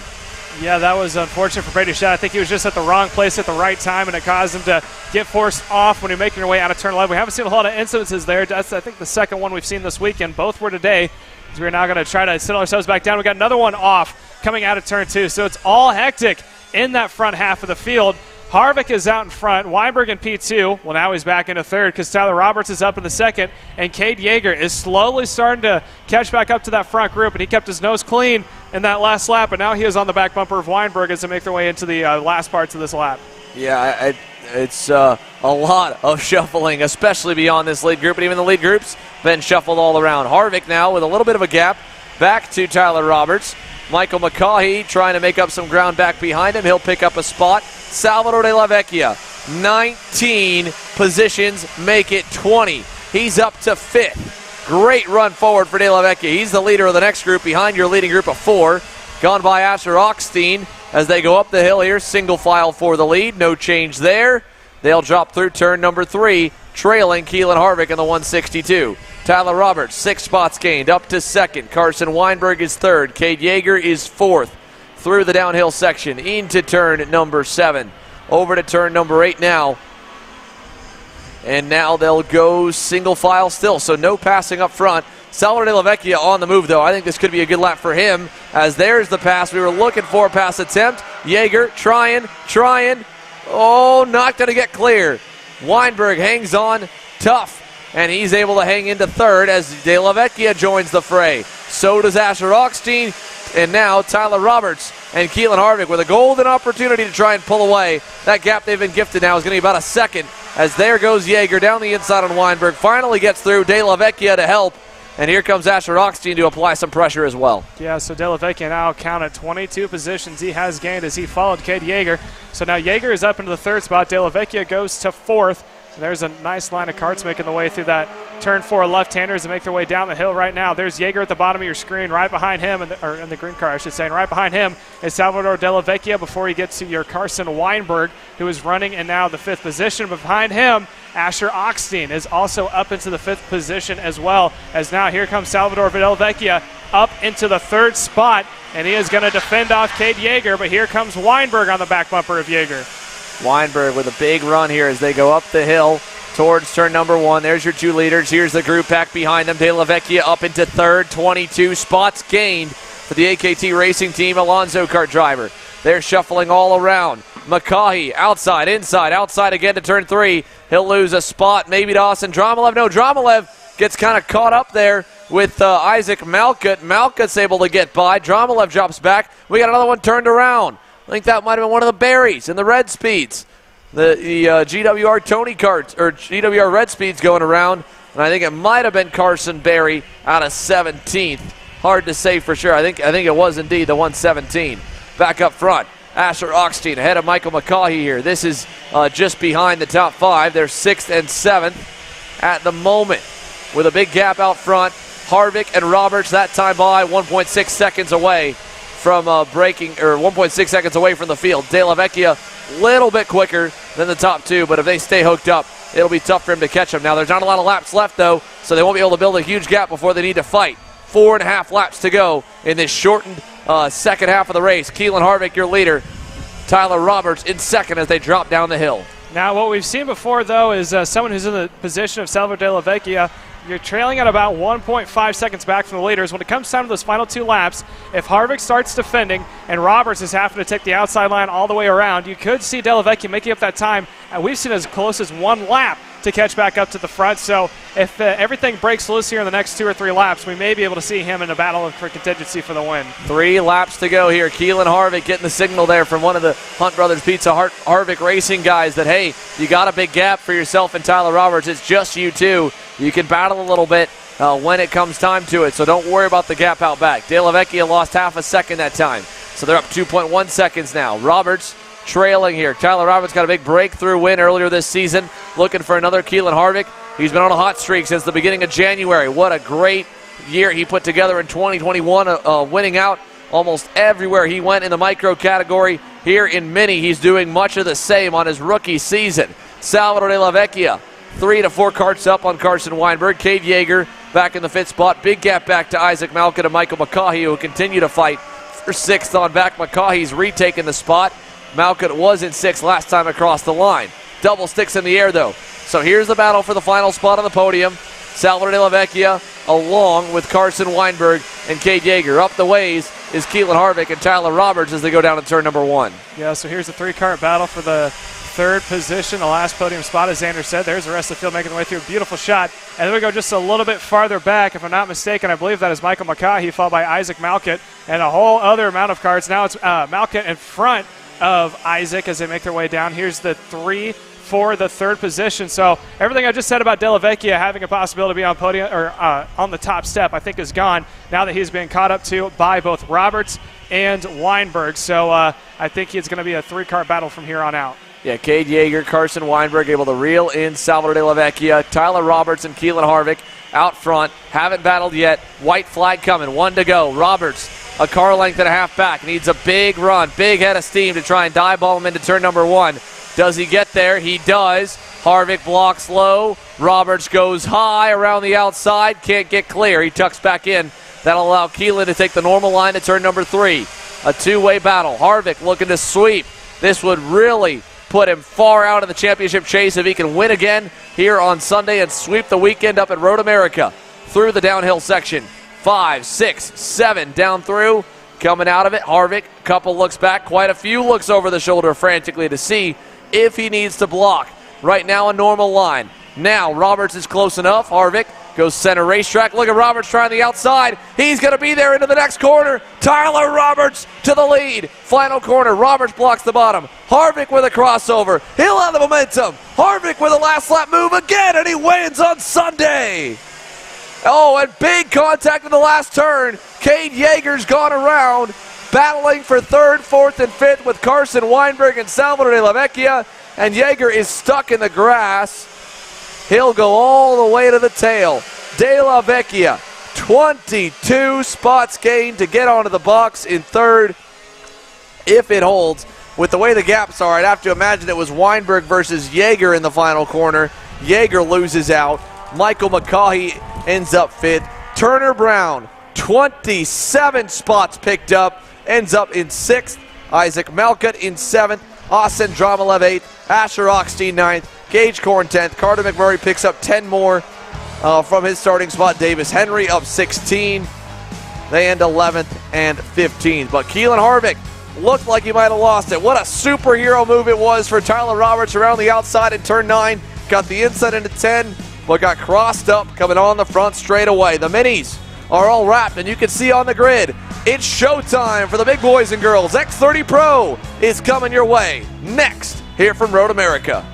Yeah, that was unfortunate for Brady Shad. I think he was just at the wrong place at the right time, and it caused him to get forced off when he was making your way out of turn 11. We haven't seen a lot of incidences there. That's, I think, the second one we've seen this weekend. Both were today. So we're now going to try to settle ourselves back down. We got another one off coming out of turn 2. So it's all hectic in that front half of the field. Harvick is out in front. Weinberg in P2. Well, now he's back into third because Tyler Roberts is up in the second. And Cade Yeager is slowly starting to catch back up to that front group. And he kept his nose clean in that last lap. But now he is on the back bumper of Weinberg as they make their way into the last parts of this lap. Yeah, it's a lot of shuffling, especially beyond this lead group. And even the lead group's been shuffled all around. Harvick now with a little bit of a gap back to Tyler Roberts. Michael McCaughey trying to make up some ground back behind him. He'll pick up a spot. Salvador De La Vecchia, 19 positions, make it 20. He's up to 5th. Great run forward for De La Vecchia. He's the leader of the next group behind your leading group of 4. Gone by Asher Oxteen as they go up the hill here. Single file for the lead. No change there. They'll drop through turn number 3, trailing Keelan Harvick in the 162. Tyler Roberts, 6 spots gained, up to 2nd. Carson Weinberg is 3rd. Cade Yeager is 4th. Through the downhill section, into turn number 7. Over to turn number 8 now. And now they'll go single file still, so no passing up front. Salvador De La Vecchia on the move, though. I think this could be a good lap for him, as there's the pass we were looking for, pass attempt. Yeager trying. Oh, not going to get clear. Weinberg hangs on tough, and he's able to hang into 3rd as De La Vecchia joins the fray. So does Asher Oxteen, and now Tyler Roberts and Keelan Harvick with a golden opportunity to try and pull away. That gap they've been gifted now is going to be about a 2nd, as there goes Yeager down the inside on Weinberg. Finally gets through De La Vecchia to help, and here comes Asher Oxteen to apply some pressure as well. Yeah, so De La Vecchia now counted 22 positions he has gained as he followed Cade Yeager. So now Yeager is up into the 3rd spot. De La Vecchia goes to 4th. There's a nice line of karts making the way through that turn 4 left-handers and make their way down the hill right now. There's Yeager at the bottom of your screen, right behind him, or in the green car, I should say. And right behind him is Salvador De La Vecchia before he gets to your Carson Weinberg, who is running in now the 5th position. Behind him, Asher Oxteen is also up into the 5th position as well, as now here comes Salvador De La Vecchia up into the 3rd spot, and he is going to defend off Cade Yeager, but here comes Weinberg on the back bumper of Yeager. Weinberg with a big run here as they go up the hill towards turn number 1. There's your 2 leaders. Here's the group back behind them. De La Vecchia up into 3rd, 22 spots gained for the AKT Racing Team Alonso Kart driver. They're shuffling all around. McCaughey outside, inside, outside again to turn 3. He'll lose a spot, maybe to Austin Dromalev. No, Dromalev gets kind of caught up there with Isaac Malkut. Malkut's able to get by. Dromalev drops back. We got another one turned around. I think that might have been one of the Berries in the Red Speeds. The GWR Tony Kart, or GWR Red Speeds going around, and I think it might have been Carson Berry out of 17th. Hard to say for sure. I think it was indeed the 117. Back up front, Asher Oxteen ahead of Michael McCaughey here. This is just behind the top 5. They're 6th and 7th at the moment, with a big gap out front. Harvick and Roberts that time by 1.6 seconds away from breaking, or 1.6 seconds away from the field. De La Vecchia a little bit quicker than the top 2, but if they stay hooked up, it'll be tough for him to catch them. Now, there's not a lot of laps left, though, so they won't be able to build a huge gap before they need to fight. 4.5 laps to go in this shortened second half of the race. Keelan Harvick, your leader. Tyler Roberts in 2nd as they drop down the hill. Now, what we've seen before, though, is someone who's in the position of Salvador De La Vecchia. You're trailing at about 1.5 seconds back from the leaders. When it comes down to those final 2 laps, if Harvick starts defending and Roberts is having to take the outside line all the way around, you could see De La Vecchia making up that time. And we've seen as close as 1 lap to catch back up to the front. So if everything breaks loose here in the next 2 or 3 laps, we may be able to see him in a battle for contingency for the win. 3 laps to go here. Keelan Harvick getting the signal there from one of the Hunt Brothers Pizza Harvick Racing guys that, hey, you got a big gap for yourself and Tyler Roberts. It's just you two. You can battle a little bit when it comes time to it, so don't worry about the gap out back. De La Vecchia lost half a second that time, so they're up 2.1 seconds now. Roberts trailing here. Tyler Roberts got a big breakthrough win earlier this season, looking for another. Keelan Harvick, he's been on a hot streak since the beginning of January. What a great year he put together in 2021, winning out almost everywhere he went in the micro category. Here in Mini, he's doing much of the same on his rookie season. Salvador de la Vecchia, 3 to 4 karts up on Carson Weinberg. Cade Yeager back in the 5th spot. Big gap back to Isaac Malkin and Michael McCaughey, who continue to fight for 6th on back. McCaughey's retaken the spot. Malkin was in 6th last time across the line. Double sticks in the air, though. So here's the battle for the final spot on the podium. Salvador de la Vecchia along with Carson Weinberg and Cade Yeager. Up the ways is Keelan Harvick and Tyler Roberts as they go down to turn number 1. Yeah, so here's the 3-kart battle for the 3rd position, the last podium spot, as Xander said. There's the rest of the field making their way through. Beautiful shot. And then we go just a little bit farther back. If I'm not mistaken, I believe that is Michael McCaughey, followed by Isaac Malkett, and a whole other amount of karts. Now it's Malkett in front of Isaac as they make their way down. Here's the 3 for the 3rd position. So everything I just said about De La Vecchia having a possibility to be on podium or on the top step, I think is gone now that he's been caught up to by both Roberts and Weinberg. So I think it's going to be a 3-kart battle from here on out. Yeah, Cade Yeager, Carson Weinberg able to reel in Salvador de la Vecchia. Tyler Roberts and Keelan Harvick out front. Haven't battled yet. White flag coming. 1 to go. Roberts, a car length and a half back. Needs a big run, big head of steam to try and dive bomb him into turn number 1. Does he get there? He does. Harvick blocks low. Roberts goes high around the outside. Can't get clear. He tucks back in. That'll allow Keelan to take the normal line to turn number 3. A 2-way battle. Harvick looking to sweep. This would really put him far out of the championship chase if he can win again here on Sunday and sweep the weekend up at Road America through the downhill section. 5, 6, 7 down through. Coming out of it, Harvick, couple looks back, quite a few looks over the shoulder frantically to see if he needs to block. Right now a normal line. Now Roberts is close enough. Harvick goes center racetrack. Look at Roberts trying the outside. He's going to be there into the next corner. Tyler Roberts to the lead. Final corner. Roberts blocks the bottom. Harvick with a crossover. He'll have the momentum. Harvick with a last lap move again, and he wins on Sunday. Oh, and big contact in the last turn. Cade Yeager's gone around, battling for 3rd, 4th, and 5th with Carson Weinberg and Salvador de la Vecchia, and Yeager is stuck in the grass. He'll go all the way to the tail. De La Vecchia, 22 spots gained to get onto the box in 3rd. If it holds, with the way the gaps are, I'd have to imagine it was Weinberg versus Yeager in the final corner. Yeager loses out. Michael McCaughey ends up 5th. Turner Brown, 27 spots picked up, ends up in 6th. Isaac Malkett in 7th. Austin Dromelev 8th. Asher Oxtein 9th. Gage Korn 10th. Carter McMurray picks up 10 more from his starting spot. Davis Henry up 16. They end 11th and 15th. But Keelan Harvick looked like he might have lost it. What a superhero move it was for Tyler Roberts around the outside in turn 9. Got the inside into 10, but got crossed up coming on the front straight away. The minis are all wrapped, and you can see on the grid, it's showtime for the big boys and girls. X30 Pro is coming your way next here from Road America.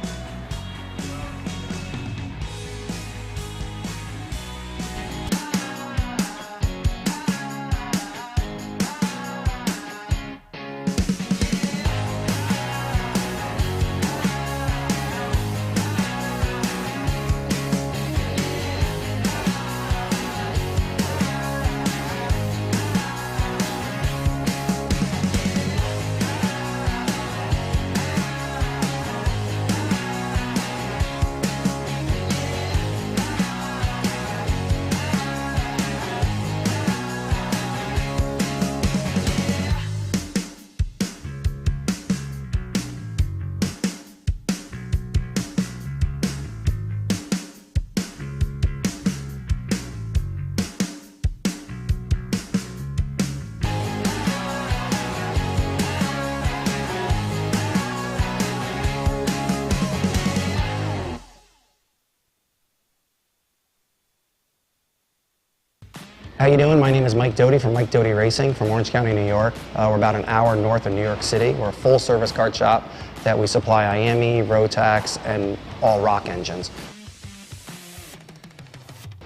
How you doing? My name is Mike Doty from Mike Doty Racing from Orange County, New York. We're about an hour north of New York City. We're a full-service kart shop that we supply IAME, Rotax, and all rock engines.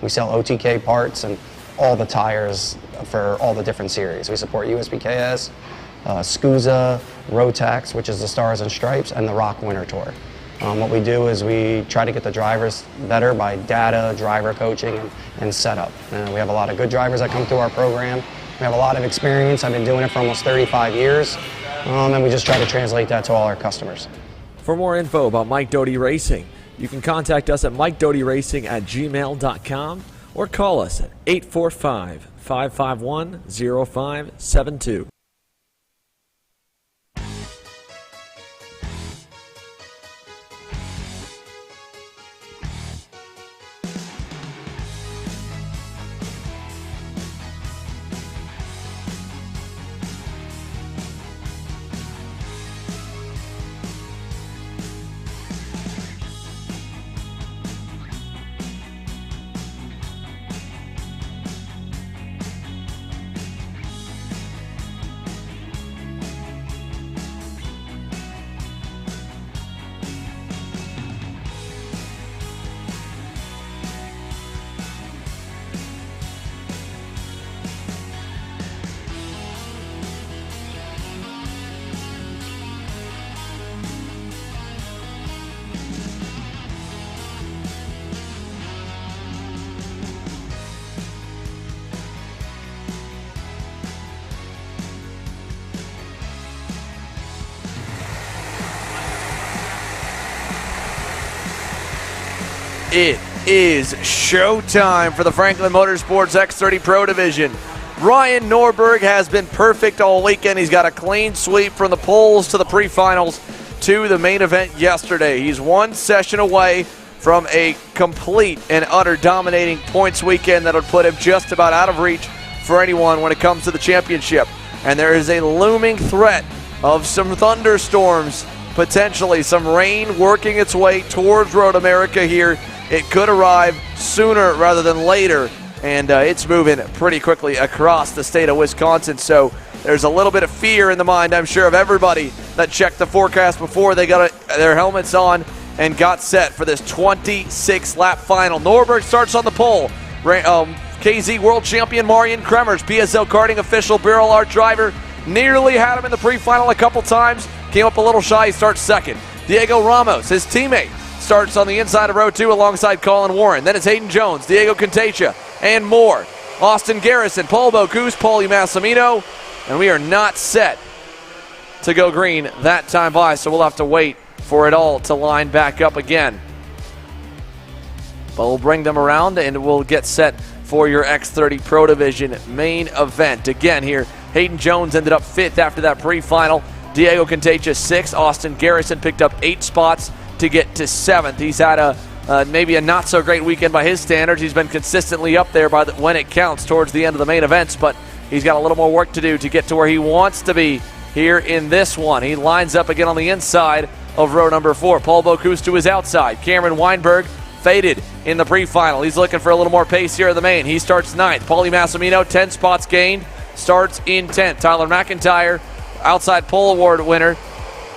We sell OTK parts and all the tires for all the different series. We support USBKS, SCUSA, Rotax, which is the Stars and Stripes, and the Rock Winter Tour. What we do is we try to get the drivers better by data, driver coaching, and setup. We have a lot of good drivers that come through our program. We have a lot of experience. I've been doing it for almost 35 years, and we just try to translate that to all our customers. For more info about Mike Doty Racing, you can contact us at mikedotyracing@gmail.com or call us at 845-551-0572. It is showtime for the Franklin Motorsports X30 Pro Division. Ryan Norberg has been perfect all weekend. He's got a clean sweep from the poles to the pre-finals to the main event yesterday. He's one session away from a complete and utter dominating points weekend that would put him just about out of reach for anyone when it comes to the championship. And there is a looming threat of some thunderstorms, potentially some rain working its way towards Road America here. It could arrive sooner rather than later, and it's moving pretty quickly across the state of Wisconsin. So there's a little bit of fear in the mind, I'm sure, of everybody that checked the forecast before they got their helmets on and got set for this 26-lap final. Norberg starts on the pole. KZ World Champion Marian Kremers, PSL Karting official, barrel art driver, nearly had him in the pre-final a couple times. Came up a little shy, he starts second. Diego Ramos, his teammate, starts on the inside of row 2 alongside Colin Warren. Then it's Hayden Jones, Diego Contagia, and more. Austin Garrison, Paul Bocuse, Paulie Massimino, and we are not set to go green that time by, so we'll have to wait for it all to line back up again. But we'll bring them around and we'll get set for your X30 Pro Division main event. Again here, Hayden Jones ended up 5th after that pre-final. Diego Contagia 6th. Austin Garrison picked up 8 spots to get to 7th. He's had maybe a not so great weekend by his standards. He's been consistently up there when it counts towards the end of the main events, but he's got a little more work to do to get to where he wants to be here in this one. He lines up again on the inside of row number 4. Paul Bocuse to his outside. Cameron Weinberg faded in the pre-final. He's looking for a little more pace here in the main. He starts 9th. Paulie Massimino, 10 spots gained, starts in 10th. Tyler McIntyre, outside pole award winner,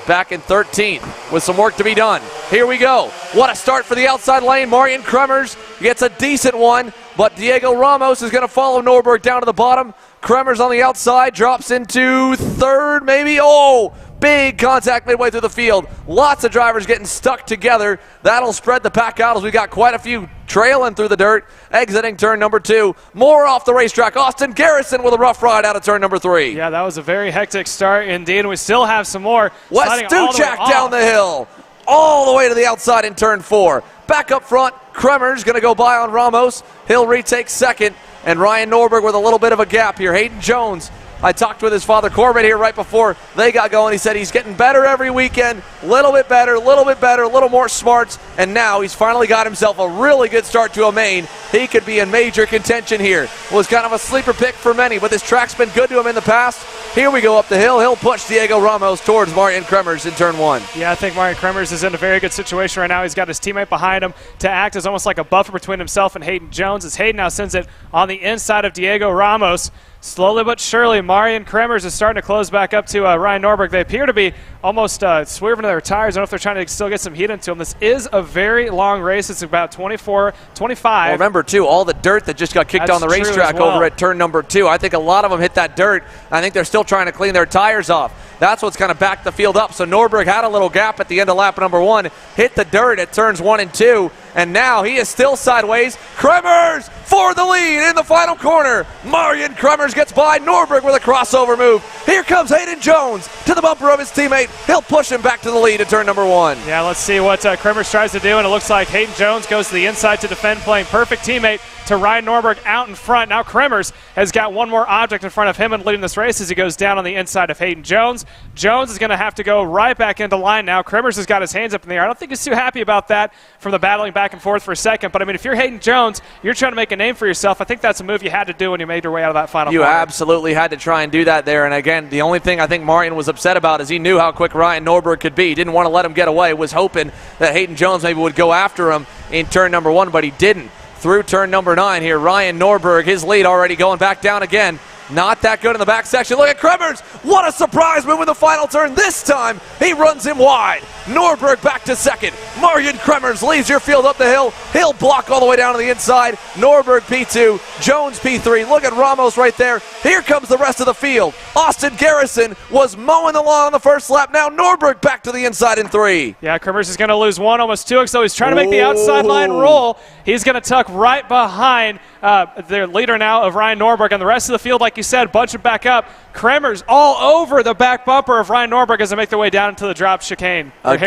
back in 13th with some work to be done. Here we go. What a start for the outside lane. Marian Kremers gets a decent one, but Diego Ramos is going to follow Norberg down to the bottom. Kremers on the outside drops into 3rd, maybe. Oh, big contact midway through the field. Lots of drivers getting stuck together. That'll spread the pack out as we got quite a few trailing through the dirt, exiting turn number 2. More off the racetrack. Austin Garrison with a rough ride out of turn number 3. Yeah, that was a very hectic start indeed, and we still have some more. Wes Duchak down the hill, all the way to the outside in turn 4. Back up front, Kremers going to go by on Ramos. He'll retake 2nd, and Ryan Norberg with a little bit of a gap here. Hayden Jones, I talked with his father Corbett here right before they got going. He said he's getting better every weekend, a little bit better, a little more smarts, and now he's finally got himself a really good start to a main. He could be in major contention here. Was kind of a sleeper pick for many, but this track's been good to him in the past. Here we go up the hill. He'll push Diego Ramos towards Marian Kremers in turn 1. Yeah, I think Marian Kremers is in a very good situation right now. He's got his teammate behind him to act as almost like a buffer between himself and Hayden Jones, as Hayden now sends it on the inside of Diego Ramos. Slowly but surely, Marian Kremers is starting to close back up to Ryan Norberg. They appear to be almost swerving to their tires. I don't know if they're trying to still get some heat into them. This is a very long race. It's about 24, 25. Well, remember, too, all the dirt that just got kicked on the racetrack over at turn number 2. I think a lot of them hit that dirt. I think they're still trying to clean their tires off. That's what's kind of backed the field up. So Norberg had a little gap at the end of lap number 1, hit the dirt at turns 1 and 2, and now he is still sideways. Kremers for the lead in the final corner. Marian Kremers gets by Norberg with a crossover move. Here comes Hayden Jones to the bumper of his teammate. He'll push him back to the lead at turn number 1. Yeah, let's see what Kremers tries to do, and it looks like Hayden Jones goes to the inside to defend, playing perfect teammate to Ryan Norberg out in front. Now Kremers has got one more object in front of him and leading this race as he goes down on the inside of Hayden Jones. Jones is going to have to go right back into line now. Kremers has got his hands up in the air. I don't think he's too happy about that from the battling back and forth for a second. But, I mean, if you're Hayden Jones, you're trying to make a name for yourself. I think that's a move you had to do when you made your way out of that final corner. You absolutely had to try and do that there. And, again, the only thing I think Marian was upset about is he knew how quick Ryan Norberg could be. He didn't want to let him get away. Was hoping that Hayden Jones maybe would go after him in turn number 1, but he didn't. Through turn number 9 here, Ryan Norberg, his lead already going back down again. Not that good in the back section. Look at Kremers. What a surprise move in the final turn. This time, he runs him wide. Norberg back to second. Marian Kremers leads your field up the hill. He'll block all the way down to the inside. Norberg P2, Jones P3. Look at Ramos right there. Here comes the rest of the field. Austin Garrison was mowing the lawn on the first lap. Now Norberg back to the inside in 3. Yeah, Kremers is going to lose 1, almost 2, so he's trying to make the outside line roll. He's going to tuck right behind the leader now of Ryan Norberg, and the rest of the field, like you said, bunch it back up. Kremers all over the back bumper of Ryan Norberg as they make their way down into the drop chicane. A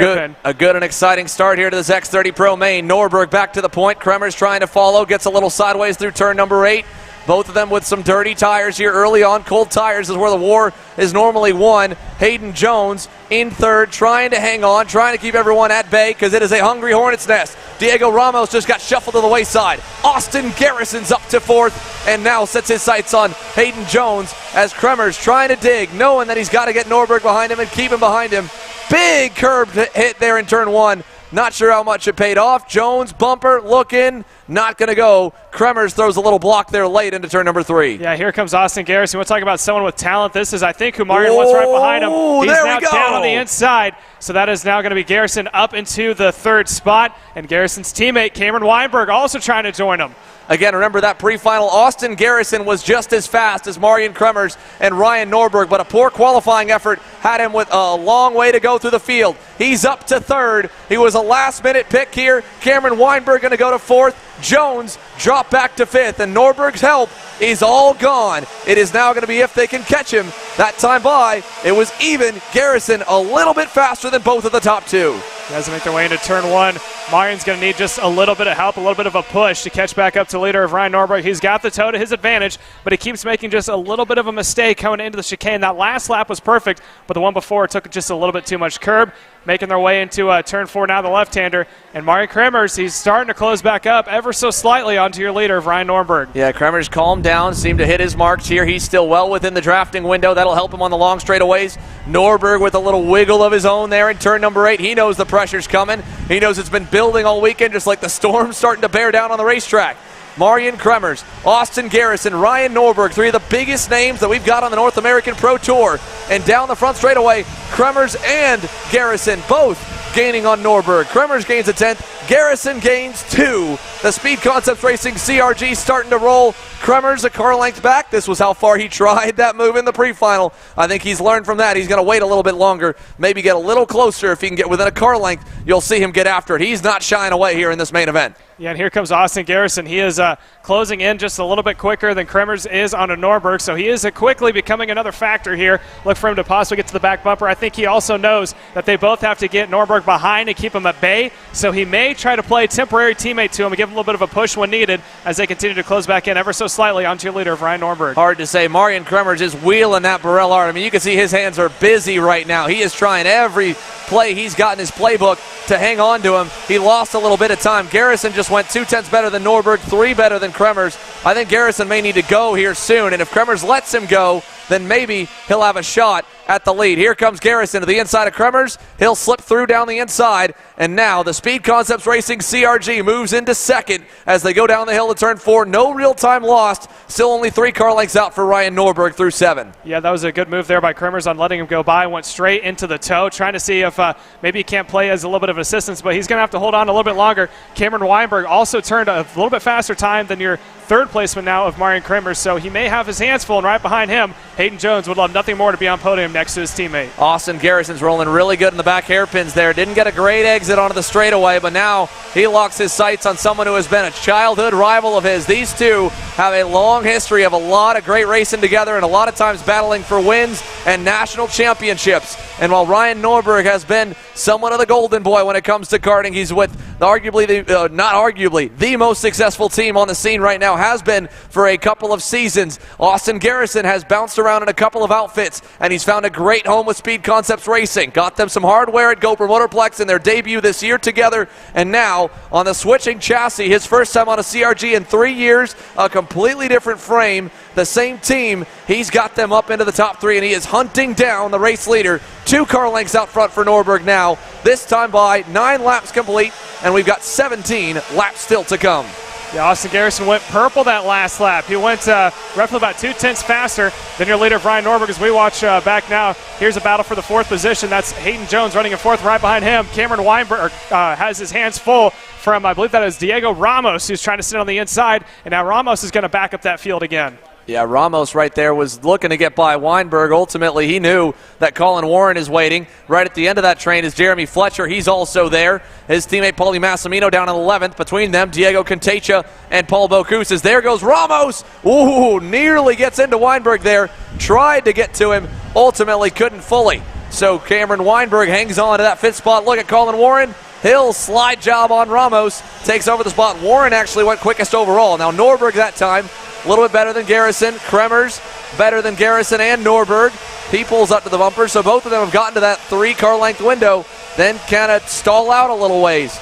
good and exciting start here to this X30 Pro main. Norberg back to the point. Kremers trying to follow, gets a little sideways through turn number 8. Both of them with some dirty tires here early on. Cold tires is where the war is normally won. Hayden Jones in 3rd, trying to hang on, trying to keep everyone at bay because it is a hungry hornet's nest. Diego Ramos just got shuffled to the wayside. Austin Garrison's up to 4th and now sets his sights on Hayden Jones as Kremers trying to dig, knowing that he's got to get Norberg behind him and keep him behind him. Big curb hit there in turn 1. Not sure how much it paid off. Jones bumper looking, not going to go. Kremers throws a little block there late into turn number 3. Yeah, here comes Austin Garrison. We'll talk about someone with talent. This is, I think, who Marian wants right behind him. He's now down on the inside. So that is now going to be Garrison up into the 3rd spot. And Garrison's teammate, Cameron Weinberg, also trying to join him. Again, remember that pre-final, Austin Garrison was just as fast as Marian Kremers and Ryan Norberg, but a poor qualifying effort had him with a long way to go through the field. He's up to 3rd. He was a last-minute pick here. Cameron Weinberg going to go to 4th. Jones dropped back to 5th, and Norberg's help is all gone. It is now going to be if they can catch him. That time by, it was even. Garrison a little bit faster than both of the top 2. As they make their way into turn 1, Marian's going to need just a little bit of help, a little bit of a push to catch back up to leader of Ryan Norberg. He's got the toe to his advantage, but he keeps making just a little bit of a mistake coming into the chicane. That last lap was perfect, but the one before took just a little bit too much curb. Making their way into turn 4 now, the left-hander. And Marian Kremers, he's starting to close back up ever so slightly onto your leader of Ryan Norberg. Yeah, Kremers calmed down, seemed to hit his marks here. He's still well within the drafting window. That'll help him on the long straightaways. Norberg with a little wiggle of his own there in turn number 8. He knows the pressure's coming. He knows it's been building all weekend, just like the storm's starting to bear down on the racetrack. Marian Kremers, Austin Garrison, Ryan Norberg, 3 of the biggest names that we've got on the North American Pro Tour. And down the front straightaway, Kremers and Garrison both gaining on Norberg. Kremers gains a 10th, Garrison gains 2. The Speed Concepts Racing CRG starting to roll. Kremers a car length back. This was how far he tried that move in the pre-final. I think he's learned from that. He's going to wait a little bit longer, maybe get a little closer. If he can get within a car length, you'll see him get after it. He's not shying away here in this main event. Yeah, and here comes Austin Garrison. He is closing in just a little bit quicker than Kremers is onto Norberg, so he is quickly becoming another factor here. Look for him to possibly get to the back bumper. I think he also knows that they both have to get Norberg behind and keep him at bay, so he may try to play temporary teammate to him and give him a little bit of a push when needed as they continue to close back in ever so slightly onto your leader of Ryan Norberg. Hard to say. Marian Kremers is wheeling that Burrell art. I mean, you can see his hands are busy right now. He is trying every play he's got in his playbook to hang on to him. He lost a little bit of time. Garrison just went 2 tenths better than Norberg, 3 better than Kremers. I think Garrison may need to go here soon, and if Kremers lets him go, then maybe he'll have a shot at the lead. Here comes Garrison to the inside of Kremers. He'll slip through down the inside, and now the Speed Concepts Racing CRG moves into second as they go down the hill to turn 4. No real time lost. Still only 3 car lengths out for Ryan Norberg through 7. Yeah, that was a good move there by Kremers on letting him go by. Went straight into the toe, trying to see if maybe he can't play as a little bit of assistance, but he's going to have to hold on a little bit longer. Cameron Weinberg also turned a little bit faster time than your third placement now of Marion Kremers, so he may have his hands full, and right behind him, Hayden Jones would love nothing more to be on podium next to his teammate. Austin Garrison's rolling really good in the back hairpins there. Didn't get a great exit onto the straightaway, but now he locks his sights on someone who has been a childhood rival of his. These two have a long history of a lot of great racing together and a lot of times battling for wins and national championships. And while Ryan Norberg has been somewhat of the golden boy when it comes to karting, he's with the most successful team on the scene right now, has been for a couple of seasons. Austin Garrison has bounced around in a couple of outfits, and he's found a great home with Speed Concepts Racing. Got them some hardware at Gopher Motorplex in their debut this year together, and now on the switching chassis, his first time on a CRG in 3 years, a completely different frame, the same team. He's got them up into the top 3, and he is hunting down the race leader. 2 car lengths out front for Norberg now, this time by 9 laps complete, and we've got 17 laps still to come. Yeah, Austin Garrison went purple that last lap. He went roughly about 2/10 faster than your leader, Ryan Norberg. As we watch back now, here's a battle for the 4th position. That's Hayden Jones running in 4th. Right behind him, Cameron Weinberg has his hands full from, I believe that is Diego Ramos, who's trying to sit on the inside, and now Ramos is going to back up that field again. Yeah, Ramos right there was looking to get by Weinberg. Ultimately, he knew that Colin Warren is waiting. Right at the end of that train is Jeremy Fletcher. He's also there. His teammate Paulie Massimino down in 11th. Between them, Diego Contecha and Paul Bocuse. There goes Ramos. Ooh, nearly gets into Weinberg there. Tried to get to him. Ultimately couldn't fully. So Cameron Weinberg hangs on to that 5th spot. Look at Colin Warren. He'll slide job on Ramos. Takes over the spot. Warren actually went quickest overall. Now Norberg that time, a little bit better than Garrison. Kremers better than Garrison and Norberg. He pulls up to the bumper, so both of them have gotten to that 3 car length window, then kind of stall out a little ways.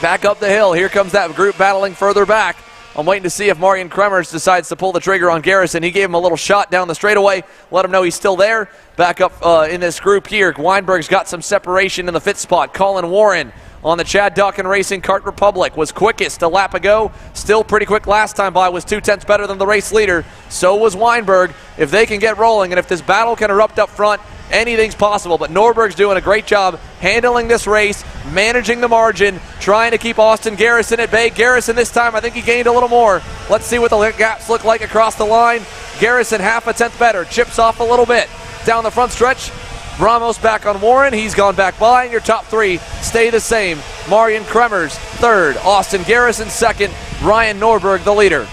Back up the hill. Here comes that group battling further back. I'm waiting to see if Marion Kremers decides to pull the trigger on Garrison. He gave him a little shot down the straightaway, let him know he's still there. Back up in this group here, Weinberg's got some separation in the 5th spot. Colin Warren on the Chad Dawkin Racing Kart Republic was quickest a lap ago. Still pretty quick last time by, was 2/10 better than the race leader. So was Weinberg. If they can get rolling and if this battle can erupt up front, anything's possible. But Norberg's doing a great job handling this race, managing the margin, trying to keep Austin Garrison at bay. Garrison this time, I think he gained a little more. Let's see what the gaps look like across the line. Garrison 1/10 better, chips off a little bit. Down the front stretch, Ramos back on Warren. He's gone back by, and your top 3 stay the same. Marion Kremers 3rd, Austin Garrison 2nd, Ryan Norberg the leader.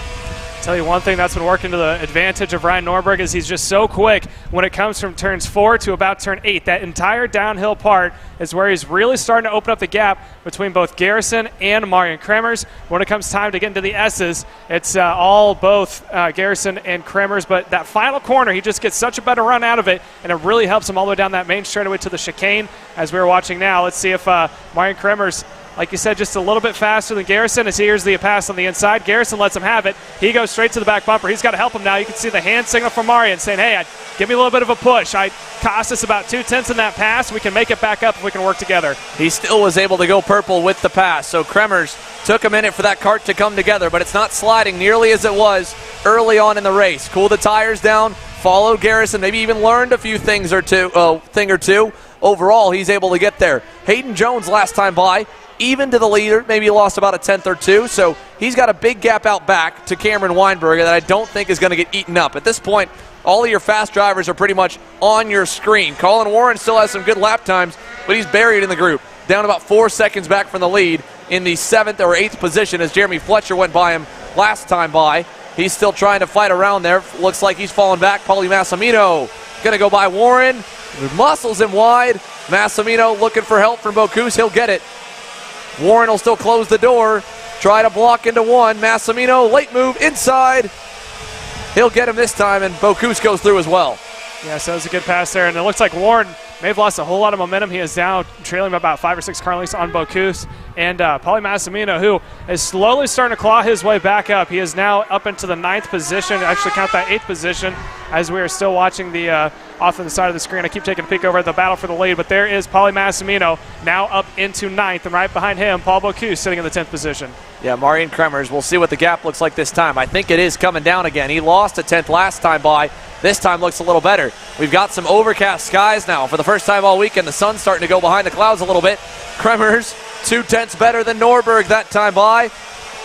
Tell you one thing that's been working to the advantage of Ryan Norberg is he's just so quick when it comes from turns 4 to about turn 8. That entire downhill part is where he's really starting to open up the gap between both Garrison and Marion Kremers. When it comes time to get into the S's, it's all both Garrison and Kremers, but that final corner, he just gets such a better run out of it, and it really helps him all the way down that main straightaway to the chicane, as we're watching now. Let's see if Marion Kremers, like you said, just a little bit faster than Garrison, as here's the pass on the inside. Garrison lets him have it. He goes straight to the back bumper. He's got to help him now. You can see the hand signal from Marion saying, hey, give me a little bit of a push. I cost us about 2/10 in that pass. We can make it back up if we can work together. He still was able to go purple with the pass. So Kremers took a minute for that kart to come together, but it's not sliding nearly as it was early on in the race. Cooled the tires down, followed Garrison, maybe even learned a few thing or two. Overall, he's able to get there. Hayden Jones last time by, even to the leader, maybe lost about 1/10 or 2, so he's got a big gap out back to Cameron Weinberg that I don't think is going to get eaten up. At this point, all of your fast drivers are pretty much on your screen. Colin Warren still has some good lap times, but he's buried in the group. Down about 4 seconds back from the lead in the 7th or 8th position as Jeremy Fletcher went by him last time by. He's still trying to fight around there. Looks like he's falling back. Paulie Massimino going to go by Warren. Muscles him wide. Massimino looking for help from Bocuse. He'll get it. Warren will still close the door, try to block into 1. Massimino, late move inside. He'll get him this time, and Bocuse goes through as well. Yeah, so it was a good pass there, and it looks like Warren may have lost a whole lot of momentum. He is now trailing by about 5 or 6 car lengths on Bocuse. And Pauly Massimino, who is slowly starting to claw his way back up. He is now up into the 9th position, actually count that 8th position, as we are still watching the off on the side of the screen. I keep taking a peek over at the battle for the lead, but there is Pauly Massimino now up into 9th, and right behind him, Paul Bocuse sitting in the 10th position. Yeah, Marian Kremers. We'll see what the gap looks like this time. I think it is coming down again. He lost a 10th last time by. This time looks a little better. We've got some overcast skies now. For the first time all weekend, the sun's starting to go behind the clouds a little bit. Kremers, 0.2 better than Norberg that time by.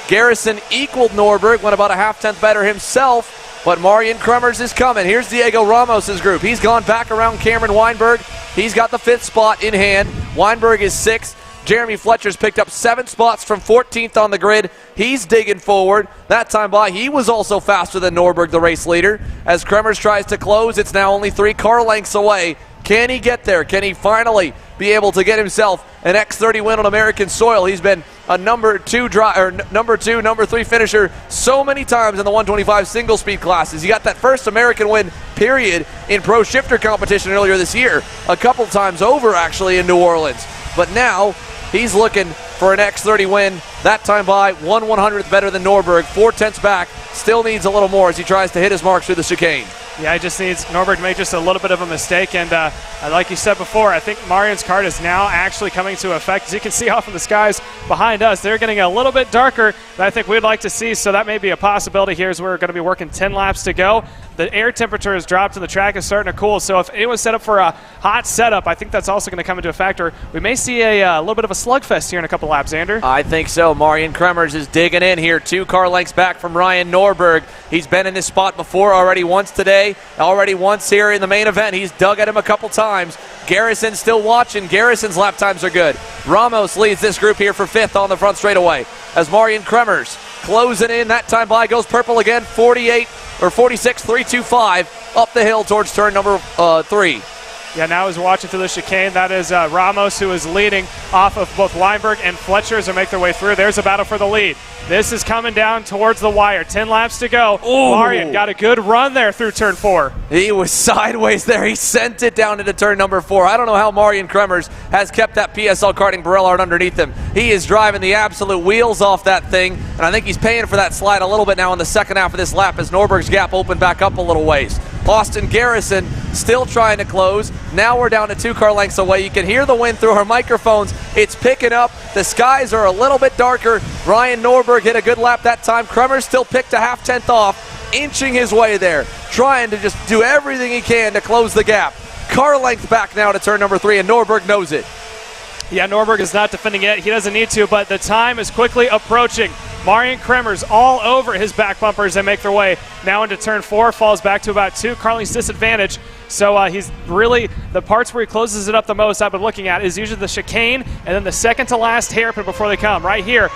Garrison equaled Norberg, went about a 0.5 better himself, but Marian Kremers is coming. Here's Diego Ramos' group. He's gone back around Cameron Weinberg. He's got the 5th spot in hand. Weinberg is 6th. Jeremy Fletcher's picked up 7 spots from 14th on the grid. He's digging forward. That time by, he was also faster than Norberg, the race leader. As Kremers tries to close, it's now only 3 car lengths away. Can he get there? Can he finally be able to get himself an X30 win on American soil? He's been a number 2, number 3 finisher so many times in the 125 single speed classes. He got that first American win, period, in pro shifter competition earlier this year. A couple times over, actually, in New Orleans. But now, he's looking for an X30 win. That time by 1/100th better than Norberg. 4/10 back. Still needs a little more as he tries to hit his marks through the chicane. Yeah, he just needs Norberg to make just a little bit of a mistake. And like you said before, I think Marian's card is now actually coming to effect. As you can see off in the skies behind us, they're getting a little bit darker than I think we'd like to see. So that may be a possibility here as we're going to be working 10 laps to go. The air temperature has dropped and the track is starting to cool. So if anyone's set up for a hot setup, I think that's also going to come into a factor. We may see a little bit of a slugfest here in a couple laps, Xander. I think so. Marian Kremers is digging in here. 2 car lengths back from Ryan Norberg. He's been in this spot before already once today, already once here in the main event. He's dug at him a couple times. Garrison's still watching. Garrison's lap times are good. Ramos leads this group here for 5th on the front straightaway. As Marian Kremers closing in, that time by goes purple again, 46.325 up the hill towards turn number 3. Yeah, now as we're watching through the chicane, that is Ramos who is leading off of both Weinberg and Fletcher as they make their way through. There's a battle for the lead. This is coming down towards the wire. 10 laps to go. Ooh. Marian got a good run there through turn 4. He was sideways there. He sent it down into turn number 4. I don't know how Marian Kremers has kept that PSL karting Barellard underneath him. He is driving the absolute wheels off that thing, and I think he's paying for that slide a little bit now in the second half of this lap as Norberg's gap opened back up a little ways. Austin Garrison still trying to close. Now we're down to 2 car lengths away. You can hear the wind through our microphones. It's picking up. The skies are a little bit darker. Ryan Norberg hit a good lap that time. Kremers still picked a 0.5 off, inching his way there, trying to just do everything he can to close the gap. Car length back now to turn number 3, and Norberg knows it. Yeah, Norberg is not defending yet. He doesn't need to, but the time is quickly approaching. Marian Kremers all over his back bumpers. They make their way now into turn 4, falls back to about 2 car lengths disadvantage. So he's really, the parts where he closes it up the most I've been looking at is usually the chicane and then the second to last hairpin before they come. Right here,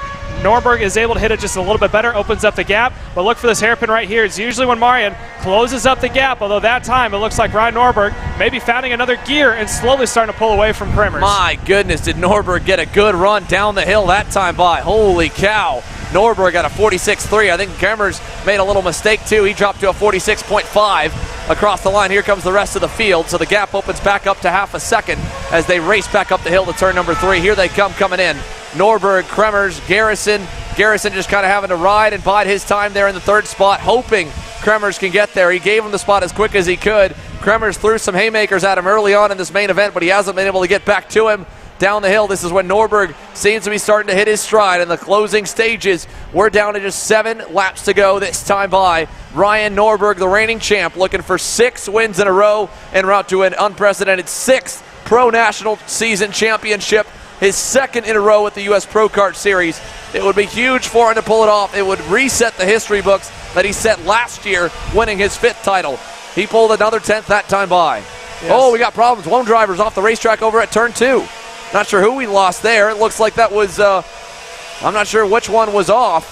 Norberg is able to hit it just a little bit better, opens up the gap, but look for this hairpin right here. It's usually when Marian closes up the gap, although that time it looks like Ryan Norberg maybe finding another gear and slowly starting to pull away from Kremers. My goodness, did Norberg get a good run down the hill that time by. Holy cow. Norberg got a 46.3. I think Kremers made a little mistake too. He dropped to a 46.5 across the line. Here comes the rest of the field. So the gap opens back up to 0.5 second as they race back up the hill to turn number 3. Here they come coming in. Norberg, Kremers, Garrison. Garrison just kind of having to ride and bide his time there in the 3rd spot, hoping Kremers can get there. He gave him the spot as quick as he could. Kremers threw some haymakers at him early on in this main event, but he hasn't been able to get back to him. Down the hill, this is when Norberg seems to be starting to hit his stride in the closing stages. We're down to just 7 laps to go this time by. Ryan Norberg, the reigning champ, looking for 6 wins in a row en route to an unprecedented 6th Pro National Season Championship, his 2nd in a row at the U.S. Pro Kart Series. It would be huge for him to pull it off. It would reset the history books that he set last year, winning his 5th title. He pulled another 10th that time by. Yes. Oh, we got problems. One driver's off the racetrack over at turn 2. Not sure who we lost there. It looks like that was, I'm not sure which one was off.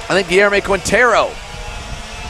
I think Guillermo Quintero,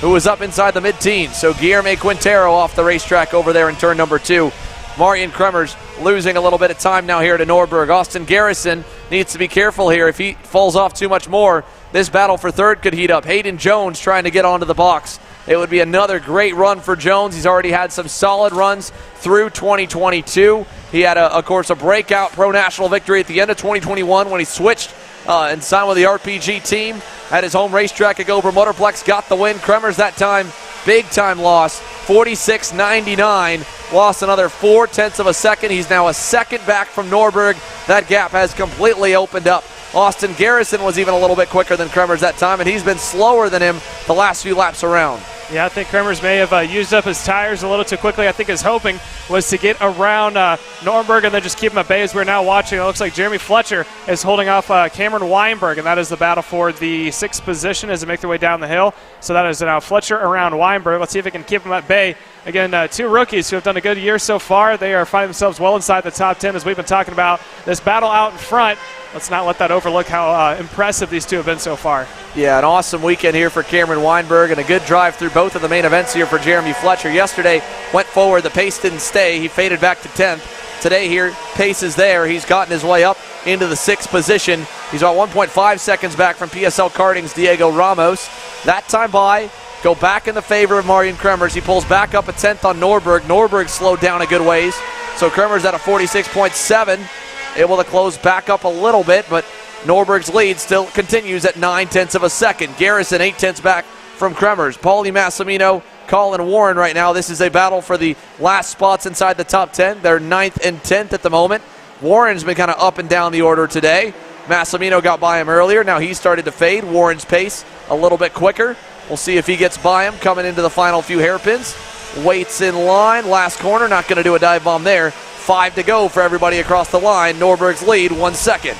who was up inside the mid-teens. So Guillermo Quintero off the racetrack over there in turn number 2. Marian Kremers losing a little bit of time now here to Norberg. Austin Garrison needs to be careful here. If he falls off too much more, this battle for 3rd could heat up. Hayden Jones trying to get onto the box. it would be another great run for Jones. He's already had some solid runs through 2022. He had, of course, a breakout Pro National victory at the end of 2021 when he switched and signed with the RPG team at his home racetrack at Gopher Motorplex. Got the win. Kremers that time, big-time loss, 46.99. Lost another 0.4 of a second. He's now a second back from Norberg. That gap has completely opened up. Austin Garrison was even a little bit quicker than Kremers that time, and he's been slower than him the last few laps around. Yeah, I think Kremers may have used up his tires a little too quickly. I think his hoping was to get around Norberg and then just keep him at bay. As we're now watching, it looks like Jeremy Fletcher is holding off Cameron Weinberg, and that is the battle for the 6th position as they make their way down the hill. So that is now Fletcher around Weinberg. Let's see if he can keep him at bay. Again, two rookies who have done a good year so far. They are finding themselves well inside the top 10 as we've been talking about this battle out in front. Let's not let that overlook how impressive these two have been so far. Yeah, an awesome weekend here for Cameron Weinberg and a good drive through both of the main events here for Jeremy Fletcher. Yesterday went forward, the pace didn't stay. He faded back to 10th. Today here, pace is there. He's gotten his way up into the 6th position. He's about 1.5 seconds back from PSL Karting's Diego Ramos. That time by, go back in the favor of Marian Kremers. He pulls back up a 10th on Norberg. Norberg slowed down a good ways. So Kremers at a 46.7. Able to close back up a little bit, but Norberg's lead still continues at 0.9 of a second. Garrison 0.8 back from Kremers. Paulie Massimino, Colin Warren right now. This is a battle for the last spots inside the top 10. They're 9th and 10th at the moment. Warren's been kind of up and down the order today. Massimino got by him earlier. Now he's started to fade. Warren's pace a little bit quicker. We'll see if he gets by him coming into the final few hairpins. Waits in line. Last corner. Not going to do a dive bomb there. 5 to go for everybody across the line. Norberg's lead, 1 second.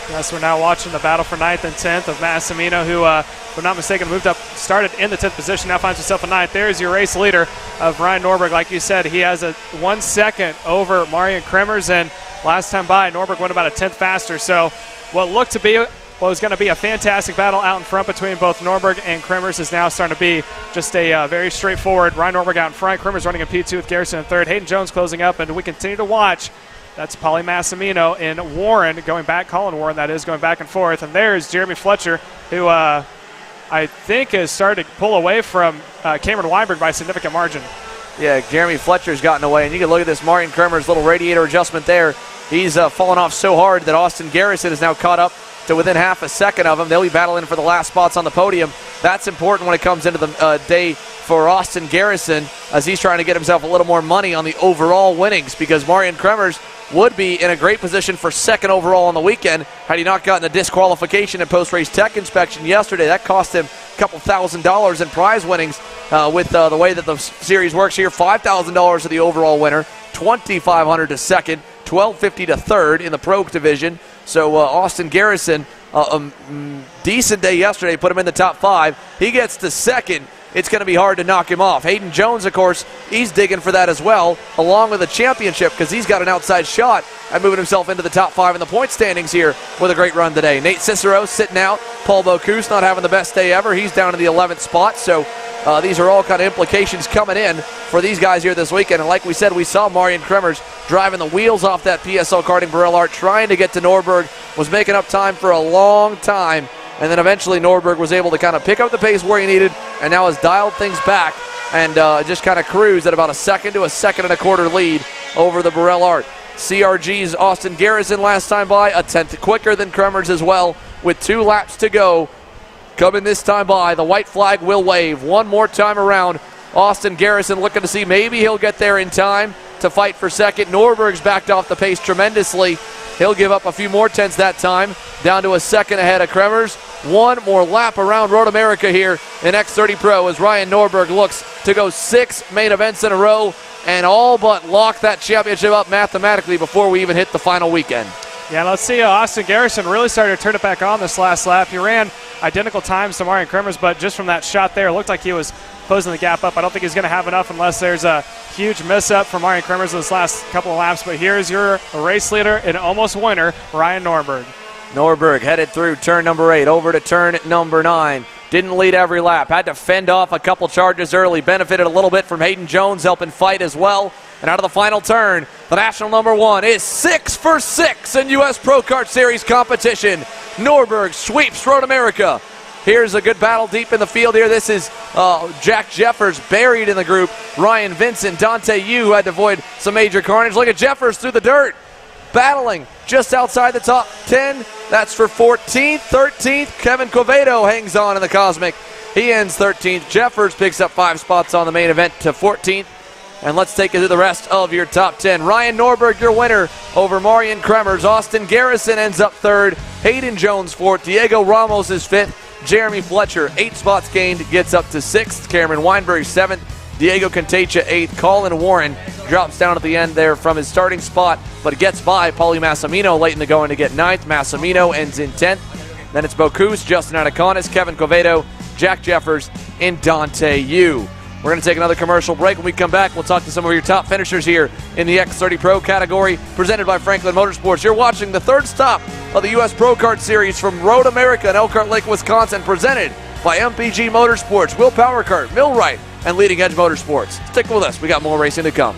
Yes, we're now watching the battle for 9th and 10th of Massimino, who, if I'm not mistaken, started in the 10th position, now finds himself in 9th. There's your race leader of Ryan Norberg. Like you said, he has a 1 second over Marian Kremers, and last time by, Norberg went about a 10th faster. So what looked to be what was going to be a fantastic battle out in front between both Norberg and Kremers is now starting to be just a very straightforward. Ryan Norberg out in front, Kremers running in P2 with Garrison in 3rd, Hayden Jones closing up, and we continue to watch. That's Paulie Massimino and Warren going back, Colin Warren, that is, going back and forth. And there's Jeremy Fletcher, who I think has started to pull away from Cameron Weinberg by a significant margin. Yeah, Jeremy Fletcher's gotten away, and you can look at this Marian Kremers' little radiator adjustment there. He's fallen off so hard that Austin Garrison is now caught up to within half a second of him. They'll be battling for the last spots on the podium. That's important when it comes into the day for Austin Garrison, as he's trying to get himself a little more money on the overall winnings, because Marian Kremers would be in a great position for 2nd overall on the weekend had he not gotten a disqualification in post-race tech inspection yesterday. That cost him a couple $1,000s in prize winnings with the way that the series works here. $5,000 to the overall winner, $2,500 to 2nd, $1,250 to 3rd in the Pro division. So Austin Garrison, decent day yesterday, put him in the top 5. He gets to 2nd. It's going to be hard to knock him off. Hayden Jones, of course, he's digging for that as well, along with the championship, because he's got an outside shot at moving himself into the top 5 in the point standings here with a great run today. Nate Cicero sitting out. Paul Bocuse not having the best day ever. He's down in the 11th spot. So these are all kind of implications coming in for these guys here this weekend. And like we said, we saw Marian Kremers driving the wheels off that PSL Karting Elkhart, trying to get to Norberg, was making up time for a long time. And then eventually Norberg was able to kind of pick up the pace where he needed, and now has dialed things back and just kind of cruised at about a 2nd to a 2.25 seconds lead over the Elkhart. CRG's Austin Garrison last time by, a 10th quicker than Kremers as well, with 2 laps to go. Coming this time by, the white flag will wave one more time around. Austin Garrison looking to see maybe he'll get there in time to fight for 2nd. Norberg's backed off the pace tremendously. He'll give up a few more tenths that time, down to a 2nd ahead of Kremers. One more lap around Road America here in X30 Pro as Ryan Norberg looks to go 6 main events in a row and all but lock that championship up mathematically before we even hit the final weekend. Yeah, let's see. Austin Garrison really started to turn it back on this last lap. He ran identical times to Marian Kremers, but just from that shot there, it looked like he was closing the gap up. I don't think he's going to have enough unless there's a huge miss-up for Marian Kremers this last couple of laps. But here's your race leader and almost winner, Ryan Norberg. Norberg headed through turn number 8, over to turn number 9. Didn't lead every lap. Had to fend off a couple charges early. Benefited a little bit from Hayden Jones helping fight as well. And out of the final turn, the national number 1 is 6 for 6 in U.S. Pro Kart Series competition. Norberg sweeps Road America Here's a good battle deep in the field here. This is Jack Jeffers buried in the group. Ryan Vincent, Dante Yu, who had to avoid some major carnage. Look at Jeffers through the dirt, battling just outside the top 10. That's for 14th. 13th, Kevin Quevedo hangs on in the Cosmic. He ends 13th. Jeffers picks up 5 spots on the main event to 14th. And let's take it to the rest of your top 10. Ryan Norberg, your winner over Marion Kremers. Austin Garrison ends up 3rd. Hayden Jones 4th. Diego Ramos is 5th. Jeremy Fletcher, 8 spots gained, gets up to 6th. Cameron Weinberg 7th. Diego Contagia 8th. Colin Warren drops down at the end there from his starting spot, but gets by Paulie Massimino late in the going to get 9th. Massimino ends in 10th. Then it's Bocuse, Justin Anaconis, Kevin Quevedo, Jack Jeffers, and Dante Yu. We're going to take another commercial break. When we come back, we'll talk to some of your top finishers here in the X30 Pro category, presented by Franklin Motorsports. You're watching the third stop of the U.S. Pro Kart Series from Road America in Elkhart Lake, Wisconsin, presented by MPG Motorsports, Will Power Kart, Millwright, and Leading Edge Motorsports. Stick with us. We got more racing to come.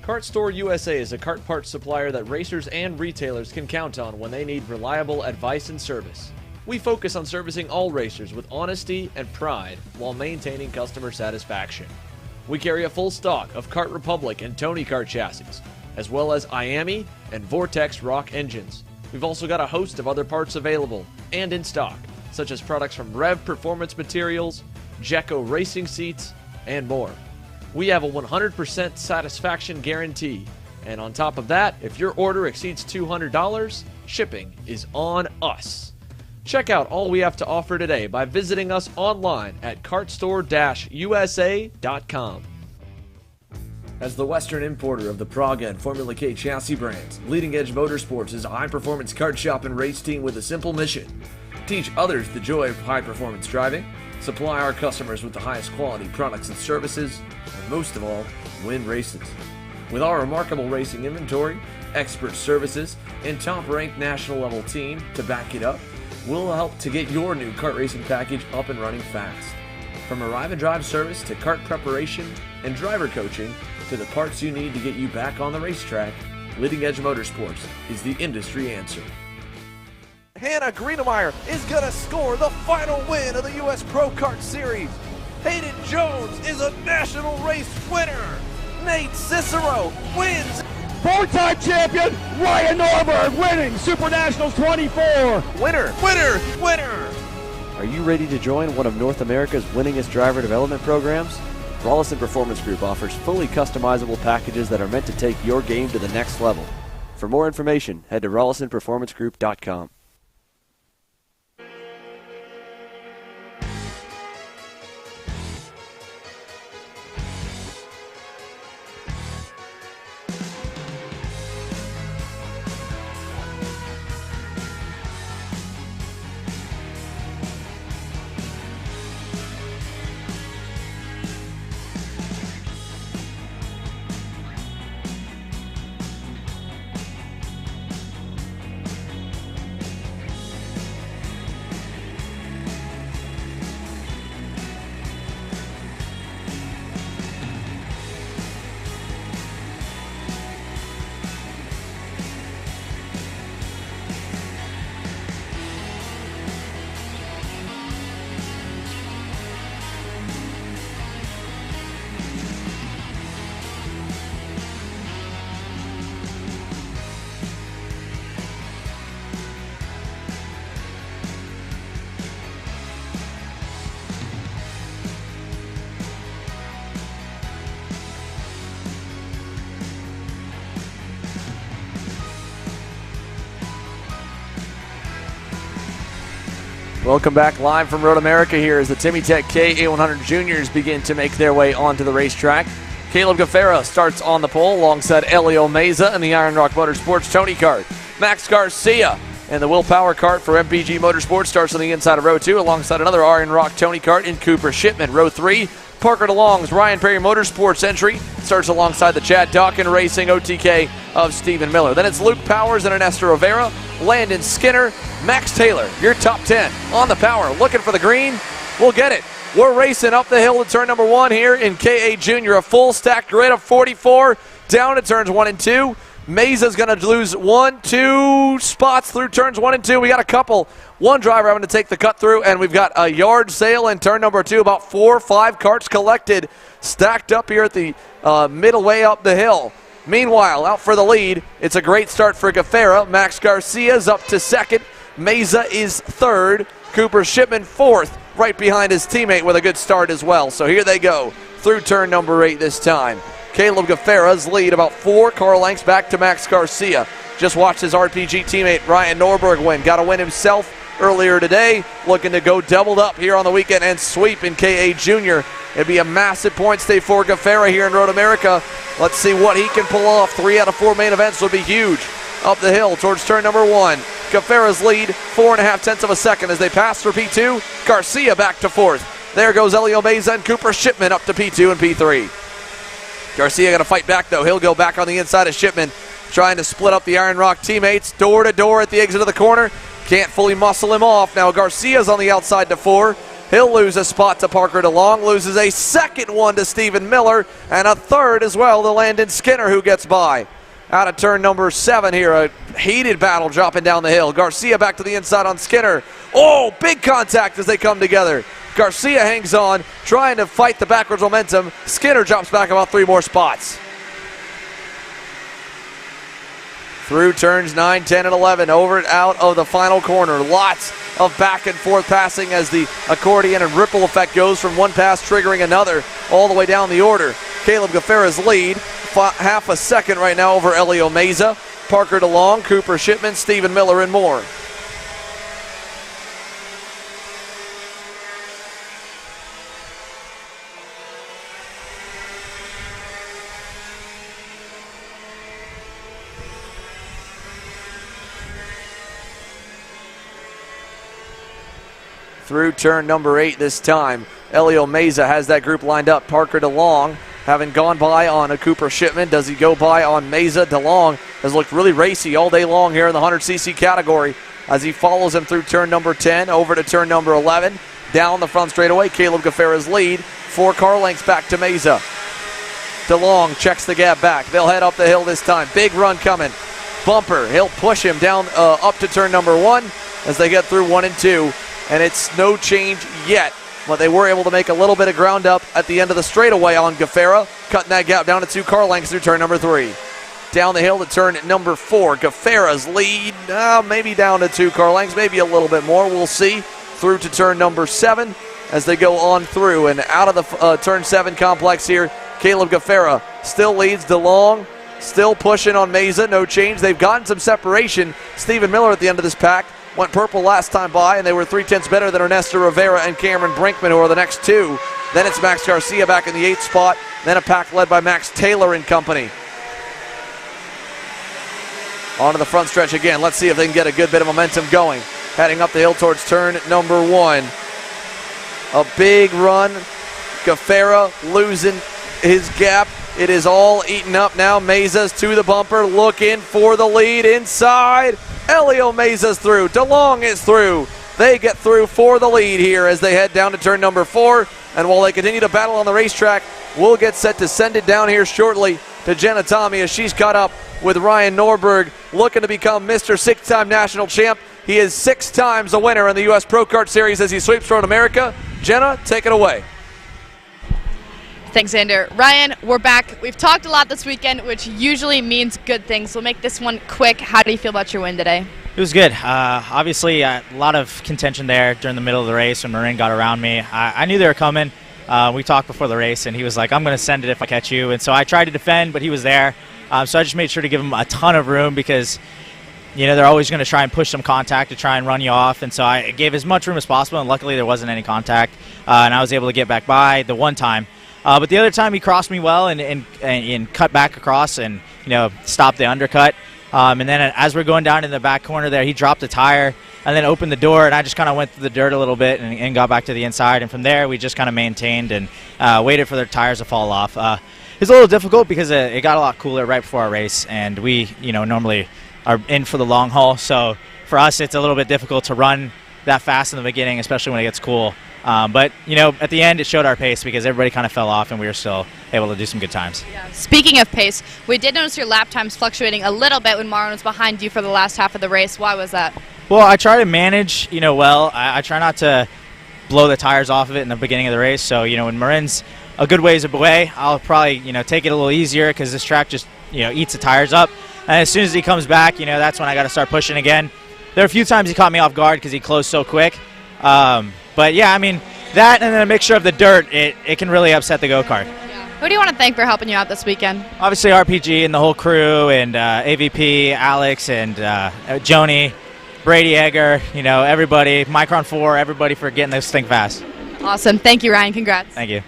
Kart Store USA is a kart parts supplier that racers and retailers can count on when they need reliable advice and service. We focus on servicing all racers with honesty and pride while maintaining customer satisfaction. We carry a full stock of Kart Republic and Tony Kart chassis, as well as IAMI and Vortex Rock engines. We've also got a host of other parts available and in stock, such as products from Rev Performance Materials, Jecco Racing Seats, and more. We have a 100% satisfaction guarantee. And on top of that, if your order exceeds $200, shipping is on us. Check out all we have to offer today by visiting us online at kartstore-usa.com. As the Western importer of the Praga and Formula K chassis brands, Leading Edge Motorsports is a high-performance kart shop and race team with a simple mission: teach others the joy of high-performance driving, supply our customers with the highest quality products and services, and most of all, win races. With our remarkable racing inventory, expert services, and top-ranked national-level team to back it up, we'll help to get your new kart racing package up and running fast. From arrive and drive service to kart preparation and driver coaching to the parts you need to get you back on the racetrack, Leading Edge Motorsports is the industry answer. Hannah Greenemeyer is going to score the final win of the U.S. Pro Kart Series. Hayden Jones is a national race winner. Nate Cicero wins. Four-time champion Ryan Norberg winning Super Nationals 24. Winner, winner, winner. Are you ready to join one of North America's winningest driver development programs? Rollison Performance Group offers fully customizable packages that are meant to take your game to the next level. For more information, head to rollisonperformancegroup.com. Welcome back live from Road America here as the Timmy Tech KA100 Juniors begin to make their way onto the racetrack. Caleb Gaffera starts on the pole alongside Elio Meza and the Iron Rock Motorsports Tony Kart. Max Garcia And the Will Power Kart for MPG Motorsports starts on the inside of row 2 alongside another Iron Rock Tony Kart in Cooper Shipman. Row 3, Parker DeLong's Ryan Perry Motorsports entry starts alongside the Chad Dawkin Racing OTK of Stephen Miller. Then it's Luke Powers and Ernesto Rivera, Landon Skinner, Max Taylor, your top 10 on the power. Looking for the green, we'll get it. We're racing up the hill to turn number 1 here in KA Junior, a full stacked grid of 44 down to turns 1 and 2. Mesa's going to lose 1-2 spots through turns 1 and 2. We got a couple. One driver having to take the cut through, and we've got a yard sale in turn number 2. About 4 or 5 carts collected, stacked up here at the middle way up the hill. Meanwhile, out for the lead, it's a great start for Gafera. Max Garcia's up to 2nd. Mesa is 3rd. Cooper Shipman 4th, right behind his teammate with a good start as well. So here they go through turn number 8 this time. Caleb Gafera's lead about 4 car lengths back to Max Garcia. Just watched his RPG teammate Ryan Norberg win. Got a win himself earlier today. Looking to go doubled up here on the weekend and sweep in KA Junior. It'd be a massive point stay for Gafera here in Road America. Let's see what he can pull off. 3 out of 4 main events would be huge. Up the hill towards turn number 1. Gafera's lead 4.5 tenths of a second as they pass through P2. Garcia back to 4th. There goes Elio Meza and Cooper Shipman up to P2 and P3. Garcia got to fight back, though. He'll go back on the inside of Shipman, trying to split up the Iron Rock teammates. Door to door at the exit of the corner. Can't fully muscle him off. Now Garcia's on the outside to 4. He'll lose a spot to Parker DeLong. Loses a second one to Stephen Miller. And a third as well to Landon Skinner, who gets by. Out of turn number 7 here. A heated battle dropping down the hill. Garcia back to the inside on Skinner. Oh, big contact as they come together. Garcia hangs on, trying to fight the backwards momentum. Skinner drops back about 3 more spots. Through turns 9, 10, and 11, over and out of the final corner. Lots of back and forth passing as the accordion and ripple effect goes from one pass triggering another all the way down the order. Caleb Gafera's lead, half a second right now over Elio Meza, Parker DeLong, Cooper Shipman, Stephen Miller, and more. Through turn number 8 this time. Elio Meza has that group lined up. Parker DeLong having gone by on a Cooper Shipman. Does he go by on Meza? DeLong has looked really racy all day long here in the 100cc category as he follows him through turn number 10 over to turn number 11. Down the front straightaway, Caleb Gafera's lead. 4 car lengths back to Meza. DeLong checks the gap back. They'll head up the hill this time. Big run coming. Bumper. He'll push him down up to turn number 1 as they get through 1 and 2. And it's no change yet, but they were able to make a little bit of ground up at the end of the straightaway on Gafera, cutting that gap down to 2 car lengths through turn number 3. Down the hill to turn number 4. Gafera's lead, maybe down to 2 car lengths, maybe a little bit more. We'll see. Through to turn number 7 as they go on through. And out of the turn 7 complex here, Caleb Gafera still leads. DeLong still pushing on Meza. No change. They've gotten some separation. Stephen Miller at the end of this pack went purple last time by, and they were 3/10 better than Ernesto Rivera and Cameron Brinkman, who are the next 2. Then it's Max Garcia back in the 8th spot. Then a pack led by Max Taylor and company. On to the front stretch again. Let's see if they can get a good bit of momentum going. Heading up the hill towards turn number 1. A big run. Gafera losing his gap. It is all eaten up now. Meza's to the bumper, looking for the lead inside. Elio Meza's through. DeLong is through. They get through for the lead here as they head down to turn number 4. And while they continue to battle on the racetrack, we'll get set to send it down here shortly to Jenna Tommy as she's caught up with Ryan Norberg, looking to become Mr. 6-time national champ. He is 6 times a winner in the U.S. Pro Kart Series as he sweeps Road America. Jenna, take it away. Thanks, Xander. Ryan, we're back. We've talked a lot this weekend, which usually means good things. We'll make this one quick. How do you feel about your win today? It was good. Obviously, a lot of contention there during the middle of the race when Marin got around me. I knew they were coming. We talked before the race, and he was like, I'm going to send it if I catch you. And so I tried to defend, but he was there. So I just made sure to give him a ton of room because, you know, they're always going to try and push some contact to try and run you off. And so I gave as much room as possible, and luckily there wasn't any contact. And I was able to get back by the one time. But the other time he crossed me well and cut back across and, you know, stopped the undercut. And then as we're going down in the back corner there, he dropped a tire and then opened the door, and I just kind of went through the dirt a little bit and got back to the inside. And from there, we just kind of maintained and waited for the tires to fall off. It's a little difficult because it got a lot cooler right before our race, and we, normally are in for the long haul. So for us, it's a little bit difficult to run that fast in the beginning, especially when it gets cool. But at the end, it showed our pace because everybody kind of fell off, and we were still able to do some good times. Yeah. Speaking of pace, we did notice your lap times fluctuating a little bit when Marlon was behind you for the last half of the race. Why was that? Well, I try to manage, well. I try not to blow the tires off of it in the beginning of the race. So, when Marin's a good ways away, I'll probably, take it a little easier because this track just, eats the tires up. And as soon as he comes back, that's when I got to start pushing again. There are a few times he caught me off guard because he closed so quick. But, yeah, that and then a mixture of the dirt, it can really upset the go-kart. Yeah. Who do you want to thank for helping you out this weekend? Obviously RPG and the whole crew, and AVP, Alex, and Joni, Brady Egger, everybody, Micron 4, everybody for getting this thing fast. Awesome. Thank you, Ryan. Congrats. Thank you.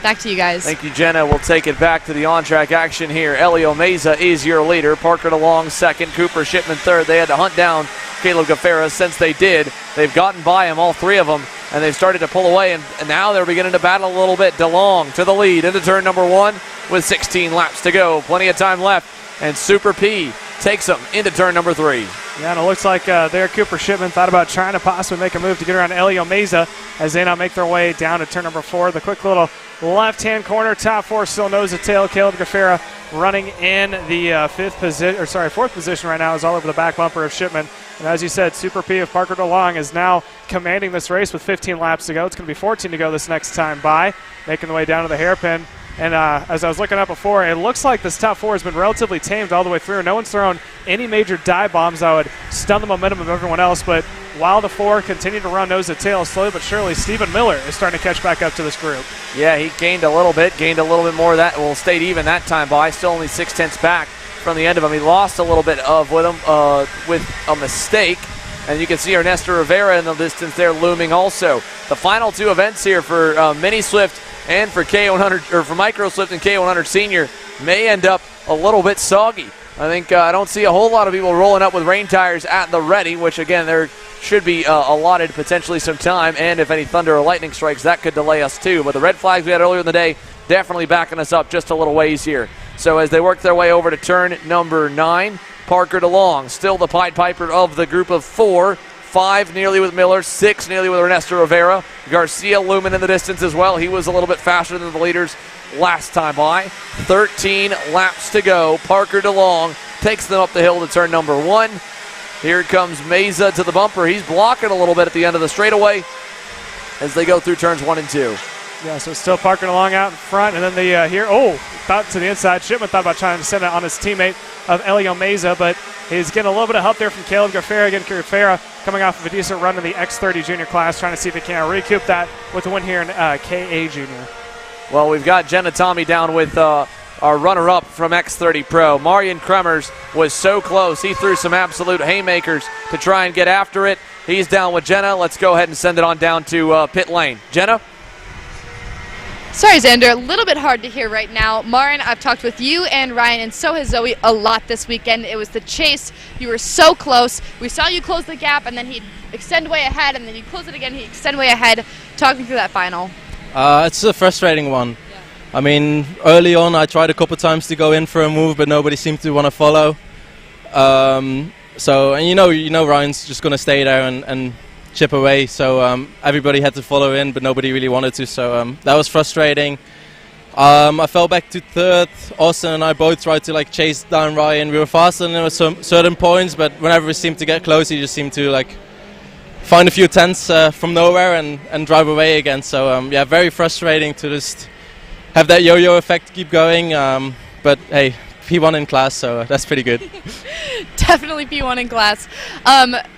Back to you guys. Thank you, Jenna. We'll take it back to the on-track action here. Elio Meza is your leader. Parker DeLong second. Cooper Shipman third. They had to hunt down Caleb Gaffera. Since they did, they've gotten by him, all three of them, and they've started to pull away, and now they're beginning to battle a little bit. DeLong to the lead into turn number 1 with 16 laps to go. Plenty of time left, and Super P takes them into turn number 3. Yeah, and it looks like there Cooper Shipman thought about trying to possibly make a move to get around Elio Meza as they now make their way down to turn number 4. The quick little left-hand corner, top 4 still nose to tail. Caleb Gaffera running in the fourth position right now, is all over the back bumper of Shipman. And as you said, Super P of Parker DeLong is now commanding this race with 15 laps to go. It's going to be 14 to go this next time by, making the way down to the hairpin. And as I was looking up before, it looks like this top 4 has been relatively tamed all the way through. No one's thrown any major dive bombs that would stun the momentum of everyone else. But while the 4 continue to run nose to tail, slowly but surely, Stephen Miller is starting to catch back up to this group. Yeah, he gained a little bit more. That will stayed even that time by. Still only 6/10 back from the end of him. He lost a little bit with him with a mistake. And you can see Ernesto Rivera in the distance there looming also. The final 2 events here for Mini Swift and for KA100, or for Micro Swift and KA100 Senior, may end up a little bit soggy. I think I don't see a whole lot of people rolling up with rain tires at the ready, which again, there should be allotted potentially some time, and if any thunder or lightning strikes, that could delay us too. But the red flags we had earlier in the day definitely backing us up just a little ways here. So as they work their way over to turn number 9, Parker DeLong, still the Pied Piper of the group of 4. 5 nearly with Miller, 6 nearly with Ernesto Rivera. Garcia looming in the distance as well. He was a little bit faster than the leaders last time by. 13 laps to go. Parker DeLong takes them up the hill to turn number 1. Here comes Meza to the bumper. He's blocking a little bit at the end of the straightaway as they go through turns 1 and 2. Yeah, so still Parker DeLong out in front, and then thought to the inside. Shipman thought about trying to send it on his teammate of Elio Meza, but he's getting a little bit of help there from Caleb Gaffera. Again, Gaffera coming off of a decent run in the X30 Junior class, trying to see if he can recoup that with a win here in KA Junior. Well, we've got Jenna Tommy down with our runner-up from X30 Pro. Marian Kremers was so close. He threw some absolute haymakers to try and get after it. He's down with Jenna. Let's go ahead and send it on down to pit lane. Jenna? Sorry, Xander, a little bit hard to hear right now. Marin, I've talked with you and Ryan, and so has Zoe a lot this weekend. It was the chase. You were so close. We saw you close the gap, and then he'd extend way ahead, and then you close it again, he'd extend way ahead. Talk me through that final. It's a frustrating one. Yeah. Early on, I tried a couple times to go in for a move, but nobody seemed to want to follow. Ryan's just going to stay there and chip away, so everybody had to follow in, but nobody really wanted to, so that was frustrating. I fell back to third. Austin and I both tried to chase down Ryan. We were faster than some certain points, but whenever we seemed to get close, he just seemed to find a few tenths from nowhere and drive away again. So very frustrating to just have that yo-yo effect keep going, but hey, P1 in class, so that's pretty good. Definitely P1 in class.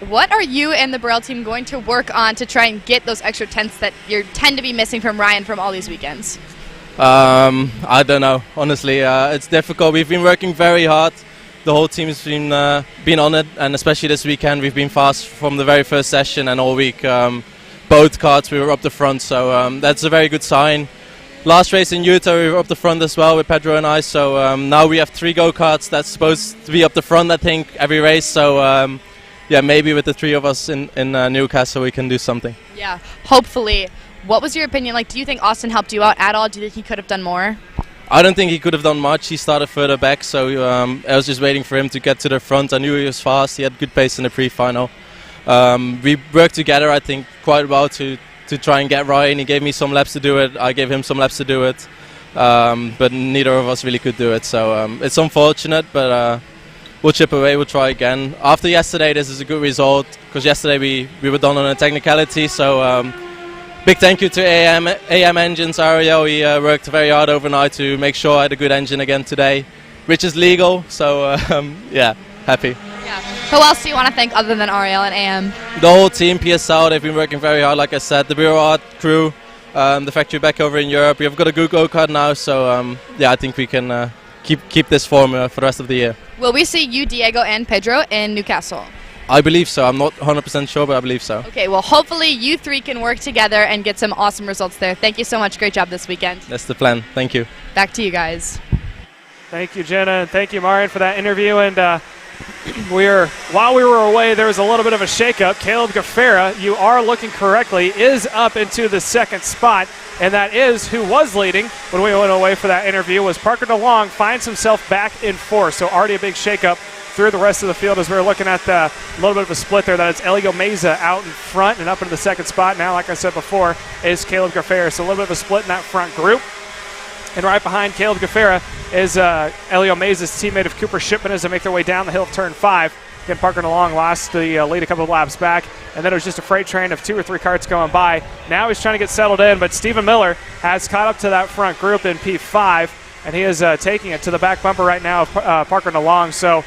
What are you and the Burrell team going to work on to try and get those extra tenths that you tend to be missing from Ryan from all these weekends? I don't know. Honestly, it's difficult. We've been working very hard. The whole team's been on it, and especially this weekend, we've been fast from the very first session and all week. Both karts, we were up the front, so that's a very good sign. last race in Utah, we were up the front as well with Pedro and I. So now we have 3 go-karts that's supposed to be up the front, I think, every race. So yeah, maybe with the 3 of us in Newcastle, we can do something. Yeah, hopefully. What was your opinion? Like, do you think Austin helped you out at all? Do you think he could have done more? I don't think he could have done much. He started further back, so I was just waiting for him to get to the front. I knew he was fast. He had good pace in the pre-final. We worked together, I think, quite well to try and get Ryan. He gave me some laps to do it. I gave him some laps to do it. But neither of us really could do it. So it's unfortunate, but we'll chip away. We'll try again. After yesterday, this is a good result, because yesterday we were done on a technicality. So big thank you to AM Engines, Ariel. He worked very hard overnight to make sure I had a good engine again today, which is legal. So yeah, happy. Yeah. Who else do you want to thank other than Ariel and AM? The whole team, PSL, they've been working very hard, like I said. The Bureau Art crew, the factory back over in Europe. We've got a good go-kart now, so yeah, I think we can keep this form for the rest of the year. Will we see you, Diego, and Pedro in Newcastle? I believe so. I'm not 100% sure, but I believe so. Okay, well, hopefully you 3 can work together and get some awesome results there. Thank you so much. Great job this weekend. That's the plan. Thank you. Back to you guys. Thank you, Jenna, and thank you, Marian, for that interview. And while we were away, there was a little bit of a shakeup. Caleb Gaffera, you are looking correctly, is up into the 2nd spot, and that is who was leading when we went away for that interview. Was Parker DeLong, finds himself back in 4th, so already a big shakeup through the rest of the field as we were looking at a little bit of a split there. That is Elio Meza out in front and up into the 2nd spot. Now, like I said before, is Caleb Gaffera, so a little bit of a split in that front group. And right behind Caleb Gaffera is Elio Meza's teammate of Cooper Shipman as they make their way down the hill of turn 5. Again, Parker DeLong lost the lead a couple of laps back, and then it was just a freight train of 2 or 3 karts going by. Now he's trying to get settled in, but Stephen Miller has caught up to that front group in P5, and he is taking it to the back bumper right now of Parker DeLong. So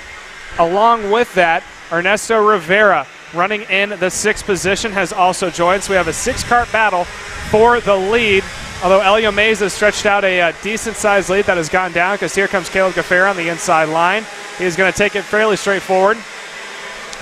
along with that, Ernesto Rivera, running in the 6th position, has also joined. So we have a 6-kart battle for the lead. Although Elio Meza stretched out a decent-sized lead, that has gone down because here comes Caleb Gaffera on the inside line. He's going to take it fairly straightforward.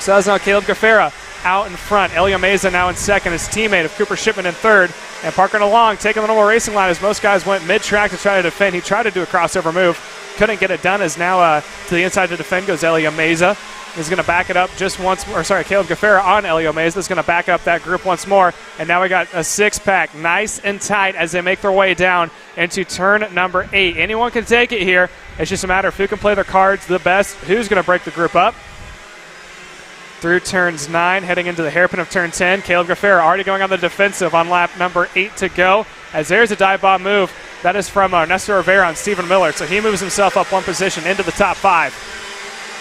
So that's now Caleb Gaffera out in front. Elio Meza now in 2nd, his teammate of Cooper Shipman in 3rd. And Parker DeLong taking the normal racing line as most guys went mid-track to try to defend. He tried to do a crossover move, couldn't get it done, as now to the inside to defend goes Elio Meza. He's going to back it up just once more. Sorry, Caleb Gaffera on Elio Meza is going to back up that group once more. And now we got a 6-pack, nice and tight as they make their way down into turn number 8. Anyone can take it here. It's just a matter of who can play their cards the best, who's going to break the group up. Through turns 9, heading into the hairpin of turn 10. Caleb Gaffera already going on the defensive on lap number 8 to go. As there's a dive bomb move. That is from Ernesto Rivera on Stephen Miller. So he moves himself up 1 position into the top 5.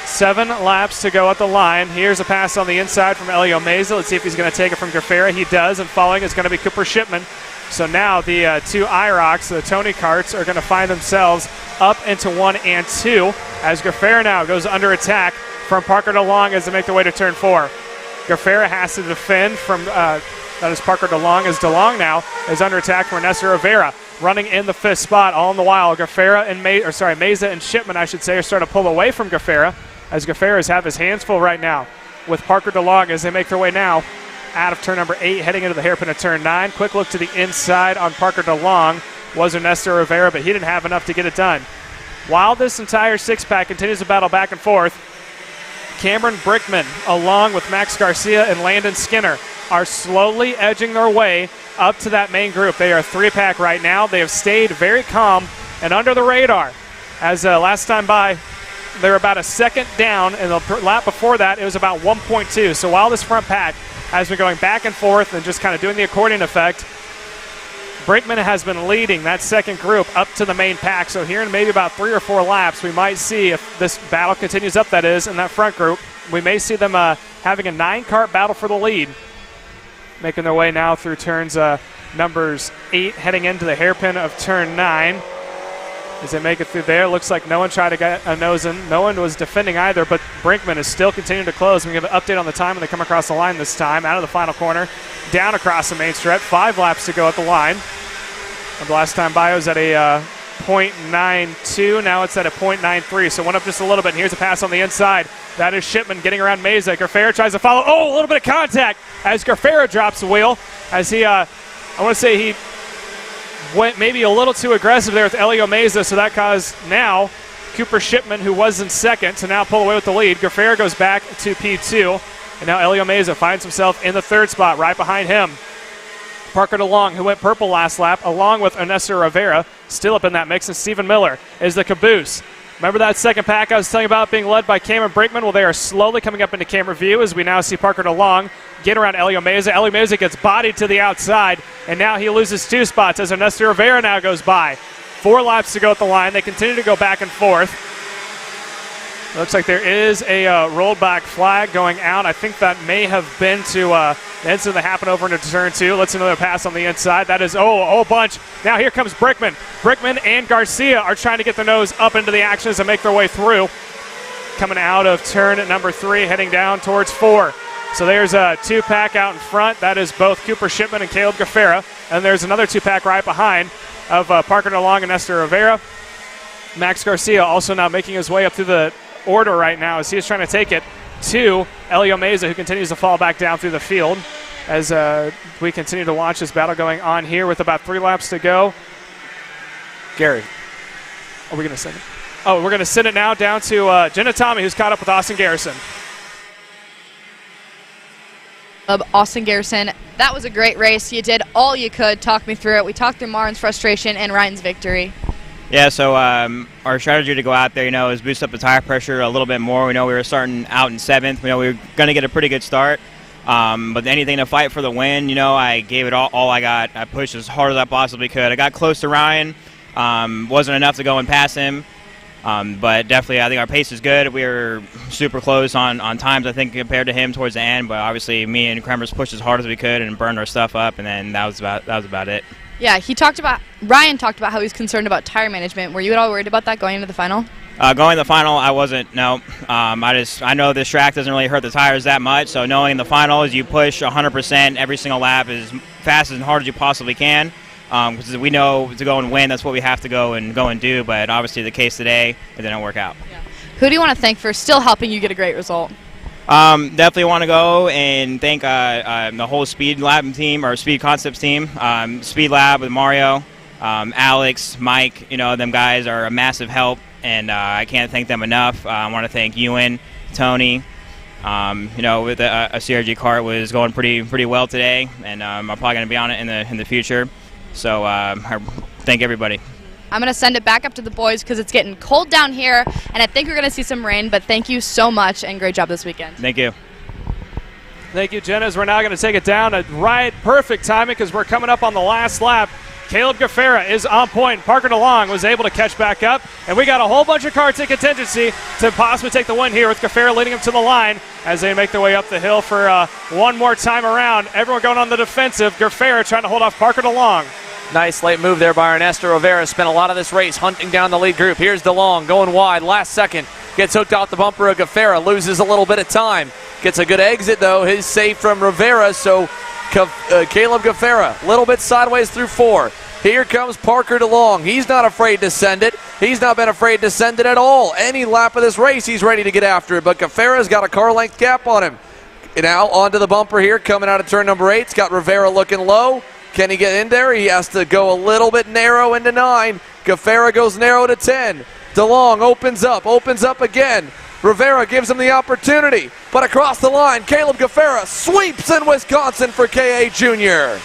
7 laps to go at the line. Here's a pass on the inside from Elio Meza. Let's see if he's going to take it from Gaffera. He does, and following is going to be Cooper Shipman. So now the 2 IROCs, the Tony Karts, are going to find themselves up into 1 and 2 as Gaffera now goes under attack from Parker DeLong as they make their way to turn 4. Gaffera has to defend from that is Parker DeLong, as DeLong now is under attack from Ernesto Rivera, running in the 5th spot. All in the while, Gaffera and Meza and Shipman, I should say, are starting to pull away from Gaffera, as Gaffera's have his hands full right now with Parker DeLong as they make their way now out of turn number 8, heading into the hairpin of turn 9. Quick look to the inside on Parker DeLong was Ernesto Rivera, but he didn't have enough to get it done. While this entire 6-pack continues to battle back and forth, Cameron Brickman, along with Max Garcia and Landon Skinner, are slowly edging their way up to that main group. They are a 3-pack right now. They have stayed very calm and under the radar, as last time by, they were about a second down, and the lap before that, it was about 1.2. So while this front pack has been going back and forth and just kind of doing the accordion effect, Brinkman has been leading that second group up to the main pack. So here in maybe about 3 or 4 laps, we might see, if this battle continues up, that is, in that front group, we may see them having a 9-kart battle for the lead, making their way now through turns numbers 8, heading into the hairpin of turn 9. As they make it through there, looks like no one tried to get a nose in. No one was defending either, but Brinkman is still continuing to close. We give an update on the time when they come across the line this time. Out of the final corner, down across the main stretch. 5 laps to go at the line. And the last time by was at a .92. Now it's at a .93, so went up just a little bit. And here's a pass on the inside. That is Shipman getting around Meza. Gaffera tries to follow. Oh, a little bit of contact as Gaffera drops the wheel. As he, I want to say he went maybe a little too aggressive there with Elio Meza, so that caused now Cooper Shipman, who was in second, to now pull away with the lead. Gaffera goes back to P2, and now Elio Meza finds himself in the third spot right behind him. Parker DeLong, who went purple last lap, along with Ernesto Rivera, still up in that mix, and Stephen Miller is the caboose. Remember that second pack I was telling you about being led by Cameron Brinkman? Well, they are slowly coming up into camera view as we now see Parker DeLong get around Elio Meza. Elio Meza gets bodied to the outside, and now he loses 2 spots as Ernesto Rivera now goes by. 4 laps to go at the line. They continue to go back and forth. It looks like there is a rolled back flag going out. I think that may have been to the incident that happened over into turn 2. Let's see another pass on the inside. That is, a whole bunch. Now here comes Brickman. Brickman and Garcia are trying to get their nose up into the actions and make their way through. Coming out of turn number 3, heading down towards 4. So there's a 2-pack out in front. That is both Cooper Shipman and Caleb Gaffera. And there's another 2-pack right behind of Parker DeLong and Nestor Rivera. Max Garcia also now making his way up through the order right now as he is trying to take it to Elio Meza, who continues to fall back down through the field as we continue to watch this battle going on here with about 3 laps to go. Gary, are we going to send it? Oh, we're going to send it now down to Jenna Tommy, who's caught up with Austin Garrison. Austin Garrison, that was a great race. You did all you could. Talk me through it. We talked through Marin's frustration and Ryan's victory. Yeah, so our strategy to go out there, is boost up the tire pressure a little bit more. We know we were starting out in 7th. We know we were going to get a pretty good start. But anything to fight for the win, I gave it all I got. I pushed as hard as I possibly could. I got close to Ryan. Wasn't enough to go and pass him. But definitely, I think our pace is good. We were super close on times, I think, compared to him towards the end. But obviously, me and Kremers pushed as hard as we could and burned our stuff up, and then that was about it. Yeah, Ryan talked about how he was concerned about tire management. Were you at all worried about that going into the final? Going to the final, I wasn't. No, I know this track doesn't really hurt the tires that much. So knowing the final is you push 100% every single lap as fast and hard as you possibly can. Because we know to go and win, that's what we have to go and do. But obviously, the case today, it didn't work out. Yeah. Who do you want to thank for still helping you get a great result? Definitely want to go and thank the whole Speed Lab team, or Speed Concepts team. Speed Lab with Mario, Alex, Mike, them guys are a massive help, and I can't thank them enough. I want to thank Ewan, Tony. With a CRG Kart was going pretty well today, and I'm probably going to be on it in the future. So I thank everybody. I'm going to send it back up to the boys because it's getting cold down here, and I think we're going to see some rain, but thank you so much, and great job this weekend. Thank you. Thank you, Jenna. As we're now going to take it down at right perfect timing because we're coming up on the last lap. Caleb Gaffera is on point. Parker DeLong was able to catch back up, and we got a whole bunch of carts in contingency to possibly take the win here with Gaffera leading him to the line as they make their way up the hill for one more time around. Everyone going on the defensive. Gaffera trying to hold off Parker DeLong. Nice late move there by Ernesto Rivera. Spent a lot of this race hunting down the lead group. Here's DeLong going wide. Last second. Gets hooked off the bumper of Gaffera. Loses a little bit of time. Gets a good exit, though. His save from Rivera. So Caleb Gaffera, a little bit sideways through 4. Here comes Parker DeLong. He's not afraid to send it. He's not been afraid to send it at all. Any lap of this race, he's ready to get after it. But Gaffera's got a car length gap on him. Now onto the bumper here, coming out of turn number 8. It's got Rivera looking low. Can he get in there? He has to go a little bit narrow into 9. Gaffera goes narrow to 10. DeLong opens up again. Rivera gives him the opportunity. But across the line, Caleb Gaffera sweeps in Wisconsin for KA Junior.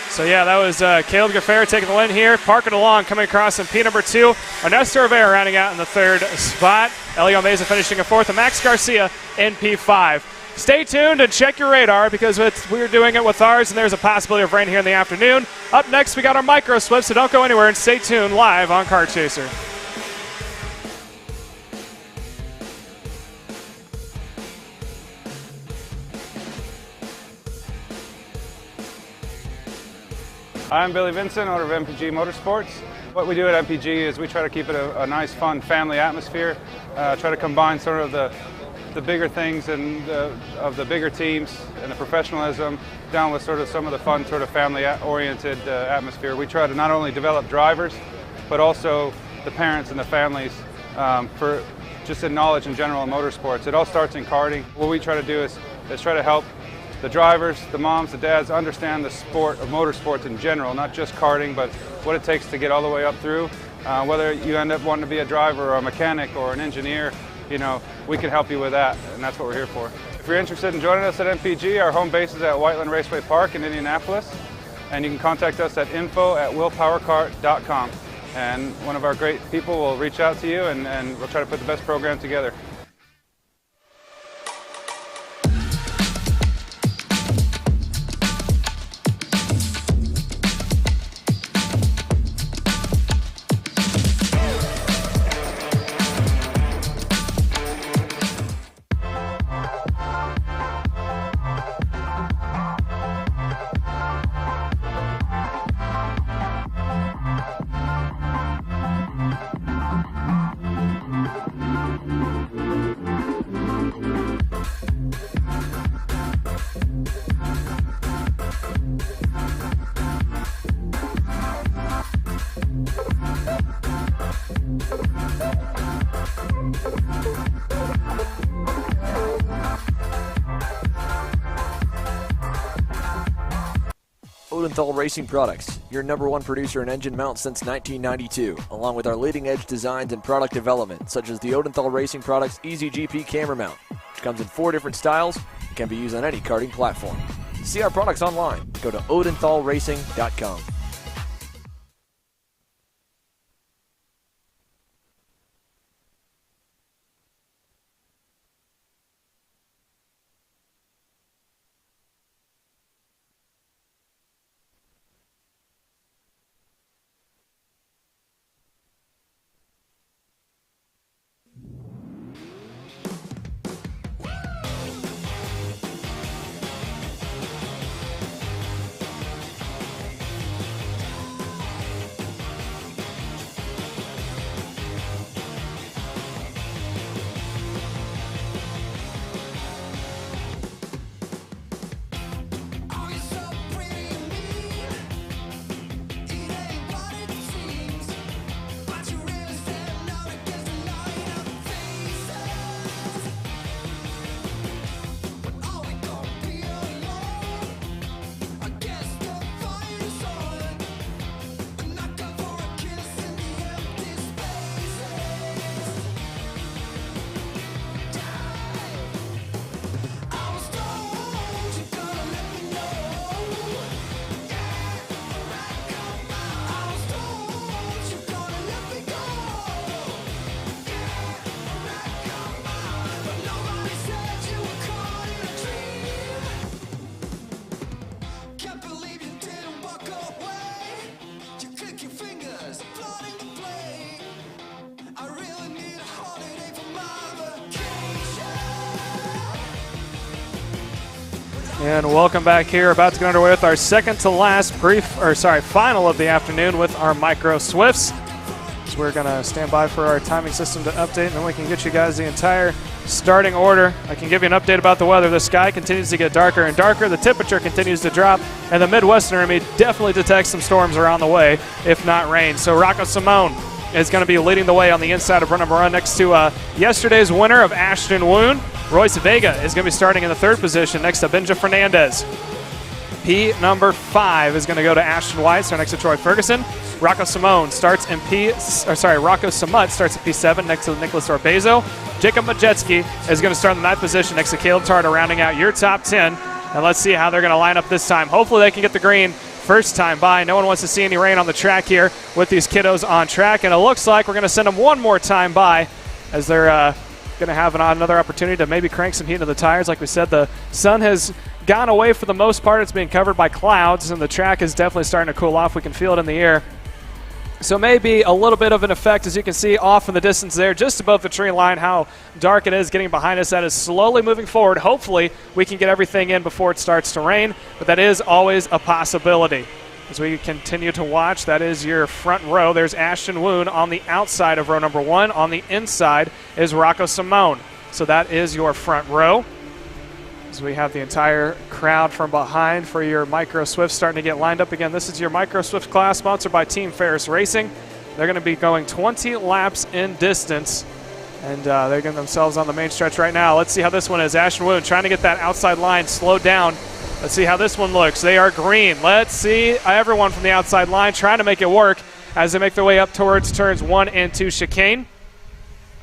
So yeah, that was Caleb Gaffera taking the win here. Parker DeLong coming across in P number 2. Ernesto Rivera rounding out in the 3rd spot. Elio Meza finishing in 4th, and Max Garcia in P5. Stay tuned and check your radar because we're doing it with ours, and there's a possibility of rain here in the afternoon. Up next, we got our micro slip, so don't go anywhere and stay tuned live on Kart Chaser. I'm Billy Vincent, owner of MPG Motorsports. What we do at MPG is we try to keep it a nice, fun family atmosphere, try to combine sort of the bigger things and of the bigger teams and the professionalism down with sort of some of the fun sort of family-oriented atmosphere. We try to not only develop drivers, but also the parents and the families for just in knowledge in general in motorsports. It all starts in karting. What we try to do is try to help the drivers, the moms, the dads understand the sport of motorsports in general, not just karting, but what it takes to get all the way up through. Whether you end up wanting to be a driver or a mechanic or an engineer, you know, we can help you with that, and that's what we're here for. If you're interested in joining us at MPG, our home base is at Whiteland Raceway Park in Indianapolis, and you can contact us at info@willpowerkart.com. And one of our great people will reach out to you, and we'll try to put the best program together. Odenthal Racing Products, your #1 producer in engine mounts since 1992, along with our leading-edge designs and product development, such as the Odenthal Racing Products EasyGP camera mount, which comes in 4 different styles and can be used on any karting platform. To see our products online, go to odenthalracing.com. And welcome back here. About to get underway with our second to last final of the afternoon with our Micro Swifts. So we're going to stand by for our timing system to update, and then we can get you guys the entire starting order. I can give you an update about the weather. The sky continues to get darker and darker. The temperature continues to drop, and the Midwestern Army definitely detects some storms around the way, if not rain. So Rocco Simone is going to be leading the way on the inside of run number 1 next to yesterday's winner of Ashton Woon. Royce Vega is going to be starting in the 3rd position next to Benja Fernandez. P number 5 is going to go to Ashton White, so next to Troy Ferguson. Rocco Simone starts in Rocco Samut starts at P7 next to Nicholas Orbezo. Jacob Majewski is going to start in the 9th position next to Caleb Tarter, rounding out your top 10. And let's see how they're going to line up this time. Hopefully they can get the green first time by. No one wants to see any rain on the track here with these kiddos on track, and it looks like we're going to send them one more time by as they're going to have another opportunity to maybe crank some heat into the tires. Like we said, the sun has gone away for the most part. It's being covered by clouds, and the track is definitely starting to cool off. We can feel it in the air. So maybe a little bit of an effect, as you can see off in the distance there, just above the tree line, how dark it is getting behind us. That is slowly moving forward. Hopefully we can get everything in before it starts to rain, but that is always a possibility. As we continue to watch, that is your front row. There's Ashton Woon on the outside of row number 1. On the inside is Rocco Simone. So that is your front row. As we have the entire crowd from behind for your Micro Swift starting to get lined up again. This is your Micro Swift class sponsored by Team Ferris Racing. They're going to be going 20 laps in distance, and they're getting themselves on the main stretch right now. Let's see how this one is. Ashton Woon trying to get that outside line slowed down Let's see how this one looks. They are green. Let's see everyone from the outside line trying to make it work as they make their way up towards turns 1 and 2 chicane.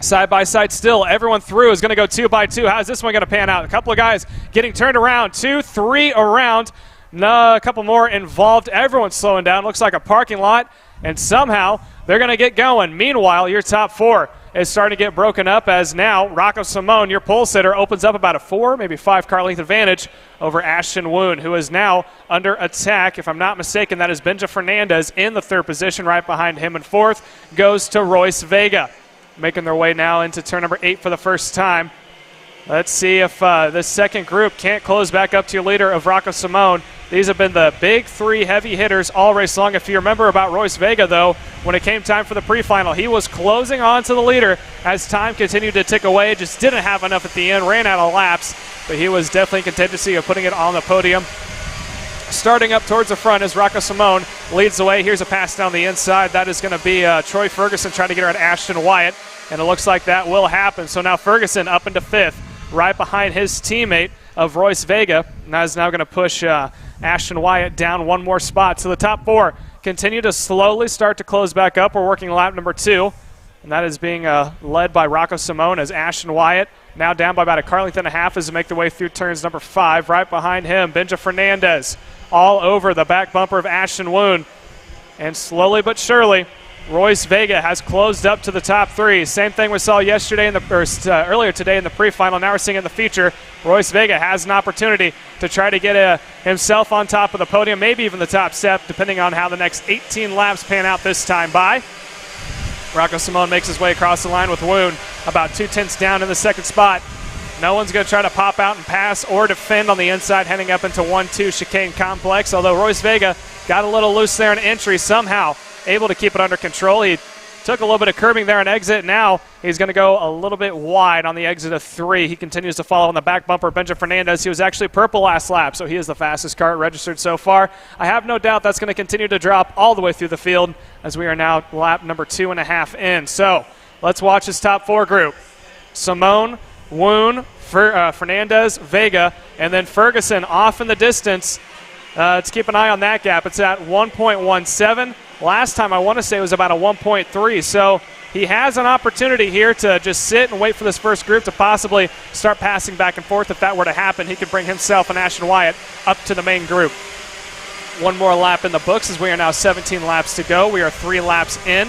Side by side still. Everyone through is going to go 2 by 2. How's this one going to pan out? A couple of guys getting turned around. 2, 3 around. No, a couple more involved. Everyone's slowing down. Looks like a parking lot. And somehow they're going to get going. Meanwhile, your top 4 is starting to get broken up as now Rocco Simone, your pole sitter, opens up about a 4, maybe 5 car length advantage over Ashton Woon, who is now under attack. If I'm not mistaken, that is Benja Fernandez in the 3rd position. Right behind him in 4th goes to Royce Vega. Making their way now into turn number 8 for the first time. Let's see if this second group can't close back up to your leader of Rocco Simone. These have been the big 3 heavy hitters all race long. If you remember about Royce Vega, though, when it came time for the pre-final, he was closing on to the leader as time continued to tick away. Just didn't have enough at the end, ran out of laps, but he was definitely in contingency of putting it on the podium. Starting up towards the front as Rocco Simone leads the way. Here's a pass down the inside. That is going to be Troy Ferguson trying to get her at Ashton Wyatt, and it looks like that will happen. So now Ferguson up into 5th, right behind his teammate of Royce Vega. And that is now going to push Ashton Wyatt down 1 more spot. So the top 4 continue to slowly start to close back up. We're working lap number 2, and that is being led by Rocco Simone as Ashton Wyatt now down by about a car length and a half as they make their way through turns number 5. Right behind him, Benja Fernandez all over the back bumper of Ashton Woon. And slowly but surely, Royce Vega has closed up to the top 3. Same thing we saw yesterday earlier today in the pre-final. Now we're seeing in the feature. Royce Vega has an opportunity to try to get himself on top of the podium, maybe even the top step, depending on how the next 18 laps pan out this time by. Rocco Simone makes his way across the line with Woon, about 2 tenths down in the 2nd spot. No one's going to try to pop out and pass or defend on the inside heading up into 1-2 chicane complex, although Royce Vega got a little loose there in entry, somehow able to keep it under control. He took a little bit of curbing there on exit. Now he's going to go a little bit wide on the exit of 3. He continues to follow on the back bumper. Benja Fernandez, he was actually purple last lap, so he is the fastest car registered so far. I have no doubt that's going to continue to drop all the way through the field as we are now lap number 2.5 in. So let's watch this top 4 group. Simone, Woon, Fernandez, Vega, and then Ferguson off in the distance. Let's keep an eye on that gap. It's at 1.17. Last time I want to say it was about a 1.3. So he has an opportunity here to just sit and wait for this first group to possibly start passing back and forth. If that were to happen, he could bring himself and Ashton Wyatt up to the main group. 1 more lap in the books as we are now 17 laps to go. We are 3 laps in.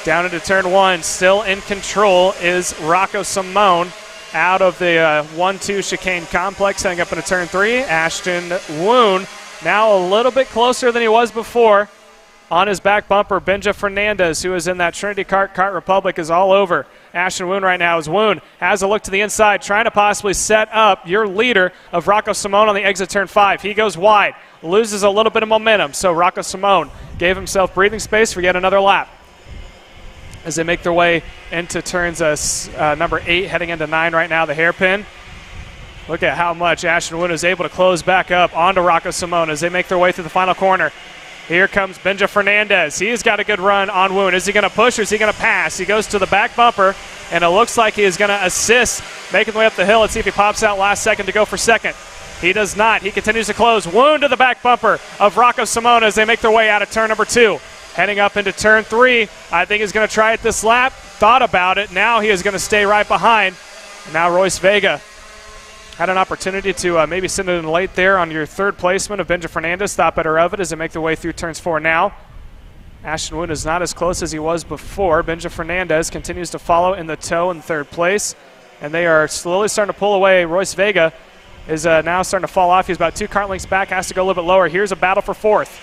Down into turn 1, still in control is Rocco Simone out of the 1-2 chicane complex, heading up into turn 3. Ashton Woon now a little bit closer than he was before. On his back bumper, Benja Fernandez, who is in that Trinity Kart Republic, is all over Ashton Woon right now as Woon has a look to the inside, trying to possibly set up your leader of Rocco Simone on the exit turn 5. He goes wide, loses a little bit of momentum, so Rocco Simone gave himself breathing space for yet another lap as they make their way into turns number 8, heading into 9 right now, the hairpin. Look at how much Ashton Woon is able to close back up onto Rocco Simone as they make their way through the final corner. Here comes Benja Fernandez. He's got a good run on Woon. Is he going to push or is he going to pass? He goes to the back bumper, and it looks like he is going to assist, making the way up the hill. Let's see if he pops out last second to go for second. He does not. He continues to close. Woon to the back bumper of Rocco Simone as they make their way out of turn number 2. Heading up into turn 3, I think he's going to try it this lap. Thought about it. Now he is going to stay right behind. And now Royce Vega had an opportunity to maybe send it in late there on your 3rd placement of Benja Fernandez. Thought better of it as they make their way through turns 4 now. Ashton Woon is not as close as he was before. Benja Fernandez continues to follow in the tow in 3rd place. And they are slowly starting to pull away. Royce Vega is now starting to fall off. He's about 2 kart lengths back, has to go a little bit lower. Here's a battle for 4th.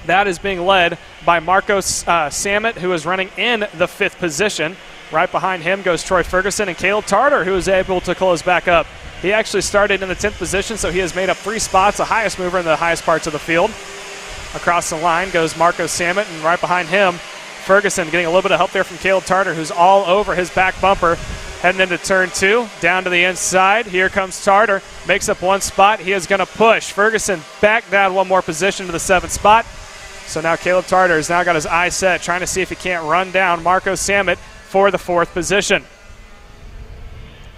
That is being led by Marcos Samet, who is running in the 5th position. Right behind him goes Troy Ferguson and Caleb Tartar, who is able to close back up. He actually started in the 10th position, so he has made up 3 spots, the highest mover in the highest parts of the field. Across the line goes Marcos Samet, and right behind him, Ferguson getting a little bit of help there from Caleb Tartar, who's all over his back bumper. Heading into turn 2, down to the inside. Here comes Tartar, makes up 1 spot. He is going to push Ferguson back down 1 more position to the 7th spot. So now Caleb Tartar has now got his eye set, trying to see if he can't run down Marcos Samet for the 4th position.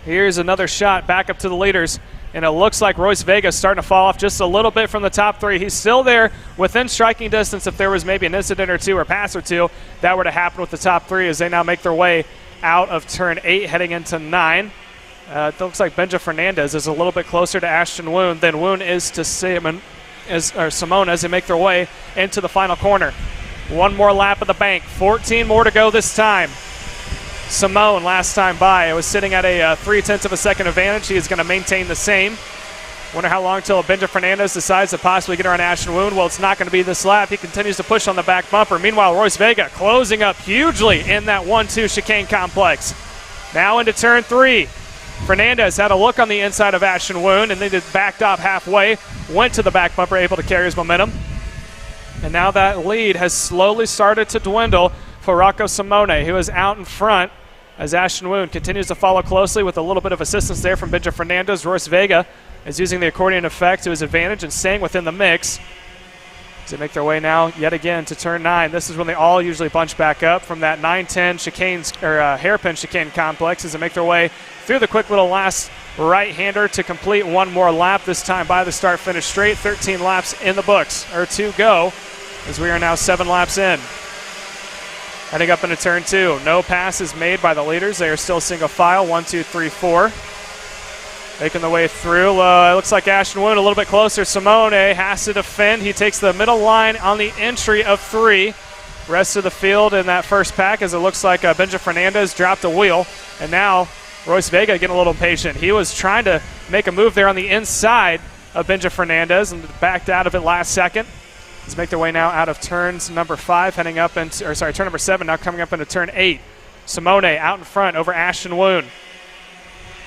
Here's another shot back up to the leaders And it looks like Royce Vega is starting to fall off just a little bit from the top 3. He's still there within striking distance. If there was maybe an incident or two or pass or two, that were to happen with the top 3 as they now make their way out of turn 8 heading into 9. It looks like Benja Fernandez is a little bit closer to Ashton Woon than Woon is to Simone as they make their way into the final corner. One more lap of the bank. 14 more to go this time. Simone last time by, it was sitting at a 0.3 of a second advantage. He is going to maintain the same. Wonder how long till Benja Fernandez decides to possibly get around Ashton Woon. Well, it's not going to be this lap. He continues to push on the back bumper. Meanwhile, Royce Vega closing up hugely in that 1-2 chicane complex. Now into turn 3. Fernandez had a look on the inside of Ashton Woon and then backed off halfway, went to the back bumper, able to carry his momentum. And now that lead has slowly started to dwindle for Rocco Simone, who is out in front as Ashton Woon continues to follow closely with a little bit of assistance there from Benja Fernandez. Royce Vega is using the accordion effect to his advantage and staying within the mix. As they make their way now yet again to turn 9. This is when they all usually bunch back up from that 9-10 chicanes or hairpin chicane complex as they make their way through the quick little last right-hander to complete one more lap, this time by the start-finish straight. 13 laps in the books, or 2 go, as we are now 7 laps in. Heading up into turn 2. No passes made by the leaders. They are still single file, 1, 2, 3, 4. Making the way through. It looks like Ashton Woon a little bit closer. Simone has to defend. He takes the middle line on the entry of 3. Rest of the field in that first pack, as it looks like Benja Fernandez dropped a wheel. And now Royce Vega getting a little impatient. He was trying to make a move there on the inside of Benja Fernandez and backed out of it last second. Let's make their way now out of turns number 5, heading up into, turn number 7, now coming up into turn 8. Simone out in front over Ashton Woon.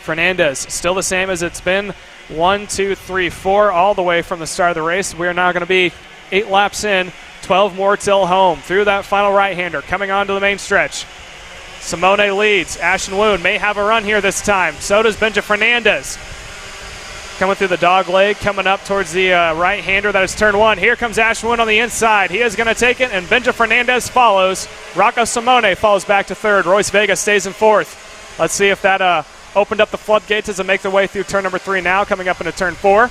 Fernandez still the same as it's been. 1, 2, 3, 4, all the way from the start of the race. We are now going to be 8 laps in, 12 more till home. Through that final right-hander, coming onto the main stretch. Simone leads. Ashton Woon may have a run here this time. So does Benja Fernandez. Coming through the dog leg, coming up towards the right-hander. That is turn 1. Here comes Ashton Woon on the inside. He is going to take it, and Benja Fernandez follows. Rocco Simone falls back to 3rd. Royce Vega stays in 4th. Let's see if that opened up the floodgates as they make their way through turn number 3 now, coming up into turn 4.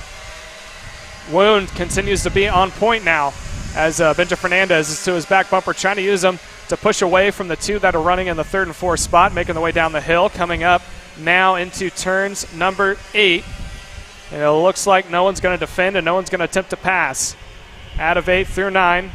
Woon continues to be on point now as Benja Fernandez is to his back bumper, trying to use them to push away from the 2 that are running in the 3rd and 4th spot, making the way down the hill, coming up now into turns number 8. And it looks like no one's going to defend and no one's going to attempt to pass. Out of 8 through 9.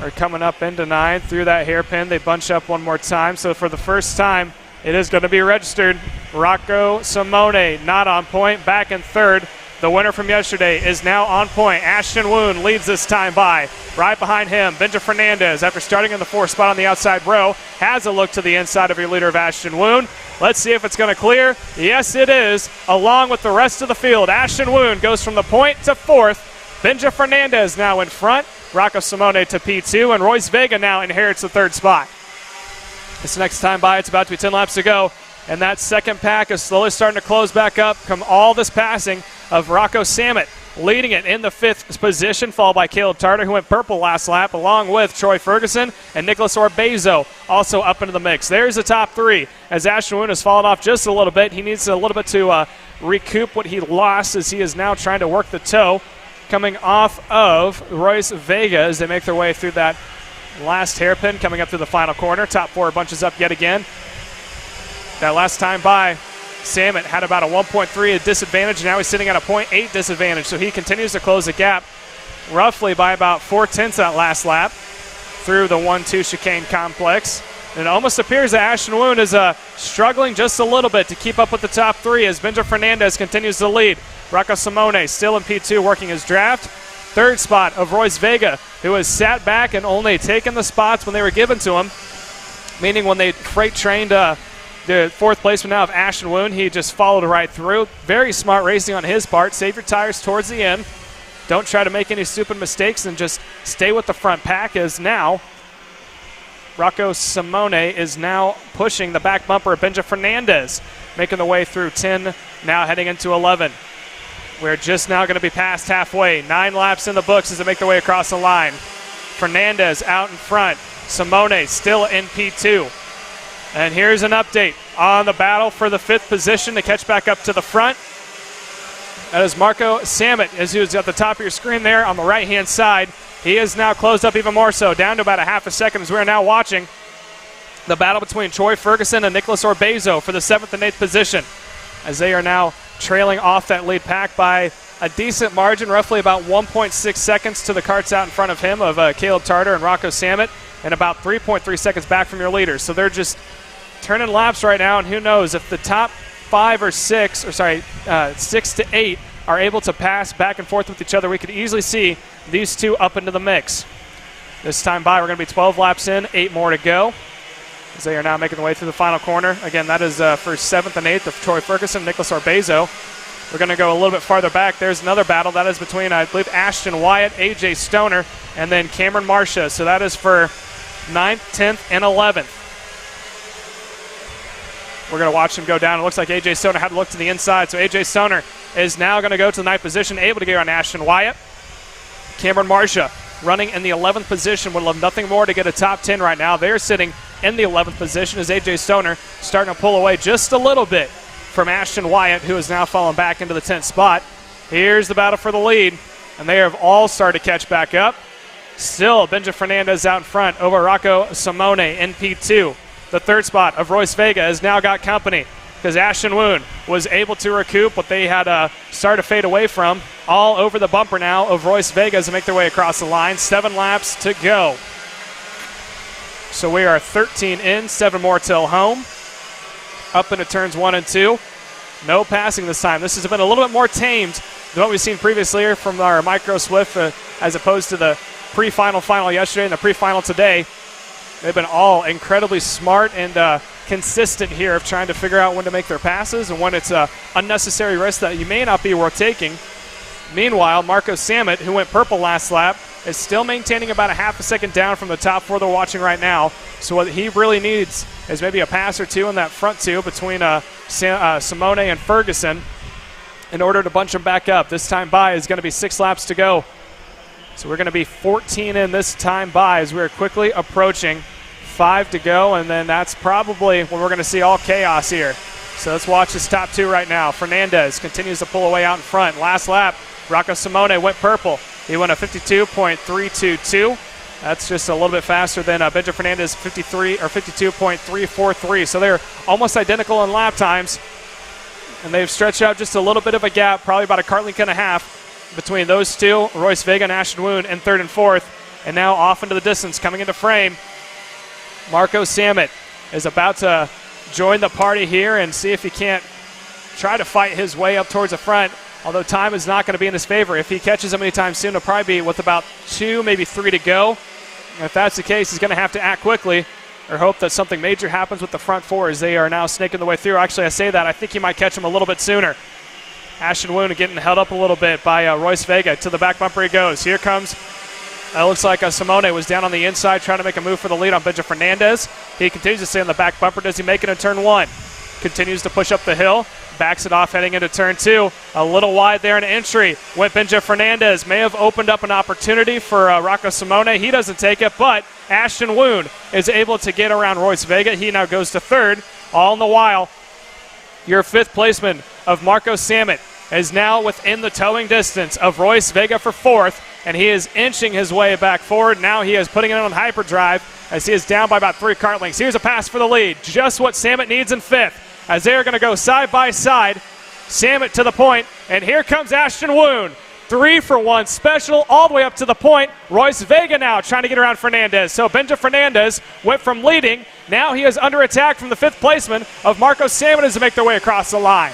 Or coming up into 9 through that hairpin. They bunch up one more time. So for the first time, it is going to be registered. Rocco Simone not on point, back in 3rd. The winner from yesterday is now on point. Ashton Woon leads this time by. Right behind him, Benja Fernandez, after starting in the 4th spot on the outside row, has a look to the inside of your leader of Ashton Woon. Let's see if it's going to clear. Yes, it is, along with the rest of the field. Ashton Woon goes from the point to 4th. Benja Fernandez now in front. Rocco Simone to P2, and Royce Vega now inherits the 3rd spot. This next time by, it's about to be 10 laps to go. And that second pack is slowly starting to close back up. Come all this passing of Rocco Sammet leading it in the 5th position, followed by Caleb Tarter, who went purple last lap, along with Troy Ferguson and Nicholas Orbezo also up into the mix. There's the top 3 as Ashton Woon has fallen off just a little bit. He needs a little bit to recoup what he lost as he is now trying to work the toe. Coming off of Royce Vega as they make their way through that last hairpin, coming up through the final corner. Top 4 bunches up yet again. That last time by, Sammet had about a 1.3 disadvantage. Now he's sitting at a 0.8 disadvantage. So he continues to close the gap roughly by about 0.4 that last lap through the 1-2 chicane complex. And it almost appears that Ashton Woon is struggling just a little bit to keep up with the top 3 as Benja Fernandez continues to lead. Rocco Simone still in P2 working his draft. 3rd spot of Royce Vega, who has sat back and only taken the spots when they were given to him, meaning when they freight trained the 4th placement now of Ashton Woon, he just followed right through. Very smart racing on his part. Save your tires towards the end. Don't try to make any stupid mistakes and just stay with the front pack, as now Rocco Simone is now pushing the back bumper of Benja Fernandez, making the way through 10, now heading into 11. We're just now going to be past halfway. 9 laps in the books as they make their way across the line. Fernandez out in front. Simone still in P2. And here's an update on the battle for the 5th position to catch back up to the front. That is Marco Samet, as he was at the top of your screen there on the right-hand side. He is now closed up even more so, down to about a half a second as we are now watching the battle between Troy Ferguson and Nicholas Orbezo for the 7th and 8th position, as they are now trailing off that lead pack by a decent margin, roughly about 1.6 seconds to the carts out in front of him of Caleb Tarter and Rocco Samet, and about 3.3 seconds back from your leaders. So they're just turning laps right now, and who knows if the top 6 to 8 are able to pass back and forth with each other, we could easily see these two up into the mix. This time by, we're going to be 12 laps in, 8 more to go, as they are now making their way through the final corner. Again, that is for 7th and 8th of Troy Ferguson, Nicholas Orbezo. We're going to go a little bit farther back. There's another battle. That is between, I believe, Ashton Wyatt, AJ Stoner, and then Cameron Marcia. So that is for 9th, 10th, and 11th. We're going to watch him go down. It looks like AJ Stoner had to look to the inside. So AJ Stoner is now going to go to the 9th position, able to get on Ashton Wyatt. Cameron Marcia running in the 11th position. Would love nothing more to get a top 10 right now. They're sitting in the 11th position as AJ Stoner starting to pull away just a little bit from Ashton Wyatt, who is now falling back into the 10th spot. Here's the battle for the lead, and they have all started to catch back up. Still, Benja Fernandez out in front over Rocco Simone in P2. The 3rd spot of Royce Vega has now got company because Ashton Woon was able to recoup what they had started to fade away from. All over the bumper now of Royce Vega as they make their way across the line. 7 laps to go. So we are 13 in, 7 more till home. Up into turns 1 and 2. No passing this time. This has been a little bit more tamed than what we've seen previously here from our Micro Swift as opposed to the pre-final final yesterday and the pre-final today. They've been all incredibly smart and consistent here of trying to figure out when to make their passes and when it's an unnecessary risk that you may not be worth taking. Meanwhile, Marco Samet, who went purple last lap, is still maintaining about a half a second down from the top 4 they're watching right now. So what he really needs is maybe a pass or two in that front 2 between Simone and Ferguson in order to bunch them back up. This time by is going to be 6 laps to go. So we're going to be 14 in this time by as we're quickly approaching 5 to go, and then that's probably when we're going to see all chaos here. So let's watch this top 2 right now. Fernandez continues to pull away out in front. Last lap, Rocco Simone went purple. He went a 52.322. That's just a little bit faster than Benja Fernandez 52.343. So they're almost identical in lap times, and they've stretched out just a little bit of a gap, probably about a cart length and a half between those two, Royce Vega and Ashton Woon in 3rd and 4th. And now off into the distance, coming into frame, Marco Samet is about to join the party here and see if he can't try to fight his way up towards the front, although time is not going to be in his favor. If he catches him anytime soon, it'll probably be with about 2, maybe 3 to go. And if that's the case, he's going to have to act quickly or hope that something major happens with the front 4 as they are now snaking the way through. Actually, I say that. I think he might catch him a little bit sooner. Ashton Woon getting held up a little bit by Royce Vega. To the back bumper he goes. Here comes, it looks like Simone was down on the inside trying to make a move for the lead on Benja Fernandez. He continues to stay on the back bumper. Does he make it in turn 1? Continues to push up the hill. Backs it off heading into turn 2. A little wide there in entry. Went Benja Fernandez. May have opened up an opportunity for Rocco Simone. He doesn't take it, but Ashton Woon is able to get around Royce Vega. He now goes to 3rd. All in the while, your 5th placement of Marco Samet is now within the towing distance of Royce Vega for 4th, and he is inching his way back forward. Now he is putting it on hyperdrive as he is down by about 3 cart lengths. Here's a pass for the lead, just what Samet needs in 5th, as they are going to go side by side. Samet to the point, and here comes Ashton Woon. 3-for-1 special all the way up to the point. Royce Vega now trying to get around Fernandez. So Benja Fernandez went from leading. Now he is under attack from the 5th placement of Marco Samet as they make their way across the line.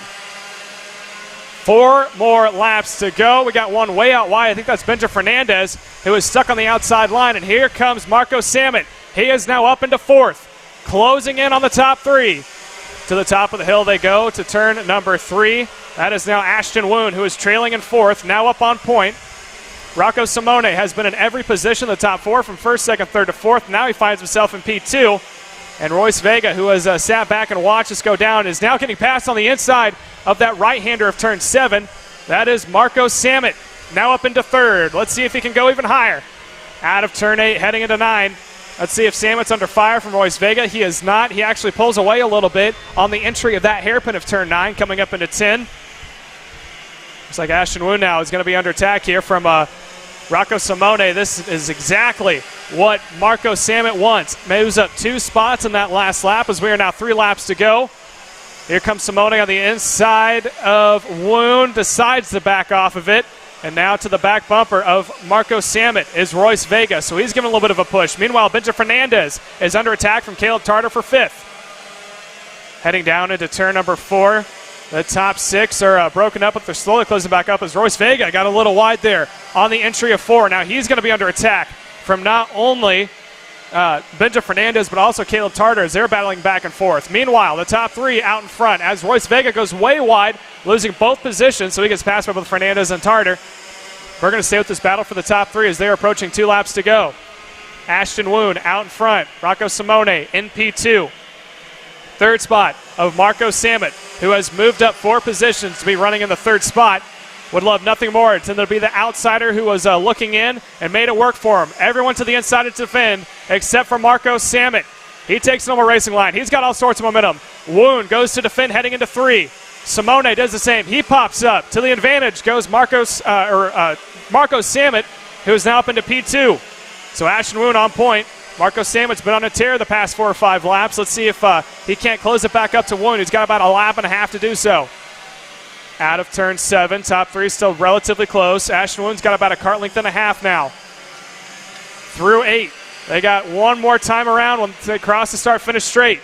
4 more laps to go. We got one way out wide. I think that's Benja Fernandez, who is stuck on the outside line. And here comes Marco Samet. He is now up into 4th, closing in on the top 3. To the top of the hill they go to turn number 3. That is now Ashton Woon, who is trailing in 4th, now up on point. Rocco Simone has been in every position in the top 4 from 1st, 2nd, 3rd to 4th. Now he finds himself in P2. And Royce Vega, who has sat back and watched us go down, is now getting passed on the inside of that right-hander of turn 7. That is Marco Samet, now up into 3rd. Let's see if he can go even higher. Out of turn 8, heading into 9. Let's see if Samet's under fire from Royce Vega. He is not. He actually pulls away a little bit on the entry of that hairpin of turn 9, coming up into 10. Looks like Ashton Wu now is going to be under attack here from Rocco Simone. This is exactly what Marco Samet wants. Moves up 2 spots in that last lap as we are now 3 laps to go. Here comes Simone on the inside of Woon, decides to back off of it. And now to the back bumper of Marco Samet is Royce Vega, so he's giving a little bit of a push. Meanwhile, Benja Fernandez is under attack from Caleb Tarter for 5th. Heading down into turn number 4. The top 6 are broken up, but they're slowly closing back up as Royce Vega got a little wide there on the entry of 4. Now he's going to be under attack from not only Benja Fernandez, but also Caleb Tarter as they're battling back and forth. Meanwhile, the top 3 out in front as Royce Vega goes way wide, losing both positions, so he gets passed by both Fernandez and Tarter. We're going to stay with this battle for the top 3 as they're approaching 2 laps to go. Ashton Woon out in front. Rocco Simone in P2. 3rd spot of Marco Samet, who has moved up 4 positions to be running in the 3rd spot. Would love nothing more than to be the outsider who was looking in and made it work for him. Everyone to the inside to defend except for Marco Samet. He takes normal racing line. He's got all sorts of momentum. Woon goes to defend heading into 3. Simone does the same. He pops up. To the advantage goes Marco Samet, who is now up into P2. So Ashton Woon on point. Marco Samet's been on a tear the past 4 or 5 laps. Let's see if he can't close it back up to Woon. He's got about a lap and a half to do so. Out of turn 7. Top 3 still relatively close. Ashton Woon's got about a kart length and a half now. Through 8. They got one more time around when they cross the start-finish straight.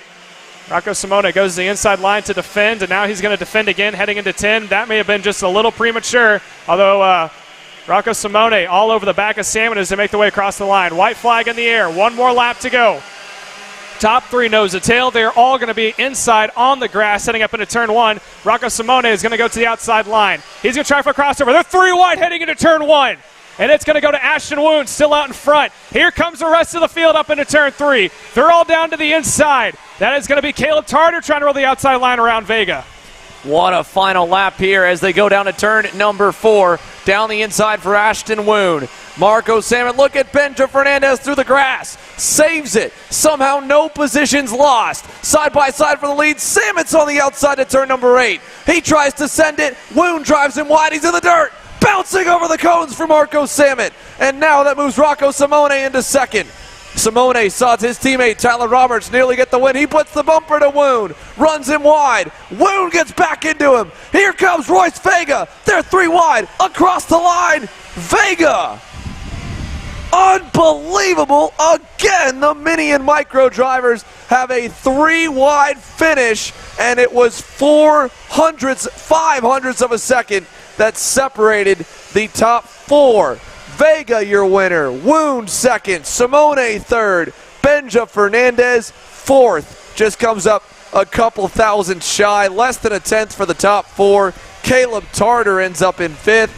Rocco Simone goes to the inside line to defend, and now he's going to defend again heading into 10. That may have been just a little premature, although Rocco Simone all over the back of Samet as they make the way across the line. White flag in the air. One more lap to go. Top 3 nose to tail. They're all going to be inside on the grass heading up into turn 1. Rocco Simone is going to go to the outside line. He's going to try for a crossover. They're 3 wide heading into turn 1. And it's going to go to Ashton Woon, still out in front. Here comes the rest of the field up into turn 3. They're all down to the inside. That is going to be Caleb Tarter trying to roll the outside line around Vega. What a final lap here as they go down to turn number 4. Down the inside for Ashton Woon. Marco Samet, look at Benja Fernandez through the grass. Saves it. Somehow no positions lost. Side by side for the lead. Samet's on the outside to turn number 8. He tries to send it. Woon drives him wide. He's in the dirt. Bouncing over the cones for Marco Samet. And now that moves Rocco Simone into 2nd. Simone saw his teammate Tyler Roberts nearly get the win. He puts the bumper to Woon, runs him wide. Woon gets back into him. Here comes Royce Vega. They're 3 wide across the line. Vega. Unbelievable. Again, the Mini and Micro drivers have a 3 wide finish, and it was 500ths of a second that separated the top 4. Vega, your winner. Woon, 2nd. Simone, 3rd. Benja Fernandez, 4th. Just comes up a couple thousand shy. Less than a tenth for the top 4. Caleb Tarter ends up in 5th.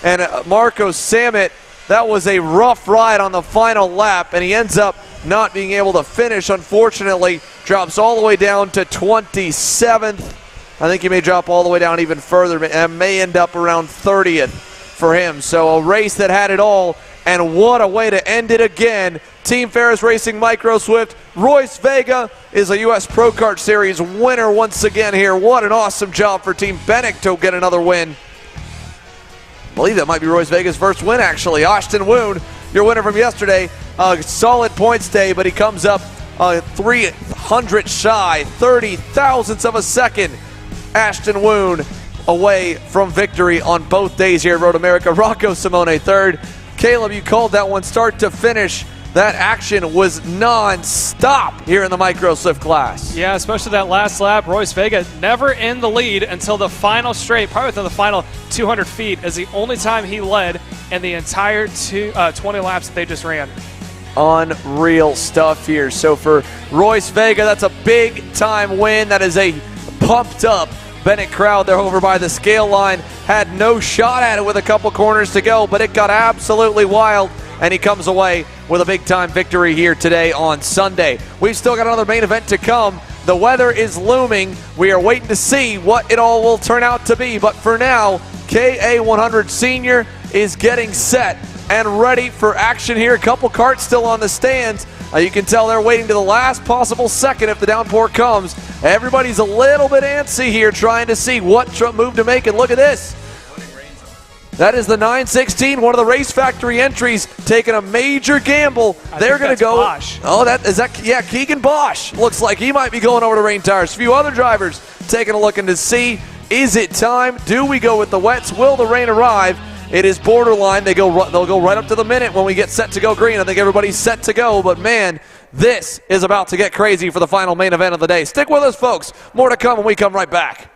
And Marco Samet, that was a rough ride on the final lap, and he ends up not being able to finish. Unfortunately, drops all the way down to 27th. I think he may drop all the way down even further and may end up around 30th for him. So a race that had it all, and what a way to end it again. Team Ferris Racing Micro Swift. Royce Vega is a U.S. Pro Kart Series winner once again here. What an awesome job for Team Bennick to get another win. I believe that might be Royce Vega's first win, actually. Ashton Woon, your winner from yesterday. Solid points day, but he comes up 300 shy, 30 thousandths of a second. Ashton Woon away from victory on both days here at Road America. Rocco Simone, 3rd. Caleb, you called that one start to finish. That action was non-stop here in the Micro Swift class. Yeah, especially that last lap. Royce Vega never in the lead until the final straight, probably within the final 200 feet, is the only time he led in the entire 20 laps that they just ran. Unreal stuff here. So for Royce Vega, that's a big-time win. That is a pumped-up Bennett crowd there over by the scale line. Had no shot at it with a couple corners to go, but it got absolutely wild, and he comes away with a big-time victory here today on Sunday. We've still got another main event to come. The weather is looming. We are waiting to see what it all will turn out to be, but for now, KA100 Senior is getting set and ready for action here. A couple karts still on the stands. You can tell they're waiting to the last possible second if the downpour comes. Everybody's a little bit antsy here trying to see what move to make, and look at this. That is the 916, one of the Race Factory entries, taking a major gamble. They're going to go. Bosch. Oh, yeah, Keegan Bosch. Looks like he might be going over to Rain Tires. A few other drivers taking a look in to see, is it time? Do we go with the wets? Will the rain arrive? It is borderline. They'll go right up to the minute when we get set to go green. I think everybody's set to go, but man, this is about to get crazy for the final main event of the day. Stick with us, folks. More to come when we come right back.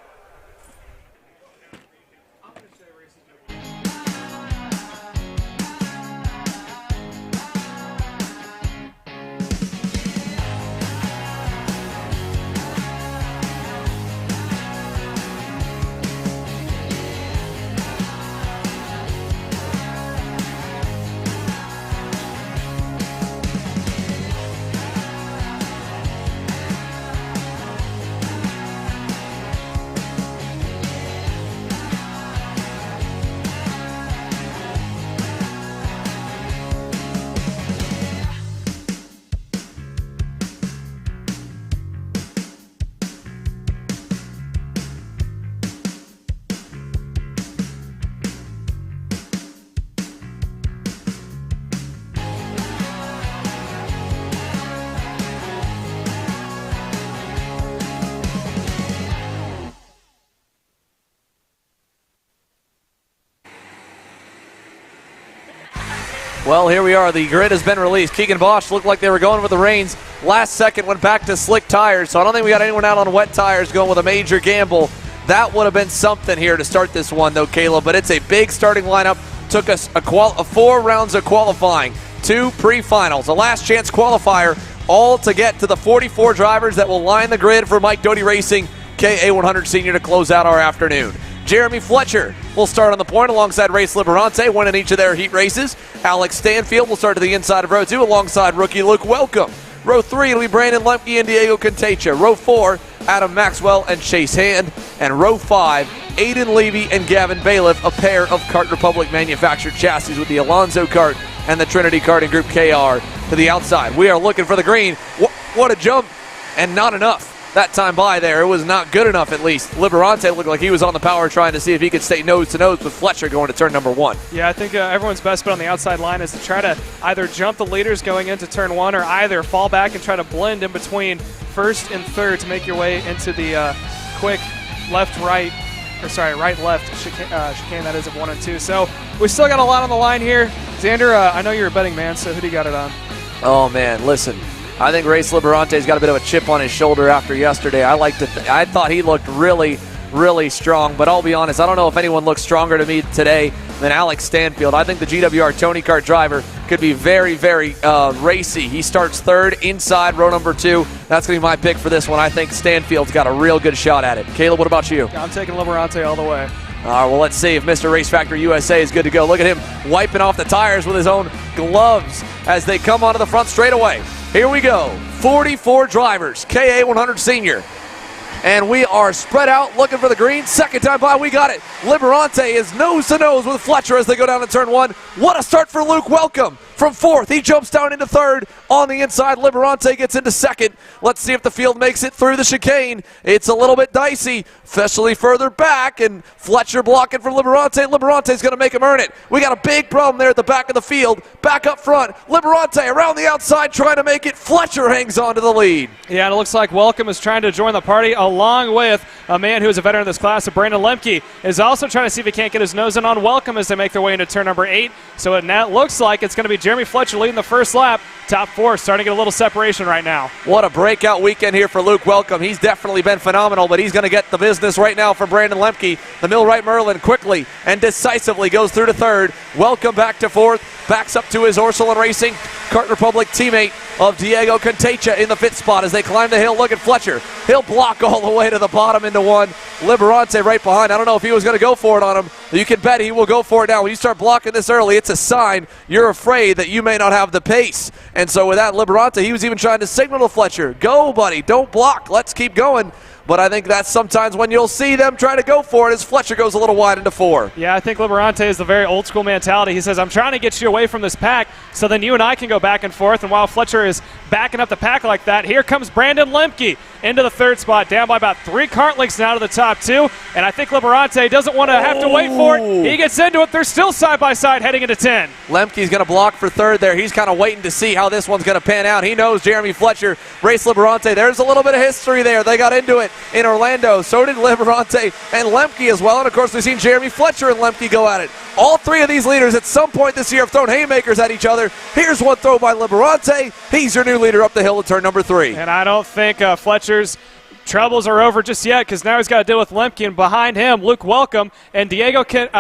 Well, here we are. The grid has been released. Keegan Bosch looked like they were going with the reins. Last second went back to slick tires, so I don't think we got anyone out on wet tires going with a major gamble. That would have been something here to start this one, though, Caleb, but it's a big starting lineup. Took us 4 rounds of qualifying, 2 pre-finals, a last chance qualifier, all to get to the 44 drivers that will line the grid for Mike Doty Racing KA100 Senior to close out our afternoon. Jeremy Fletcher will start on the point alongside Race Liberante, winning each of their heat races. Alex Stanfield will start to the inside of row 2 alongside rookie Luke Welcome. Row 3 will be Brandon Lemke and Diego Contecha. Row 4, Adam Maxwell and Chase Hand. And row 5, Aiden Levy and Gavin Bailiff, a pair of Kart Republic manufactured chassis with the Alonzo Kart and the Trinity Karting Group KR to the outside. We are looking for the green. What a jump, and not enough. That time by there, it was not good enough at least. Liberante looked like he was on the power trying to see if he could stay nose to nose with Fletcher going to turn number 1. Yeah, I think everyone's best bet on the outside line is to try to either jump the leaders going into turn 1 or either fall back and try to blend in between first and third to make your way into the quick right-left chicane that is of 1 and 2. So we still got a lot on the line here. Xander, I know you're a betting man, so who do you got it on? Oh, man, listen. I think Race Liberante's got a bit of a chip on his shoulder after yesterday. I thought he looked really, really strong, but I'll be honest, I don't know if anyone looks stronger to me today than Alex Stanfield. I think the GWR Tony Kart driver could be very, very racy. He starts third inside row number 2. That's going to be my pick for this one. I think Stanfield's got a real good shot at it. Caleb, what about you? I'm taking Liberante all the way. All right, well, let's see if Mr. Race Factory USA is good to go. Look at him wiping off the tires with his own gloves as they come onto the front straightaway. Here we go, 44 drivers, KA100 Senior. And we are spread out looking for the green. Second time by, we got it. Liberante is nose to nose with Fletcher as they go down to turn 1. What a start for Luke Welcome. From 4th, he jumps down into 3rd. On the inside, Liberante gets into 2nd. Let's see if the field makes it through the chicane. It's a little bit dicey, especially further back, and Fletcher blocking for Liberante. Liberante's going to make him earn it. We got a big problem there at the back of the field. Back up front, Liberante around the outside trying to make it. Fletcher hangs on to the lead. Yeah, and it looks like Welcome is trying to join the party along with a man who is a veteran of this class, Brandon Lemke, is also trying to see if he can't get his nose in on Welcome as they make their way into turn number 8. So it now looks like it's going to be Jeremy Fletcher leading the first lap. Top 4 starting to get a little separation right now. What a breakout weekend here for Luke Welcome. He's definitely been phenomenal, but he's going to get the business right now from Brandon Lemke. The Millwright Merlin quickly and decisively goes through to 3rd. Welcome back to 4th. Backs up to his Orsolin Racing Kart Republic teammate of Diego Contecha in the 5th spot as they climb the hill. Look at Fletcher. He'll block all the way to the bottom into 1. Liberante right behind. I don't know if he was going to go for it on him. You can bet he will go for it now. When you start blocking this early, it's a sign you're afraid that you may not have the pace. And so with that, Liberante, he was even trying to signal to Fletcher, go, buddy, don't block. Let's keep going. But I think that's sometimes when you'll see them try to go for it as Fletcher goes a little wide into 4. Yeah, I think Liberante is the very old school mentality. He says, I'm trying to get you away from this pack so then you and I can go back and forth. And while Fletcher is backing up the pack like that. Here comes Brandon Lemke into the third spot, down by about 3 kart lengths now to the top 2. And I think Liberante doesn't want to have to wait for it. He gets into it. They're still side by side heading into 10. Lemke's going to block for third there. He's kind of waiting to see how this one's going to pan out. He knows Jeremy Fletcher, Race Liberante. There's a little bit of history there. They got into it in Orlando. So did Liberante and Lemke as well. And, of course, we've seen Jeremy Fletcher and Lemke go at it. All 3 of these leaders at some point this year have thrown haymakers at each other. Here's one throw by Liberante. He's your new leader up the hill to turn number 3. And I don't think Fletcher's troubles are over just yet, because now he's got to deal with Lemke, and behind him, Luke Welcome and Diego Contecha.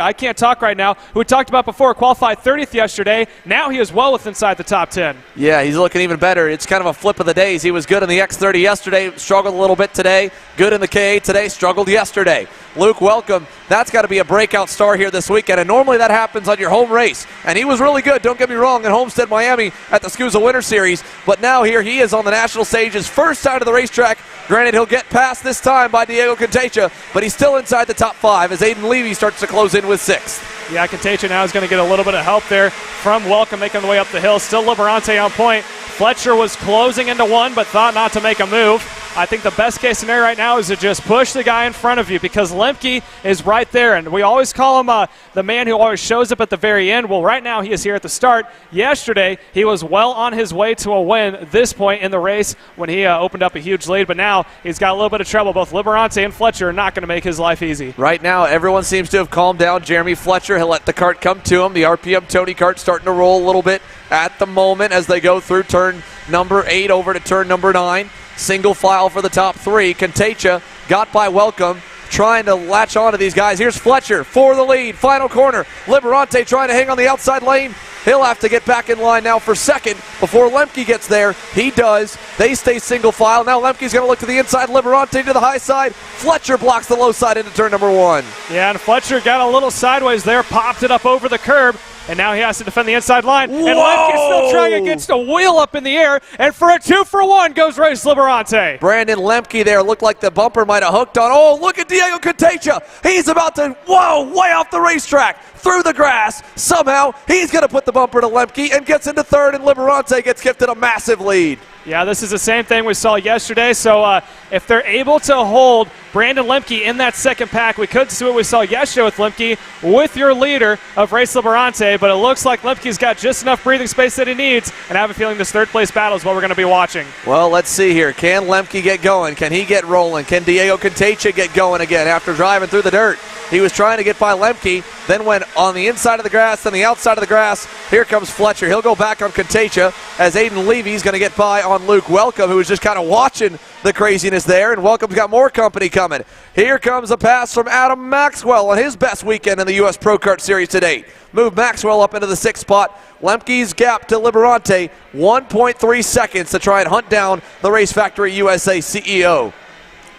I can't talk right now. Who we talked about before, qualified 30th yesterday. Now he is well within inside the top 10. Yeah, he's looking even better. It's kind of a flip of the days. He was good in the X30 yesterday, struggled a little bit today. Good in the KA today, struggled yesterday. Luke Welcome, that's got to be a breakout star here this weekend, and normally that happens on your home race. And he was really good, don't get me wrong, in Homestead, Miami at the SCUSA Winter Series. But now here he is on the national stage, his first time to the racetrack. Granted, he'll get past this time by Diego Contecha, but he's still inside the top 5 as Aiden Levy starts to close in with 6th. Yeah, Contecha now is going to get a little bit of help there from Welcome, making the way up the hill. Still Liberante on point. Fletcher was closing into 1, but thought not to make a move. I think the best case scenario right now is to just push the guy in front of you, because Lemke is right there, and we always call him the man who always shows up at the very end. Well, right now he is here at the start. Yesterday he was well on his way to a win at this point in the race when he opened up a huge lead, but now he's got a little bit of trouble. Both Liberante and Fletcher are not going to make his life easy. Right now everyone seems to have calmed down. Jeremy Fletcher, he'll let the kart come to him. The RPM Tony kart starting to roll a little bit at the moment as they go through turn number 8 over to turn number 9. Single file for the top 3. Contecha got by Welcome, trying to latch on to these guys. Here's Fletcher for the lead. Final corner. Liberante trying to hang on the outside lane. He'll have to get back in line now for second before Lemke gets there. He does. They stay single file. Now Lemke's going to look to the inside. Liberante to the high side. Fletcher blocks the low side into turn number 1. Yeah, and Fletcher got a little sideways there, popped it up over the curb. And now he has to defend the inside line. Whoa! And Lemke's still trying against a wheel up in the air. And for a 2-for-1 goes Race Liberante. Brandon Lemke there looked like the bumper might have hooked on. Oh, look at Diego Contecha. He's about to, way off the racetrack. Through the grass. Somehow he's going to put the bumper to Lemke and gets into third, and Liberante gets gifted a massive lead. Yeah, this is the same thing we saw yesterday. So if they're able to hold Brandon Lemke in that second pack, we could see what we saw yesterday with Lemke with your leader of Race Liberante. But it looks like Lemke's got just enough breathing space that he needs, and I have a feeling this third place battle is what we're going to be watching. Well, let's see here. Can Lemke get going? Can he get rolling? Can Diego Contecha get going again after driving through the dirt? He was trying to get by Lemke, then went on the inside of the grass, then the outside of the grass. Here comes Fletcher. He'll go back on Contecha as Aiden Levy's going to get by on Luke Welcome, who was just kind of watching the craziness there, and Welcome's got more company coming. Here comes a pass from Adam Maxwell on his best weekend in the U.S. Pro Kart Series to date. Move Maxwell up into the 6th spot. Lemke's gap to Liberante, 1.3 seconds to try and hunt down the Race Factory USA CEO.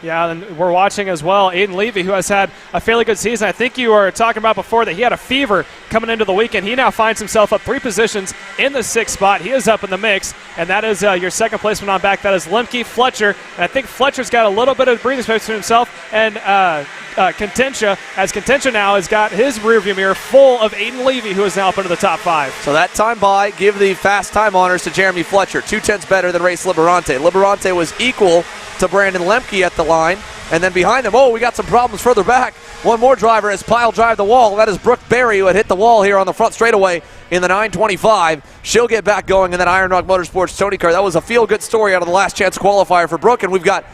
Yeah, and we're watching as well Aiden Levy, who has had a fairly good season. I think you were talking about before that he had a fever coming into the weekend. He now finds himself up 3 positions in the 6th spot. He is up in the mix, and that is your second placement on back. That is Lemke, Fletcher, and I think Fletcher's got a little bit of breathing space to himself, and Contecha, as Contecha now has got his rearview mirror full of Aiden Levy, who is now up into the top 5. So that time by, give the fast time honors to Jeremy Fletcher. 2/10 better than Race Liberante. Liberante was equal to Brandon Lemke at the line. And then behind him, we got some problems further back. One more driver has pile drive the wall. That is Brooke Berry, who had hit the wall here on the front straightaway in the 925. She'll get back going in that Iron Rock Motorsports Tony car. That was a feel-good story out of the last chance qualifier for Brooke, and we've got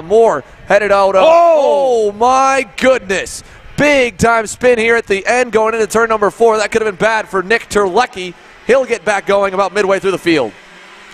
more headed out. Oh, my goodness. Big time spin here at the end going into turn number 4. That could have been bad for Nick Terlecki. He'll get back going about midway through the field.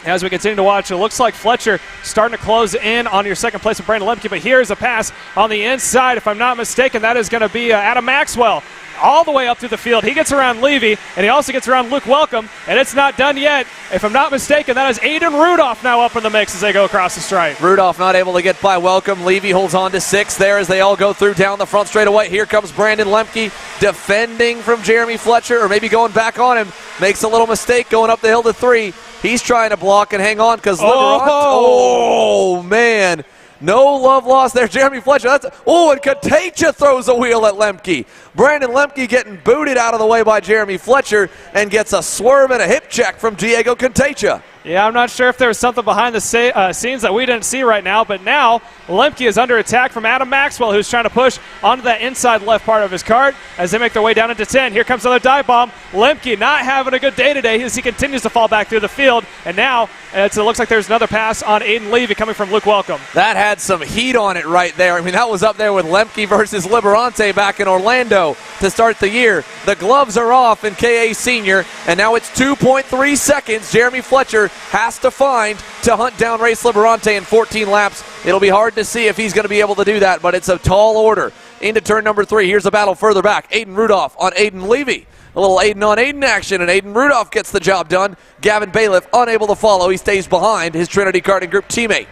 As we continue to watch, it looks like Fletcher starting to close in on your second place with Brandon Lemke, but here's a pass on the inside. If I'm not mistaken, that is going to be Adam Maxwell all the way up through the field. He gets around Levy, and he also gets around Luke Welcome, and it's not done yet. If I'm not mistaken, that is Aiden Rudolph now up in the mix as they go across the stripe. Rudolph not able to get by Welcome. Levy holds on to 6 there as they all go through down the front straightaway. Here comes Brandon Lemke defending from Jeremy Fletcher, or maybe going back on him. Makes a little mistake going up the hill to 3. He's trying to block and hang on because Liberante. Oh, man. No love lost there. Jeremy Fletcher. And Katecha throws a wheel at Lemke. Brandon Lemke getting booted out of the way by Jeremy Fletcher and gets a swerve and a hip check from Diego Katecha. Yeah, I'm not sure if there was something behind the scenes that we didn't see right now, but now Lemke is under attack from Adam Maxwell, who's trying to push onto that inside left part of his kart as they make their way down into 10. Here comes another dive bomb. Lemke not having a good day today as he continues to fall back through the field, and now it looks like there's another pass on Aiden Levy coming from Luke Welcome. That had some heat on it right there. I mean, that was up there with Lemke versus Liberante back in Orlando to start the year. The gloves are off in KA Senior, and now it's 2.3 seconds. Jeremy Fletcher has to find to hunt down Race Liberante in 14 laps. It'll be hard to see if he's going to be able to do that, but it's a tall order. Into turn number 3. Here's a battle further back. Aiden Rudolph on Aiden Levy. A little Aiden on Aiden action, and Aiden Rudolph gets the job done. Gavin Bailiff unable to follow. He stays behind his Trinity Karting Group teammate.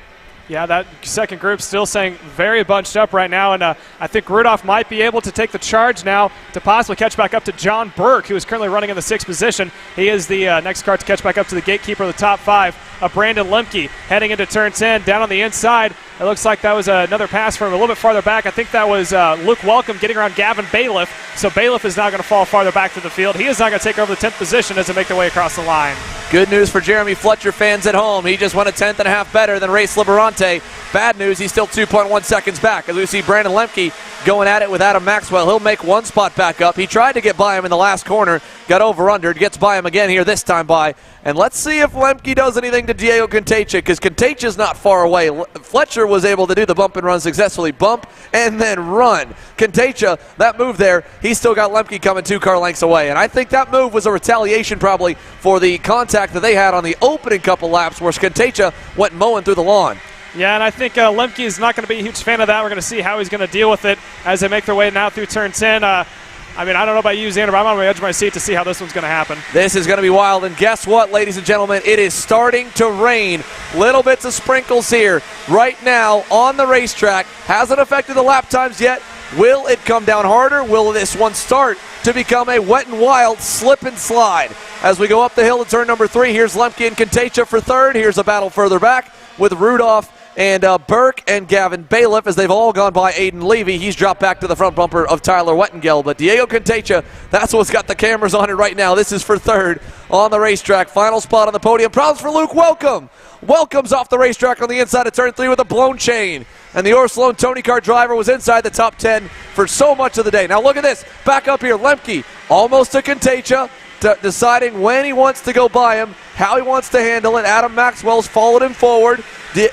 Yeah, that second group still saying very bunched up right now, and I think Rudolph might be able to take the charge now to possibly catch back up to John Burke, who is currently running in the 6th position. He is the next car to catch back up to the gatekeeper of the top 5, Brandon Lemke, heading into turn 10. Down on the inside, it looks like that was another pass from a little bit farther back. I think that was Luke Welcome getting around Gavin Bailiff, so Bailiff is now going to fall farther back to the field. He is not going to take over the 10th position as they make their way across the line. Good news for Jeremy Fletcher fans at home. He just went a 10th and a half better than Race Liberante. Bad news, he's still 2.1 seconds back. As we see Brandon Lemke going at it with Adam Maxwell. He'll make one spot back up. He tried to get by him in the last corner, got over-undered, gets by him again here this time by. And let's see if Lemke does anything to Diego Katecha, because Katecha's not far away. Fletcher was able to do the bump and run successfully. Bump and then run. Katecha, that move there, he's still got Lemke coming 2 car lengths away. And I think that move was a retaliation probably for the contact that they had on the opening couple laps where Katecha went mowing through the lawn. Yeah, and I think Lemke is not going to be a huge fan of that. We're going to see how he's going to deal with it as they make their way now through turn 10. I mean, I don't know about you, Xander, but I'm on the edge of my seat to see how this one's going to happen. This is going to be wild, and guess what, ladies and gentlemen? It is starting to rain. Little bits of sprinkles here right now on the racetrack. Hasn't affected the lap times yet. Will it come down harder? Will this one start to become a wet and wild slip and slide? As we go up the hill to turn number 3, here's Lemke and Katecha for 3rd. Here's a battle further back with Rudolph and Burke and Gavin Bailiff as they've all gone by Aiden Levy. He's dropped back to the front bumper of Tyler Wettengel. But Diego Katecha, that's what's got the cameras on it right now. This is for 3rd on the racetrack. Final spot on the podium. Problems for Luke Welcome. Welcome's off the racetrack on the inside of turn 3 with a blown chain. And the Orslone Tony Kart driver was inside the top 10 for so much of the day. Now look at this. Back up here. Lemke almost to Katecha, deciding when he wants to go by him, how he wants to handle it. Adam Maxwell's followed him forward.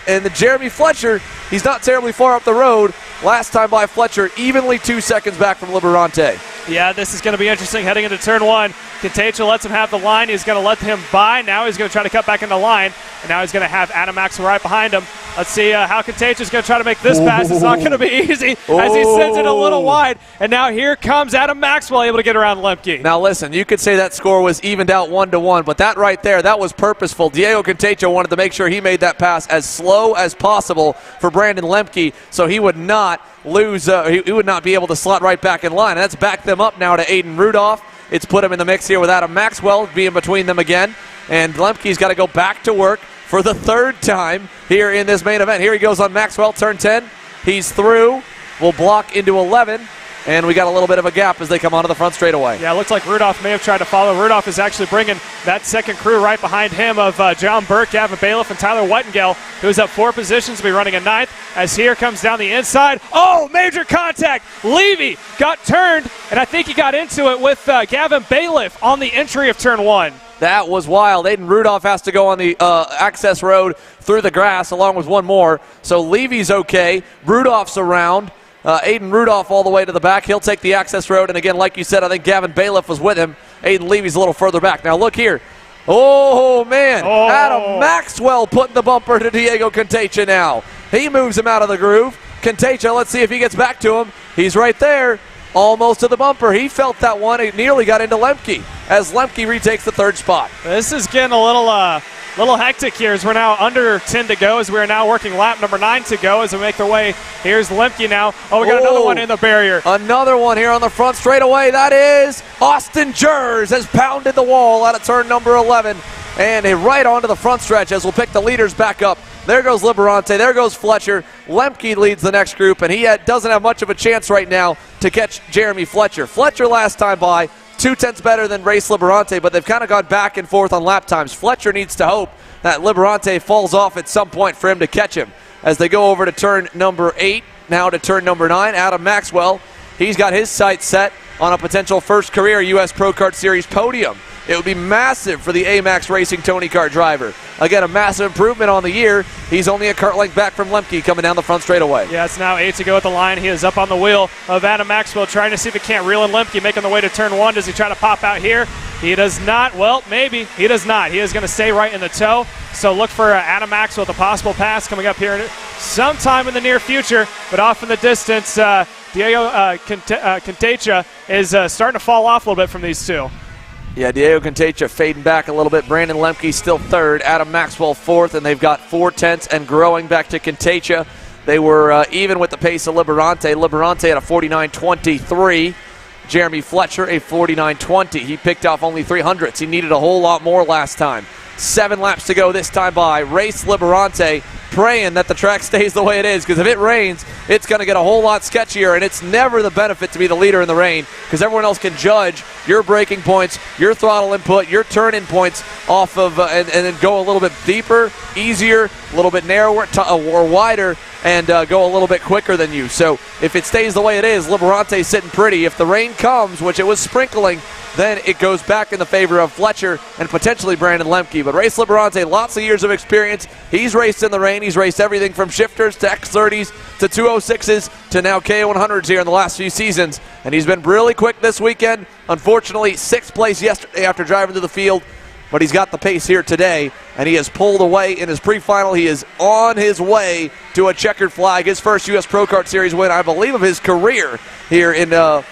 And the Jeremy Fletcher, he's not terribly far up the road. Last time by Fletcher, evenly 2 seconds back from Liberante. Yeah, this is going to be interesting heading into turn 1. Katecha lets him have the line. He's going to let him by. Now he's going to try to cut back in the line. And now he's going to have Adam Maxwell right behind him. Let's see how Katecha's going to try to make this pass. It's not going to be easy as he sends it a little wide. And now here comes Adam Maxwell able to get around Lemke. Now listen, you could say that score was evened out 1-1, but that right there, that was purposeful. Diego Katecha wanted to make sure he made that pass as slow as possible for Brandon Lemke so he would not lose, he would not be able to slot right back in line. And that's backed them up now to Aiden Rudolph. It's put him in the mix here with Adam Maxwell being between them again. And Lemke's got to go back to work for the 3rd time here in this main event. Here he goes on Maxwell, turn 10. He's through. Will block into 11. And we got a little bit of a gap as they come onto the front straightaway. Yeah, it looks like Rudolph may have tried to follow. Rudolph is actually bringing that second crew right behind him of John Burke, Gavin Bailiff, and Tyler Wettengel, who's up 4 positions to be running a 9th. As here comes down the inside. Oh, major contact. Levy got turned, and I think he got into it with Gavin Bailiff on the entry of turn 1. That was wild. Aiden Rudolph has to go on the access road through the grass along with one more. So Levy's okay. Rudolph's around. Aiden Rudolph all the way to the back. He'll take the access road. And again, like you said, I think Gavin Bailiff was with him. Aiden Levy's a little further back. Now look here. Oh, man. Oh. Adam Maxwell putting the bumper to Diego Katecha now. He moves him out of the groove. Katecha, let's see if he gets back to him. He's right there. Almost to the bumper. He felt that one. It nearly got into Lemke as Lemke retakes the 3rd spot. This is getting a little hectic here as we're now under 10 to go, as we are now working lap number 9 to go as we make their way. Here's Lemke now. Oh, we got another one in the barrier. Another one here on the front straightaway. That is Austin Jers has pounded the wall out of turn number 11 and right onto the front stretch as we'll pick the leaders back up. There goes Liberante. There goes Fletcher. Lemke leads the next group, and he doesn't have much of a chance right now to catch Jeremy Fletcher. Fletcher last time by, 0.2 better than Race Liberante, but they've kind of gone back and forth on lap times. Fletcher needs to hope that Liberante falls off at some point for him to catch him. As they go over to turn number 8, now to turn number 9, Adam Maxwell, he's got his sights set on a potential first career U.S. Pro Kart Series podium. It would be massive for the AMAX Racing Tony Kart driver. Again, a massive improvement on the year. He's only a kart length back from Lemke coming down the front straightaway. Yeah, it's now 8 to go at the line. He is up on the wheel of Adam Maxwell, trying to see if he can't reel in Lemke, making the way to turn 1. Does he try to pop out here? He does not. Well, maybe. He does not. He is going to stay right in the toe. So look for Adam Maxwell with a possible pass coming up here sometime in the near future. But off in the distance, Diego Contecha is starting to fall off a little bit from these two. Yeah, Diego Contecha fading back a little bit. Brandon Lemke still third. Adam Maxwell fourth, and they've got 0.4 and growing back to Contecha. They were even with the pace of Liberante. Liberante at a 49.23. Jeremy Fletcher a 49.20. He picked off only 300s. He needed a whole lot more last time. 7 laps to go this time by. Race Liberante, praying that the track stays the way it is, because if it rains, it's going to get a whole lot sketchier, and it's never the benefit to be the leader in the rain, because everyone else can judge your braking points, your throttle input, your turn-in points off of, and then go a little bit deeper, easier, a little bit narrower or wider, and go a little bit quicker than you. So if it stays the way it is, Liberante's sitting pretty. If the rain comes, which it was sprinkling, then it goes back in the favor of Fletcher and potentially Brandon Lemke. But Race Liberante, lots of years of experience. He's raced in the rain. He's raced everything from shifters to X30s to 206s to now KA100s here in the last few seasons. And he's been really quick this weekend. Unfortunately, 6th place yesterday after driving to the field. But he's got the pace here today, and he has pulled away in his pre-final. He is on his way to a checkered flag, his first U.S. Pro Kart Series win, I believe, of his career here in the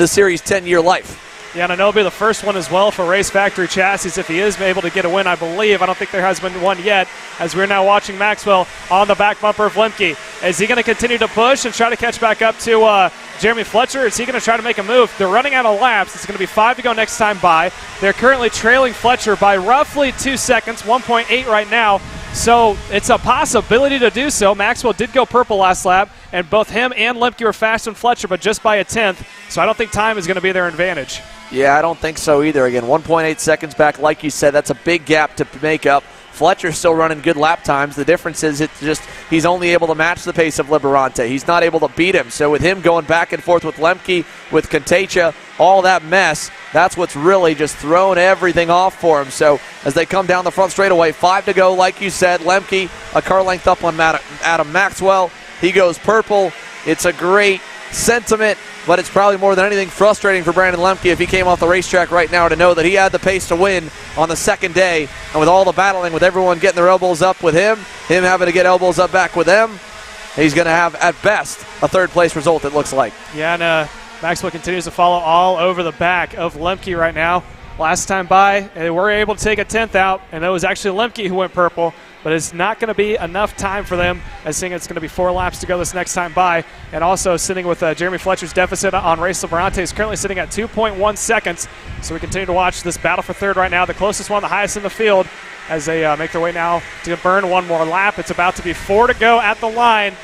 Series' 10-year life. Yeah, and I know it'll be the first one as well for Race Factory Chassis if he is able to get a win, I believe. I don't think there has been one yet, as we're now watching Maxwell on the back bumper of Lemke. Is he going to continue to push and try to catch back up to Jeremy Fletcher? Is he going to try to make a move? They're running out of laps. It's going to be 5 to go next time by. They're currently trailing Fletcher by roughly 2 seconds, 1.8 right now. So it's a possibility to do so. Maxwell did go purple last lap, and both him and Lemke were faster than Fletcher, but just by a 10th. So I don't think time is going to be their advantage. Yeah, I don't think so either. Again, 1.8 seconds back. Like you said, that's a big gap to make up. Fletcher's still running good lap times. The difference is it's just he's only able to match the pace of Liberante. He's not able to beat him. So with him going back and forth with Lemke, with Contecha, all that mess, that's what's really just thrown everything off for him. So as they come down the front straightaway, 5 to go, like you said, Lemke a car length up on Adam Maxwell. He goes purple. It's a great sentiment, but it's probably more than anything frustrating for Brandon Lemke if he came off the racetrack right now to know that he had the pace to win on the second day, and with all the battling, with everyone getting their elbows up with him having to get elbows up back with them, he's going to have, at best, a third-place result, it looks like. Yeah, and Maxwell continues to follow all over the back of Lemke right now. Last time by, they were able to take a 10th out, and it was actually Lemke who went purple, but it's not going to be enough time for them, as seeing it's going to be 4 laps to go this next time by. And also sitting with Jeremy Fletcher's deficit on Race Liberante is currently sitting at 2.1 seconds. So we continue to watch this battle for third right now. The closest one, the highest in the field, as they make their way now to burn one more lap. It's about to be 4 to go at the line.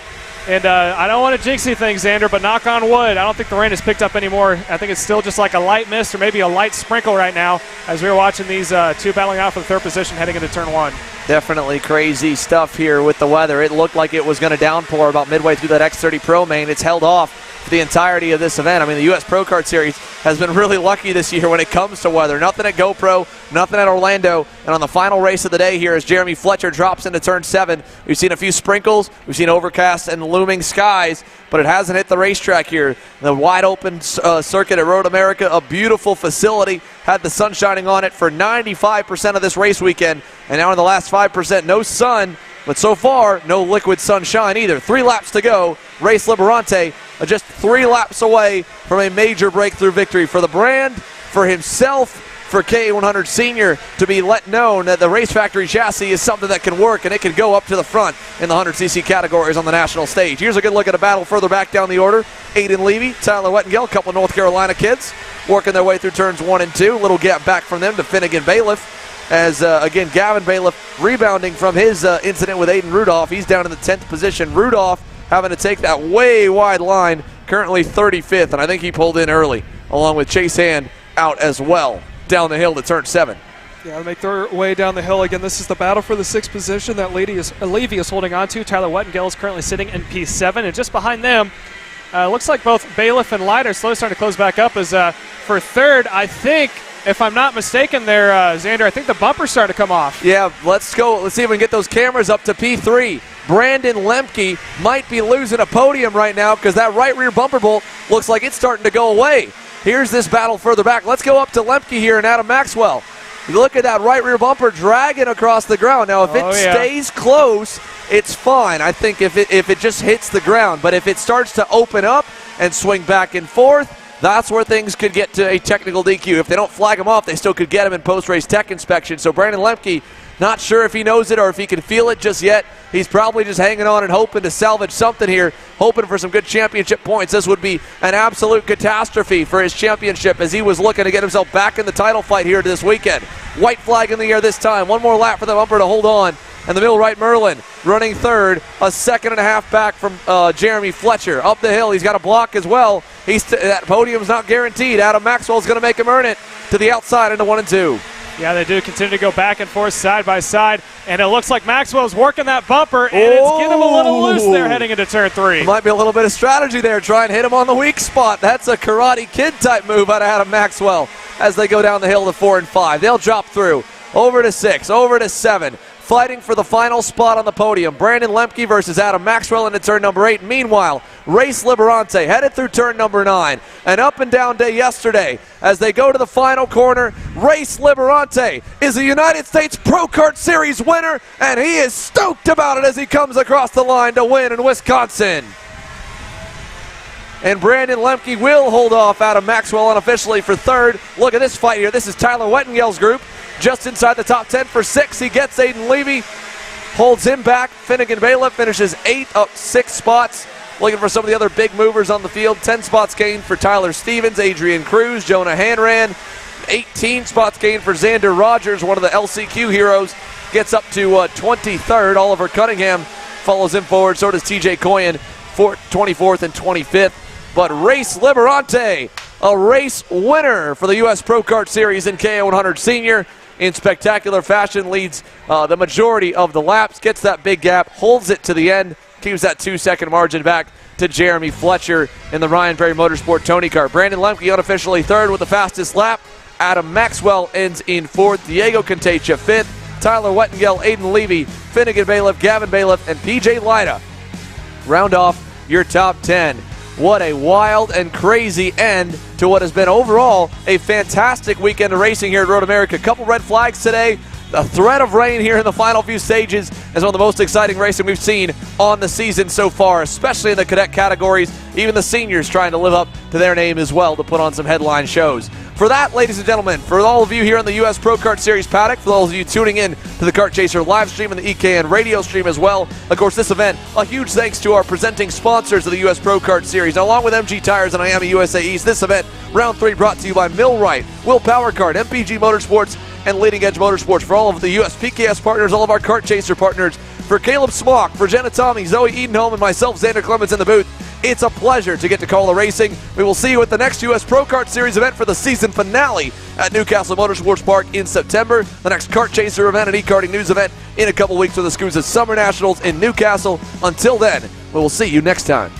And I don't want to jinxy things, Xander, but knock on wood, I don't think the rain has picked up anymore. I think it's still just like a light mist or maybe a light sprinkle right now as we're watching these two battling out for the third position heading into turn 1. Definitely crazy stuff here with the weather. It looked like it was going to downpour about midway through that X30 Pro main. It's held off for the entirety of this event. I mean, the U.S. Pro Kart Series has been really lucky this year when it comes to weather. Nothing at GoPro, nothing at Orlando. And on the final race of the day here, as Jeremy Fletcher drops into turn 7, we've seen a few sprinkles, we've seen overcast and looming skies, but it hasn't hit the racetrack here. The wide open circuit at Road America, a beautiful facility, had the sun shining on it for 95% of this race weekend, and now in the last 5%, no sun, but so far, no liquid sunshine either. 3 laps to go. Race Liberante just 3 laps away from a major breakthrough victory for the brand, for himself, for KA100 Senior to be let known that the Race Factory chassis is something that can work and it can go up to the front in the 100cc categories on the national stage. Here's a good look at a battle further back down the order. Aiden Levy, Tyler Wettengell, a couple of North Carolina kids working their way through turns 1 and 2. Little gap back from them to Finnegan Bailiff. as, again, Gavin Bailiff rebounding from his incident with Aiden Rudolph. He's down in the 10th position. Rudolph having to take that way wide line, currently 35th, and I think he pulled in early, along with Chase Hand out as well, down the hill to turn 7. Yeah, they make their way down the hill again. This is the battle for the 6th position that Levy is holding on to. Tyler Wettengale is currently sitting in P7, and just behind them, looks like both Bailiff and Leiter slowly starting to close back up. As for 3rd, I think, if I'm not mistaken there, Xander, I think the bumper's starting to come off. Yeah, let's go. Let's see if we can get those cameras up to P3. Brandon Lemke might be losing a podium right now because that right rear bumper bolt looks like it's starting to go away. Here's this battle further back. Let's go up to Lemke here and Adam Maxwell. You look at that right rear bumper dragging across the ground. Now, if it stays close, it's fine. I think if it just hits the ground. But if it starts to open up and swing back and forth, that's where things could get to a technical DQ. If they don't flag him off, they still could get him in post-race tech inspection. So Brandon Lemke, not sure if he knows it or if he can feel it just yet. He's probably just hanging on and hoping to salvage something here, hoping for some good championship points. This would be an absolute catastrophe for his championship as he was looking to get himself back in the title fight here this weekend. White flag in the air this time. One more lap for the bumper to hold on. And the Millwright Merlin running 3rd, a 2.5 back from Jeremy Fletcher. Up the hill, he's got a block as well. That podium's not guaranteed. Adam Maxwell's going to make him earn it to the outside into 1 and 2. Yeah, they do continue to go back and forth side by side, and it looks like Maxwell's working that bumper, and it's getting him a little loose there heading into turn 3. Might be a little bit of strategy there, try and hit him on the weak spot. That's a Karate Kid type move out of Adam Maxwell as they go down the hill to 4 and 5. They'll drop through, over to 6, over to 7. Fighting for the final spot on the podium. Brandon Lemke versus Adam Maxwell into turn number 8. Meanwhile, Race Liberante headed through turn number 9. An up and down day yesterday as they go to the final corner. Race Liberante is a United States Pro Kart Series winner, and he is stoked about it as he comes across the line to win in Wisconsin. And Brandon Lemke will hold off Adam Maxwell unofficially for 3rd. Look at this fight here. This is Tyler Wettengale's group. Just inside the top 10 for 6. He gets Aiden Levy, holds him back. Finnegan Bailiff finishes 8 up 6 spots. Looking for some of the other big movers on the field. 10 spots gained for Tyler Stevens, Adrian Cruz, Jonah Hanran. 18 spots gained for Xander Rogers, one of the LCQ heroes. Gets up to 23rd. Oliver Cunningham follows him forward. So does TJ Coyen, 24th and 25th. But Race Liberante, a race winner for the U.S. Pro Kart Series in KA100 Senior. In spectacular fashion, leads the majority of the laps, gets that big gap, holds it to the end, keeps that 2-second margin back to Jeremy Fletcher in the Ryan Perry Motorsport Tony Kart. Brandon Lemke unofficially 3rd with the fastest lap. Adam Maxwell ends in 4th. Diego Contecha 5th. Tyler Wettengale, Aiden Levy, Finnegan Bailiff, Gavin Bailiff, and PJ Lida round off your top 10. What a wild and crazy end to what has been overall a fantastic weekend of racing here at Road America. A couple red flags today. A threat of rain here in the final few stages is one of the most exciting racing we've seen on the season so far, especially in the cadet categories. Even the seniors trying to live up to their name as well to put on some headline shows. For that, ladies and gentlemen, for all of you here on the U.S. Pro Kart Series paddock, for those of you tuning in to the Kart Chaser live stream and the EKN radio stream as well, of course, this event, a huge thanks to our presenting sponsors of the U.S. Pro Kart Series. Now, along with MG Tires and Miami USA East, this event, round 3, brought to you by Millwright, Will Power Kart, MPG Motorsports, and Leading Edge Motorsports. For all of the U.S. PKS partners, all of our Kart Chaser partners, for Caleb Smock, for Jenna Tommy, Zoe Edenholm, and myself, Xander Clemens in the booth, it's a pleasure to get to call the racing. We will see you at the next U.S. Pro Kart Series event for the season finale at Newcastle Motorsports Park in September. The next Kart Chaser event and e-karting news event in a couple weeks for the SCUSA Summer Nationals in Newcastle. Until then, we will see you next time.